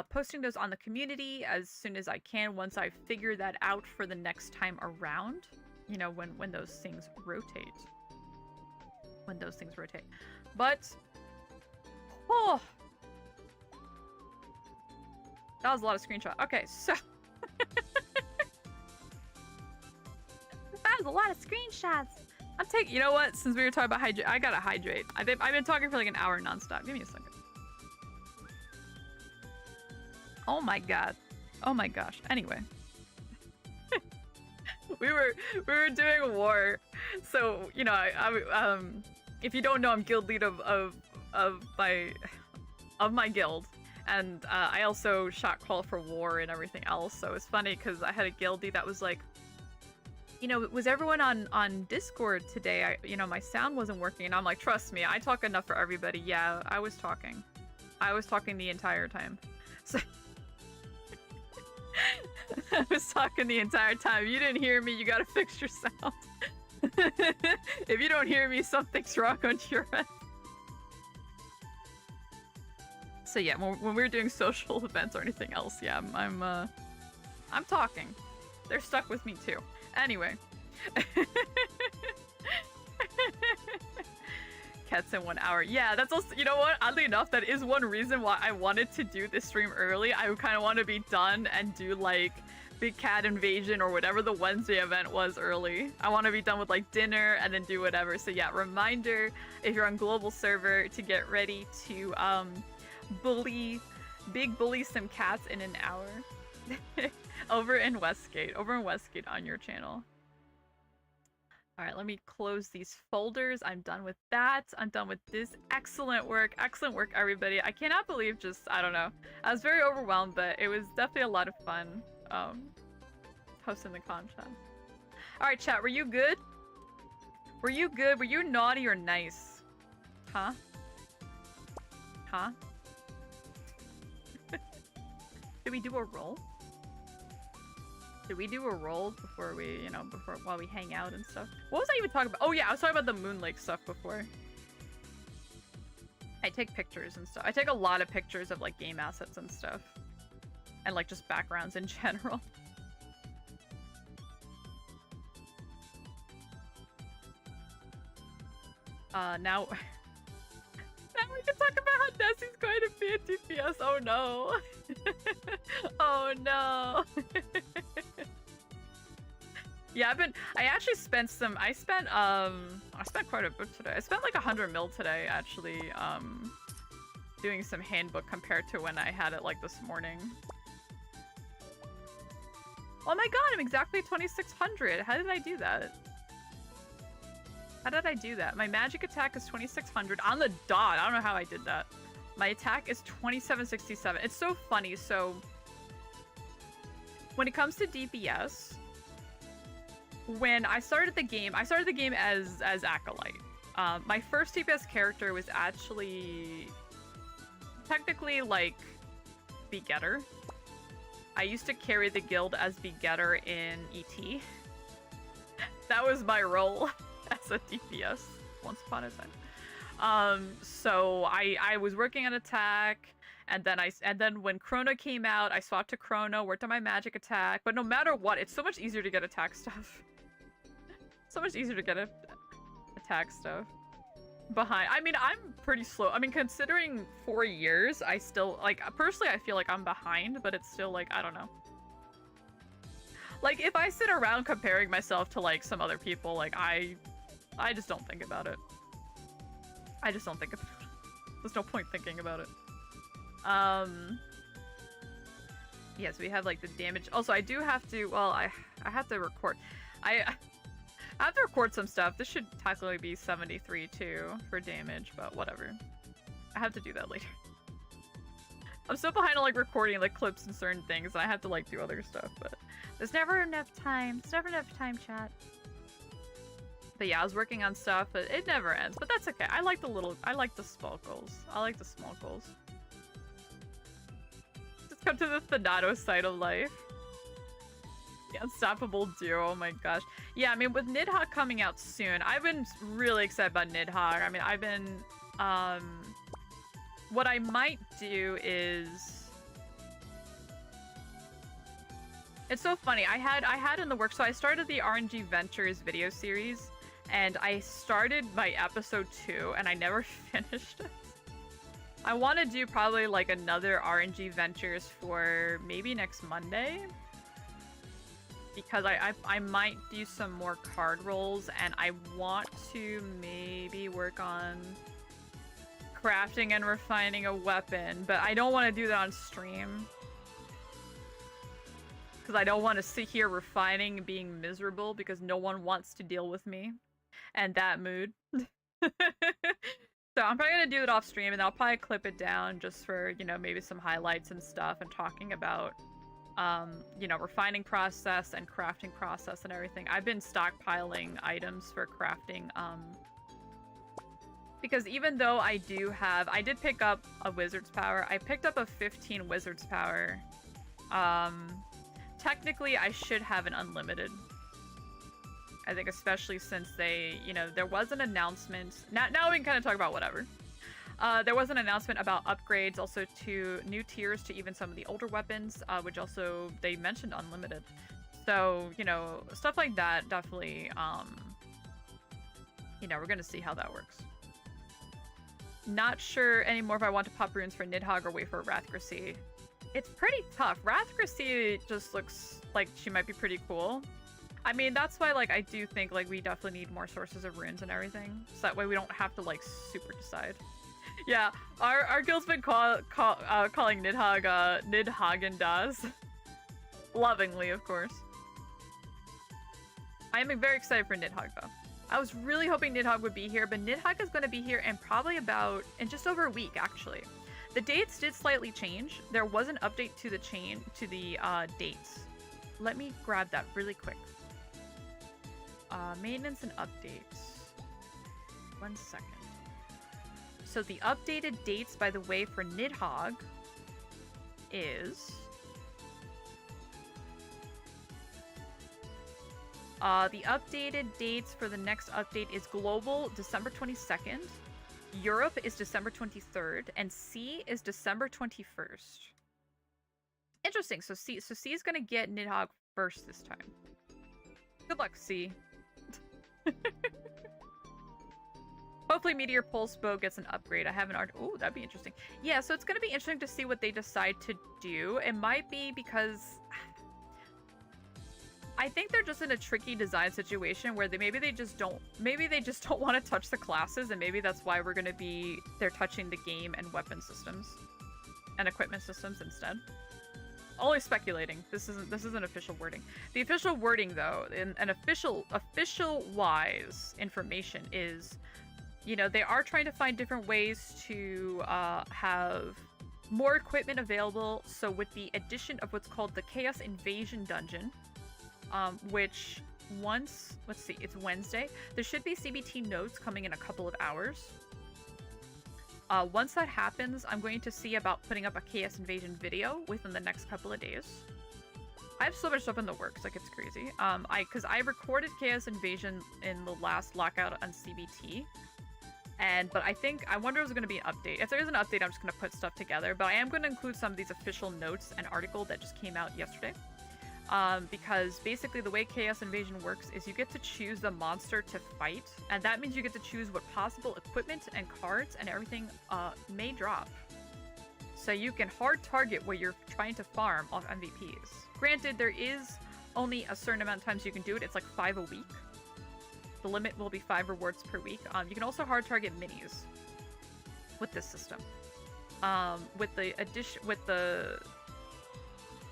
posting those on the community as soon as I can, once I figure that out for the next time around, you know, when those things rotate. When those things rotate. But, oh, that was a lot of screenshots. Okay, so that was a lot of screenshots. I'm taking. You know what? Since we were talking about hydrate, I gotta hydrate. I've been talking for like an hour nonstop. Give me a second. Oh my god. Oh my gosh. Anyway, we were doing war, so you know, if you don't know, I'm guild lead of my guild. And I also shot call for war and everything else, so it's funny because I had a guildie that was like, you know, was everyone on Discord today? You know, my sound wasn't working, and I'm like, trust me, I talk enough for everybody. Yeah, I was talking the entire time. So I was talking the entire time. You didn't hear me, you gotta fix your sound. If you don't hear me, something's wrong on your end. So yeah, when we're doing social events or anything else, yeah, I'm talking. They're stuck with me too. Anyway. Cats in 1 hour. Yeah, that's also, you know what? Oddly enough, that is one reason why I wanted to do this stream early. I kind of want to be done and do like Big Cat Invasion or whatever the Wednesday event was early. I want to be done with like dinner and then do whatever. So yeah, reminder, if you're on global server, to get ready to bully some cats in an hour. over in Westgate on your channel. All right, let me close these folders. I'm done with that. I'm done with this. Excellent work, everybody. I cannot believe, just, I don't know, I was very overwhelmed, but it was definitely a lot of fun hosting the contest. All right, chat, were you good? Were you good? Were you naughty or nice? Huh? Did we do a roll? Did we do a roll before we, you know, while we hang out and stuff? What was I even talking about? Oh yeah, I was talking about the Moon Lake stuff before. I take pictures and stuff. I take a lot of pictures of like game assets and stuff. And like just backgrounds in general. Now we can talk about how Nesi's going to be a DPS. Oh no. Oh no. Yeah, I actually spent I spent quite a bit today. I spent like 100 mil today, actually, doing some handbook compared to when I had it like this morning. Oh my god, I'm exactly 2600. How did I do that? My magic attack is 2600 on the dot. I don't know how I did that. My attack is 2767. It's so funny. So when it comes to DPS, when I started the game as Acolyte. My first DPS character was actually technically like Begetter. I used to carry the guild as Begetter in ET. That was my role as a DPS once upon a time. So I was working on attack, And then when Chrono came out, I swapped to Chrono, worked on my magic attack. But no matter what, it's so much easier to get attack stuff. So much easier to get attack stuff. Behind. I mean, I'm pretty slow. I mean, considering 4 years, I still, like, personally, I feel like I'm behind, but it's still, like, I don't know. Like, if I sit around comparing myself to, like, some other people, like, I just don't think about it. I just don't think about it. There's no point thinking about it. Yes, we have, like, the damage. Also, I do have to, well, I have to record. I have to record some stuff. This should technically be 73 too for damage, but whatever. I have to do that later. I'm so behind on like recording like clips and certain things, and I have to like do other stuff, but there's never enough time. There's never enough time, chat. But yeah, I was working on stuff, but it never ends. But that's okay. I like the small goals. I like the small goals. Just come to the Thanatos side of life. The Unstoppable Duo, oh my gosh. Yeah, I mean, with Nidhogg coming out soon, I've been really excited about Nidhogg. I mean, I've been, what I might do is... It's so funny, I had in the works, so I started the RNG Ventures video series, and I started by episode 2, and I never finished it. I want to do probably, like, another RNG Ventures for maybe next Monday. Because I might do some more card rolls, and I want to maybe work on crafting and refining a weapon, but I don't want to do that on stream. Because I don't want to sit here refining and being miserable because no one wants to deal with me and that mood. So I'm probably going to do it off stream, and I'll probably clip it down just for, you know, maybe some highlights and stuff and talking about you know, refining process and crafting process and everything. I've been stockpiling items for crafting, because even though I did pick up a wizard's power. I picked up a 15 wizard's power. Technically, I should have an unlimited. I think especially since they, you know, there was an announcement. Now we can kind of talk about whatever. There was an announcement about upgrades also to new tiers to even some of the older weapons, which also they mentioned unlimited. So, you know, stuff like that definitely, you know, we're gonna see how that works. Not sure anymore if I want to pop runes for Nidhogg or wait for Rathgrassy. It's pretty tough. Rathgrassy just looks like she might be pretty cool. I mean, that's why, like, I do think, like, we definitely need more sources of runes and everything. So that way we don't have to, like, super decide. Yeah, our guild's been calling Nidhogg, Nidhoggendas. Lovingly, of course. I am very excited for Nidhogg, though. I was really hoping Nidhogg would be here, but Nidhogg is going to be here in probably in just over a week, actually. The dates did slightly change. There was an update to the dates. Let me grab that really quick. Maintenance and updates. 1 second. So the updated dates, by the way, for Nidhogg is... the updated dates for the next update is Global, December 22nd. Europe is December 23rd. And C is December 21st. Interesting. So C is going to get Nidhogg first this time. Good luck, C. Hopefully Meteor Pulse Bow gets an upgrade. I have an art. Oh, that'd be interesting. Yeah, so it's going to be interesting to see what they decide to do. It might be because... I think they're just in a tricky design situation where maybe they just don't want to touch the classes, and maybe that's why they're touching the game and weapon systems and equipment systems instead. Only speculating. This isn't official wording. The official wording, though, and official wise information is, you know, they are trying to find different ways to have more equipment available. So with the addition of what's called the Chaos Invasion Dungeon, which let's see, it's Wednesday. There should be CBT notes coming in a couple of hours. Once that happens, I'm going to see about putting up a Chaos Invasion video within the next couple of days. I have so much stuff in the works, like it's crazy. Because I recorded Chaos Invasion in the last lockout on CBT, But I wonder if there's going to be an update. If there is an update, I'm just going to put stuff together. But I am going to include some of these official notes and article that just came out yesterday. Because basically the way Chaos Invasion works is you get to choose the monster to fight, and that means you get to choose what possible equipment and cards and everything may drop. So you can hard target where you're trying to farm off MVPs. Granted, there is only a certain amount of times you can do it. It's like 5 a week. The limit will be 5 rewards per week. You can also hard target minis with this system.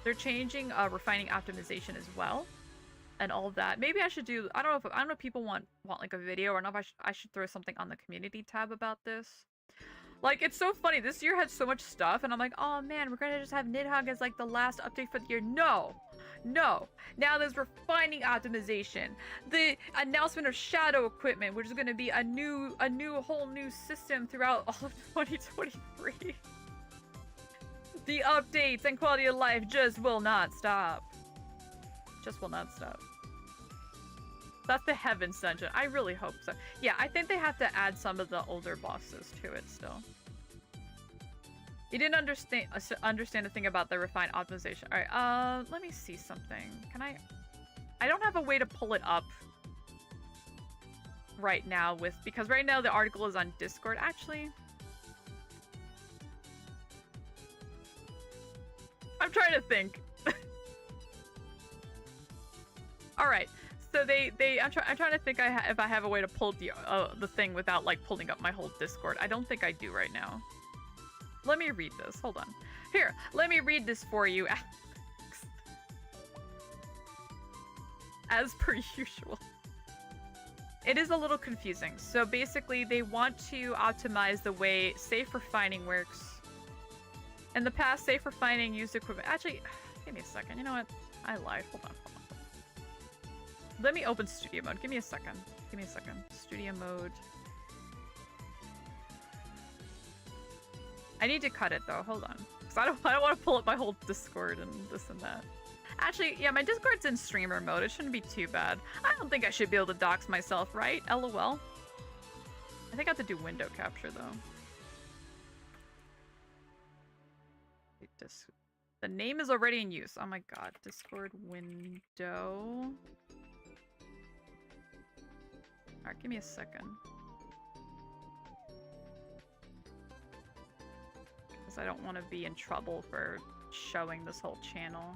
They're changing refining optimization as well, and all of that. Maybe I should do. I don't know if people want like a video, or not. If I should throw something on the community tab about this. Like, it's so funny. This year had so much stuff, and I'm like, oh man, we're gonna just have Nidhogg as like the last update for the year. No. Now there's refining optimization, the announcement of shadow equipment, which is going to be a whole new system throughout all of 2023. The updates and quality of life just will not stop. Just will not stop. That's the Heavens Dungeon. I really hope so. Yeah, I think they have to add some of the older bosses to it still. You didn't understand the thing about the refined optimization. Alright, let me see something. Can I don't have a way to pull it up right now because right now the article is on Discord. Actually, I'm trying to think. Alright, so I'm trying to think if I have a way to pull the thing without like pulling up my whole Discord. I don't think I do right now. Let me read this. Hold on. Here, let me read this for you. As per usual. It is a little confusing. So basically, they want to optimize the way safe refining works. In the past, safe refining used equipment. Actually, give me a second. You know what? I lied. Hold on. Let me open studio mode. Give me a second. Studio mode. I need to cut it though. Hold on, because I don't want to pull up my whole Discord and this and that. Actually, yeah, my Discord's in streamer mode. It shouldn't be too bad. I don't think I should be able to dox myself, right? LOL. I think I have to do window capture though. The name is already in use. Oh my god. Discord window. Alright, give me a second. Because I don't want to be in trouble for showing this whole channel.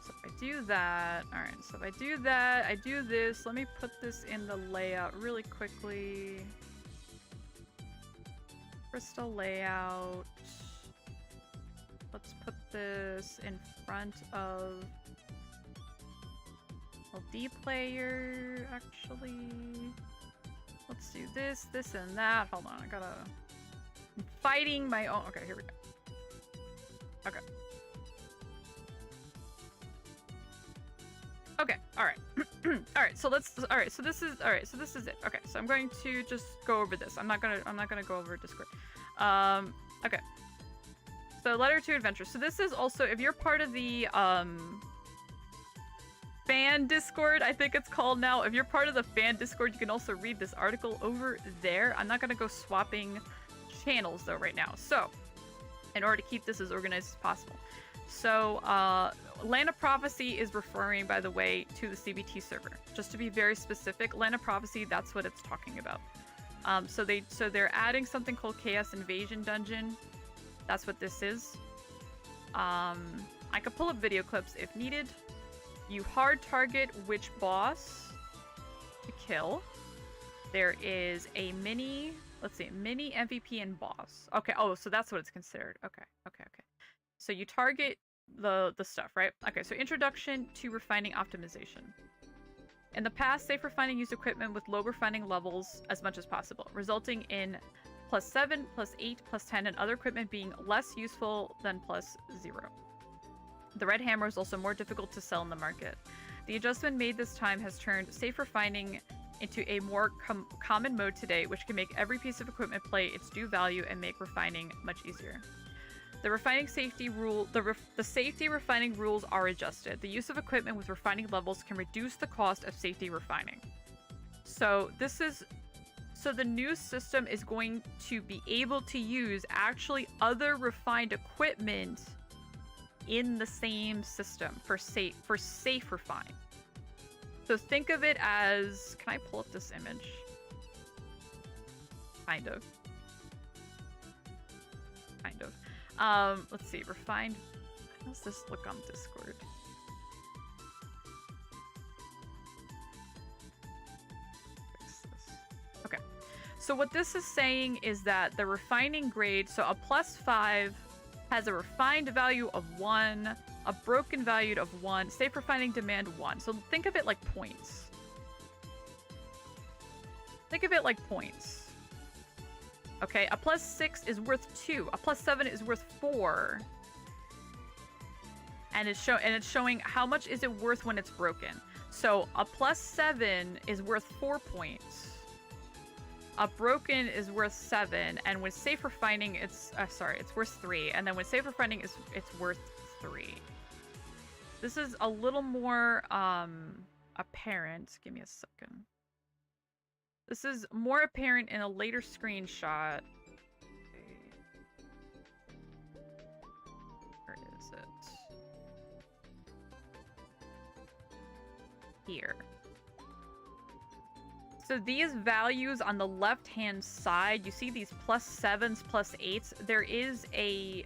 So if I do that, alright, so if I do that, I do this, let me put this in the layout really quickly. Crystal layout. Let's put this in front of LD player, actually. Let's do this, this, and that. Hold on, I'm fighting my own. Okay, here we go. Okay. Okay, alright. Alright, so this is it. Okay, so I'm going to just go over this. I'm not gonna go over Discord. Okay. So letter to adventure. So this is also, if you're part of the fan Discord, I think it's called now. If you're part of the fan Discord, you can also read this article over there. I'm not gonna go swapping channels though right now. So in order to keep this as organized as possible. So Land of Prophecy is referring, by the way, to the CBT server. Just to be very specific, Land of Prophecy, that's what it's talking about. So they're adding something called Chaos Invasion Dungeon. That's what this is. I could pull up video clips if needed. You hard target which boss to kill. There is a mini, let's see, mini MVP and boss. Okay, oh, so that's what it's considered. Okay. So you target the stuff, right? Okay, so introduction to refining optimization. In the past, safe refining used equipment with low refining levels as much as possible, resulting in +7, +8, +10, and other equipment being less useful than +0. The red hammer is also more difficult to sell in the market. The adjustment made this time has turned safe refining into a more common mode today, which can make every piece of equipment play its due value and make refining much easier. The refining safety rule, the safety refining rules are adjusted. The use of equipment with refining levels can reduce the cost of safety refining. So the new system is going to be able to use actually other refined equipment in the same system for safe refine. So think of it as, can I pull up this image? Kind of. Let's see, refined. How does this look on Discord? Fix this. Okay. So what this is saying is that the refining grade, so a +5 has a refined value of 1, a broken value of 1, safe refining demand 1. So think of it like points. Okay, a +6 is worth 2. A +7 is worth 4. And it's showing how much is it worth when it's broken. So a +7 is worth 4 points. A broken is worth 7, and with safe refining, it's worth 3. And then with safe refining, it's worth 3. This is a little more apparent. Give me a second. This is more apparent in a later screenshot. Where is it? Here. So these values on the left-hand side, you see these +7s, +8s. There is a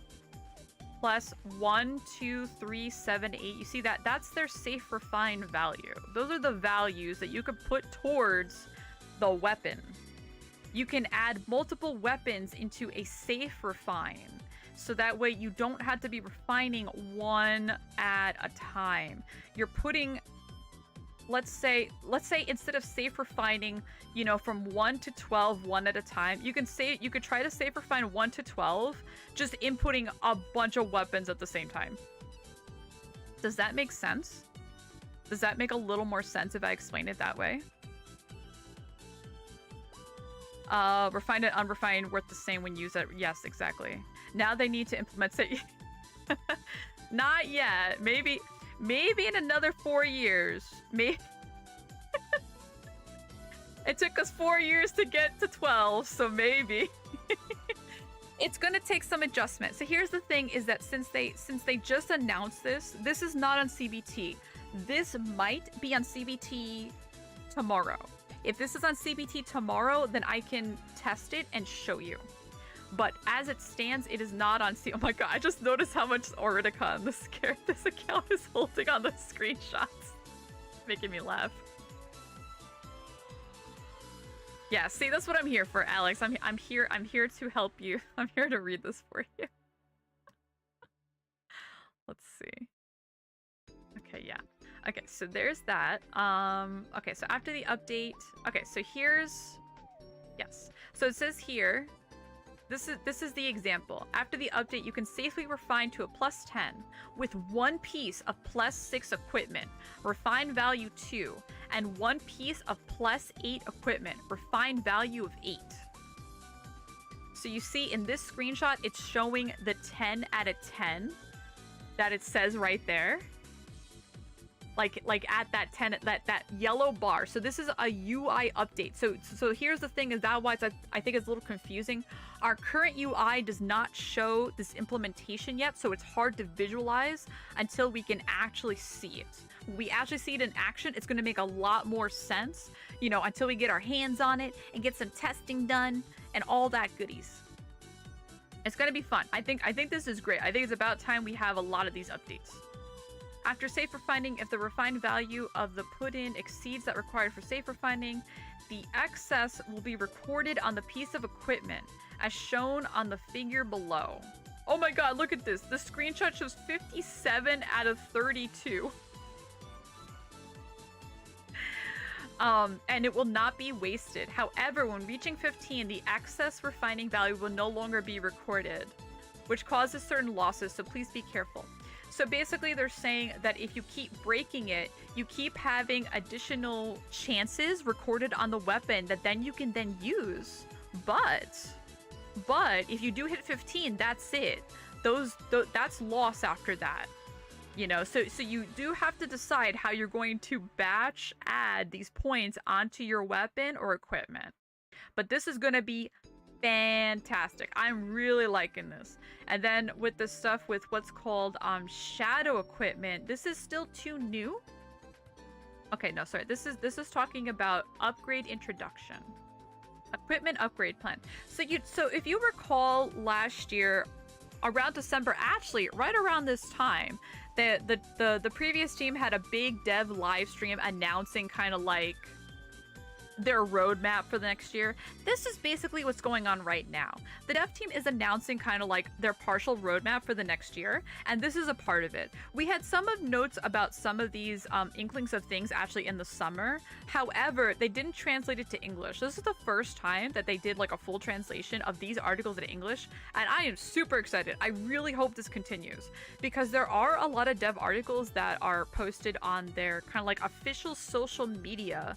+1, 2, 3, 7, 8. You see that? That's their safe refine value. Those are the values that you could put towards the weapon. You can add multiple weapons into a safe refine, so that way you don't have to be refining one at a time. You're putting, let's say instead of safe refining, you know, from 1 to 12 one at a time, you could try to safe refine 1 to 12, just inputting a bunch of weapons at the same time. Does that make sense? Does that make a little more sense if I explain it that way? Refined and unrefined worth the same when used at... Yes, exactly. Now they need to implement it. Not yet. Maybe in another 4 years. Maybe... It took us 4 years to get to 12, so maybe. It's gonna take some adjustment. So here's the thing, is that since they just announced this is not on CBT. This might be on CBT tomorrow. If this is on CBT tomorrow, then I can test it and show you. But as it stands, it is not on Oh my god, I just noticed how much Oritica this account is holding on the screenshots. Making me laugh. Yeah, see, that's what I'm here for, Alex. I'm here to help you. I'm here to read this for you. Let's see. Okay, yeah. Okay, so there's that. Okay, so after the update... Okay, so here's... Yes. So it says here... This is the example. After the update, you can safely refine to a +10 with one piece of +6 equipment, refine value 2, and one piece of +8 equipment, refine value of 8. So you see in this screenshot, it's showing the 10 out of 10 that it says right there. Like at that 10, that yellow bar. So this is a UI update. So here's the thing, is that why I think it's a little confusing. Our current UI does not show this implementation yet, so it's hard to visualize until we can actually see it. When we actually see it in action, it's going to make a lot more sense, you know, until we get our hands on it and get some testing done and all that goodies. It's going to be fun. I think this is great. I think it's about time we have a lot of these updates. After safe refining, if the refined value of the put-in exceeds that required for safe refining, the excess will be recorded on the piece of equipment, as shown on the figure below. Oh my god, look at this. The screenshot shows 57 out of 32. And it will not be wasted. However, when reaching 15, the excess refining value will no longer be recorded, which causes certain losses, so please be careful. So basically they're saying that if you keep breaking it, you keep having additional chances recorded on the weapon that then you can then use. But if you do hit 15, that's it. that's loss after that. You know, so you do have to decide how you're going to batch add these points onto your weapon or equipment. But this is going to be fantastic. I'm really liking this. And then with the stuff with what's called shadow equipment, this is still too new. Okay, no, sorry. This is talking about upgrade introduction. Equipment upgrade plan. So if you recall last year around December, actually right around this time, the previous team had a big dev live stream announcing kind of like their roadmap for the next year. This is basically what's going on right now. The dev team is announcing kind of like their partial roadmap for the next year, and this is a part of it. We had some of notes about some of these inklings of things actually in the summer. However, they didn't translate it to English. This is the first time that they did like a full translation of these articles in English, and I am super excited. I really hope this continues, because there are a lot of dev articles that are posted on their kind of like official social media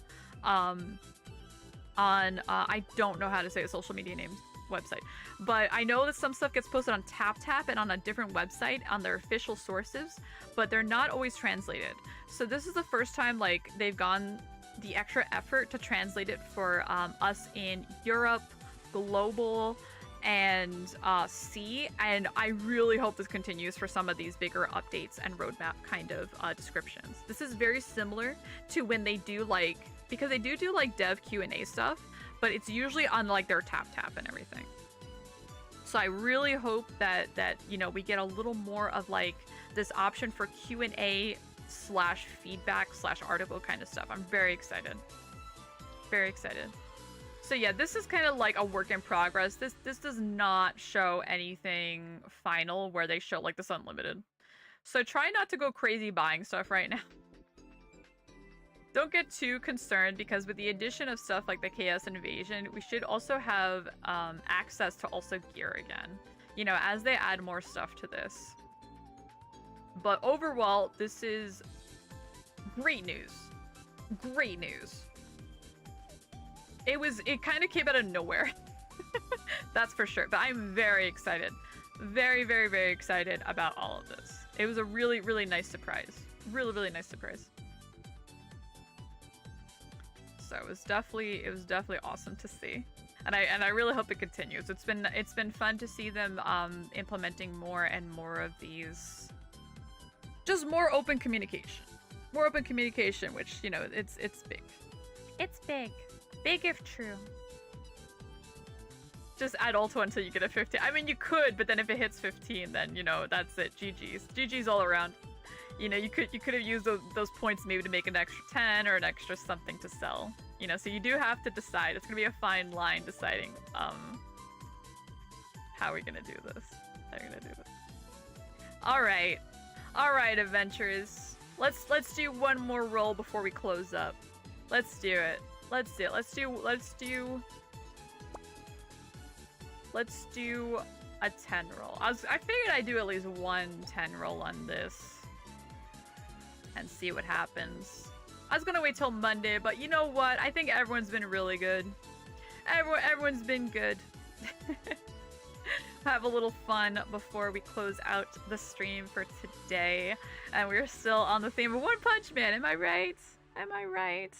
I don't know how to say a social media name website, but I know that some stuff gets posted on TapTap and on a different website on their official sources, but they're not always translated. So this is the first time like they've gone the extra effort to translate it for us in Europe, global, and C, and I really hope this continues for some of these bigger updates and roadmap kind of descriptions. This is very similar to when they do like, because they do like dev Q&A stuff, but it's usually on like their TapTap and everything. So I really hope that you know, we get a little more of like this option for Q&A / feedback / article kind of stuff. I'm very excited. Very excited. So yeah, this is kind of like a work in progress. This does not show anything final where they show like this unlimited. So try not to go crazy buying stuff right now. Don't get too concerned, because with the addition of stuff like the Chaos Invasion, we should also have access to also gear again, you know, as they add more stuff to this. But overall, this is great news. Great news. It kind of came out of nowhere. That's for sure. But I'm very excited. Very, very, very excited about all of this. It was a really, really nice surprise. Really, really nice surprise. So it was definitely awesome to see, and I really hope it continues. It's been fun to see them implementing more and more of these, just more open communication, which, you know, it's big. It's big if true. Just add Ulto until you get a 15. I mean, you could, but then if it hits 15, then, you know, that's it. GG's all around. You know, you could have used those points maybe to make an extra 10 or an extra something to sell. You know, so you do have to decide. It's gonna be a fine line deciding how we're gonna do this. All right, adventurers. Let's do one more roll before we close up. Let's do it. Let's do a 10 roll. I figured I'd do at least one 10 roll on this and see what happens. I was gonna wait till Monday, but you know what? I think everyone's been really good. Everyone's been good. Have a little fun before we close out the stream for today. And we're still on the theme of One Punch Man, am I right? Am I right?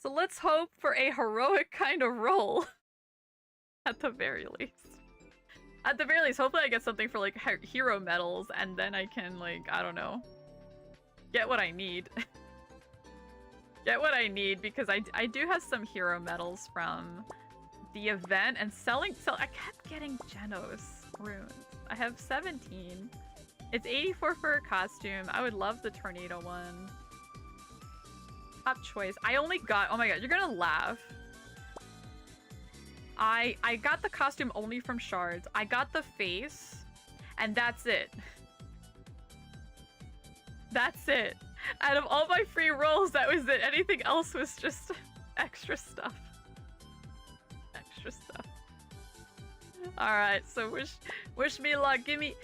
So let's hope for a heroic kind of roll. At the very least. At the very least, hopefully I get something for like hero medals, and then I can, like, I don't know, get what I need. Get what I need, because I do have some hero medals from the event, and I kept getting Genos runes. I have 17. It's 84 for a costume. I would love the tornado one. Top choice. I only got, oh my god, you're gonna laugh. I got the costume only from shards. I got the face, and that's it. That's it. Out of all my free rolls, that was it. Anything else was just extra stuff. Extra stuff. Alright, so wish me luck. Give me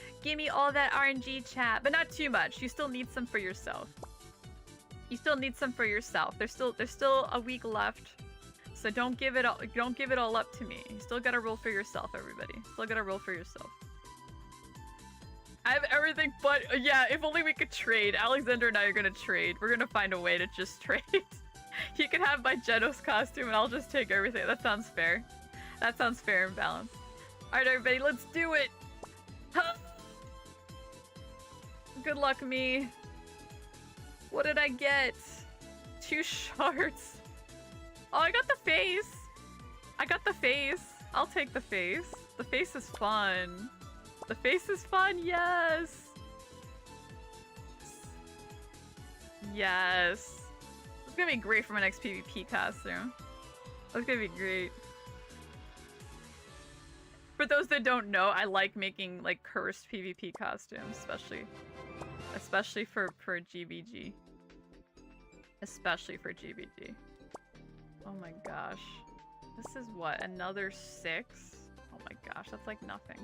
all that RNG chat, but not too much. You still need some for yourself. You still need some for yourself. There's still a week left. So don't give it all up to me. You still gotta roll for yourself, everybody. Still gotta roll for yourself. I have everything but yeah, if only we could trade. Alexander and I are gonna trade. We're gonna find a way to just trade. He can have my Genos costume and I'll just take everything. That sounds fair. That sounds fair and balanced. Alright everybody, let's do it! Good luck me. What did I get? 2 shards. Oh, I got the face. I got the face. I'll take the face. The face is fun. The face is fun, yes! Yes. It's gonna be great for my next PvP costume. That's gonna be great. For those that don't know, I like making like cursed PvP costumes, especially for GBG. Especially for GBG. Oh my gosh. This is what, another 6? Oh my gosh, that's like nothing.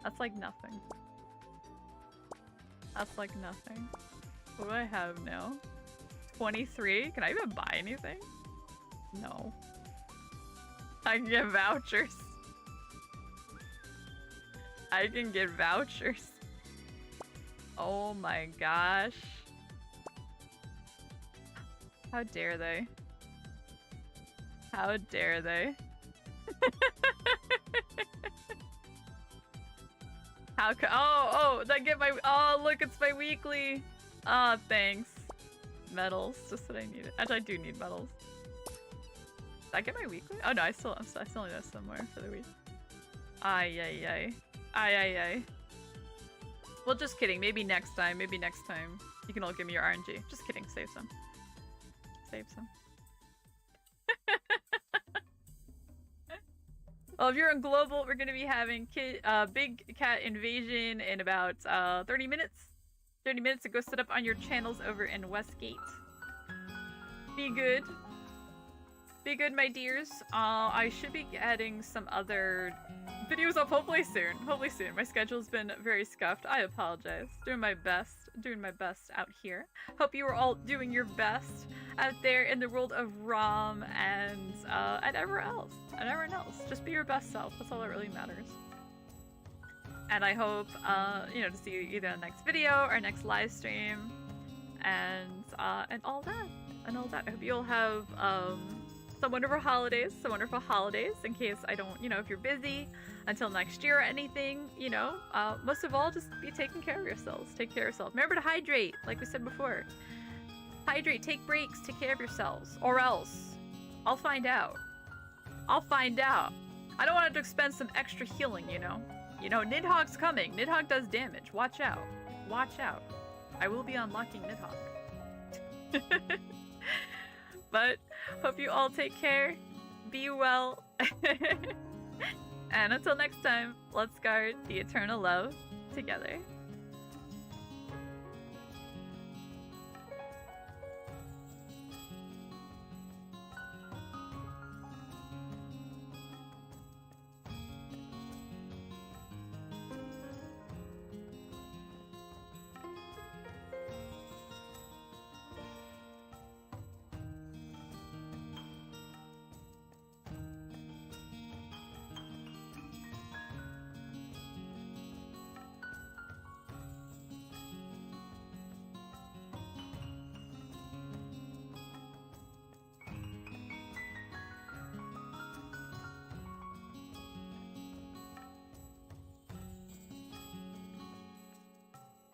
That's like nothing. That's like nothing. What do I have now? 23? Can I even buy anything? No. I can get vouchers. I can get vouchers. Oh my gosh. How dare they? How dare they? How that get my- oh look, it's my weekly! Ah, thanks. Medals, just what I needed. Actually, I do need medals. Did I get my weekly? Oh no, I still need this somewhere for the week. Ay ay ay. Ay ay ay. Well, just kidding. Maybe next time. Maybe next time. You can all give me your RNG. Just kidding. Save some. Save some. Well, if you're on global, we're going to be having Big Cat Invasion in about 30 minutes. 30 minutes to go set up on your channels over in Westgate. Be good. Be good, my dears. I should be adding some other videos up hopefully soon. Hopefully soon. My schedule's been very scuffed. I apologize. Doing my best. Doing my best out here. Hope you are all doing your best out there in the world of ROM and everywhere else. And everyone else. Just be your best self. That's all that really matters. And I hope, you know, to see you either in the next video or next live stream. And all that. And all that. I hope you'll have, some wonderful holidays, in case I don't, you know, if you're busy until next year or anything, you know, most of all, just be taking care of yourselves. Take care of yourself. Remember to hydrate, like we said before. Hydrate, take breaks, take care of yourselves, or else I'll find out. I'll find out. I don't want to expend some extra healing, you know. You know, Nidhogg's coming. Nidhogg does damage. Watch out. Watch out. I will be unlocking Nidhogg. But hope you all take care, be well, and until next time, let's guard the eternal love together.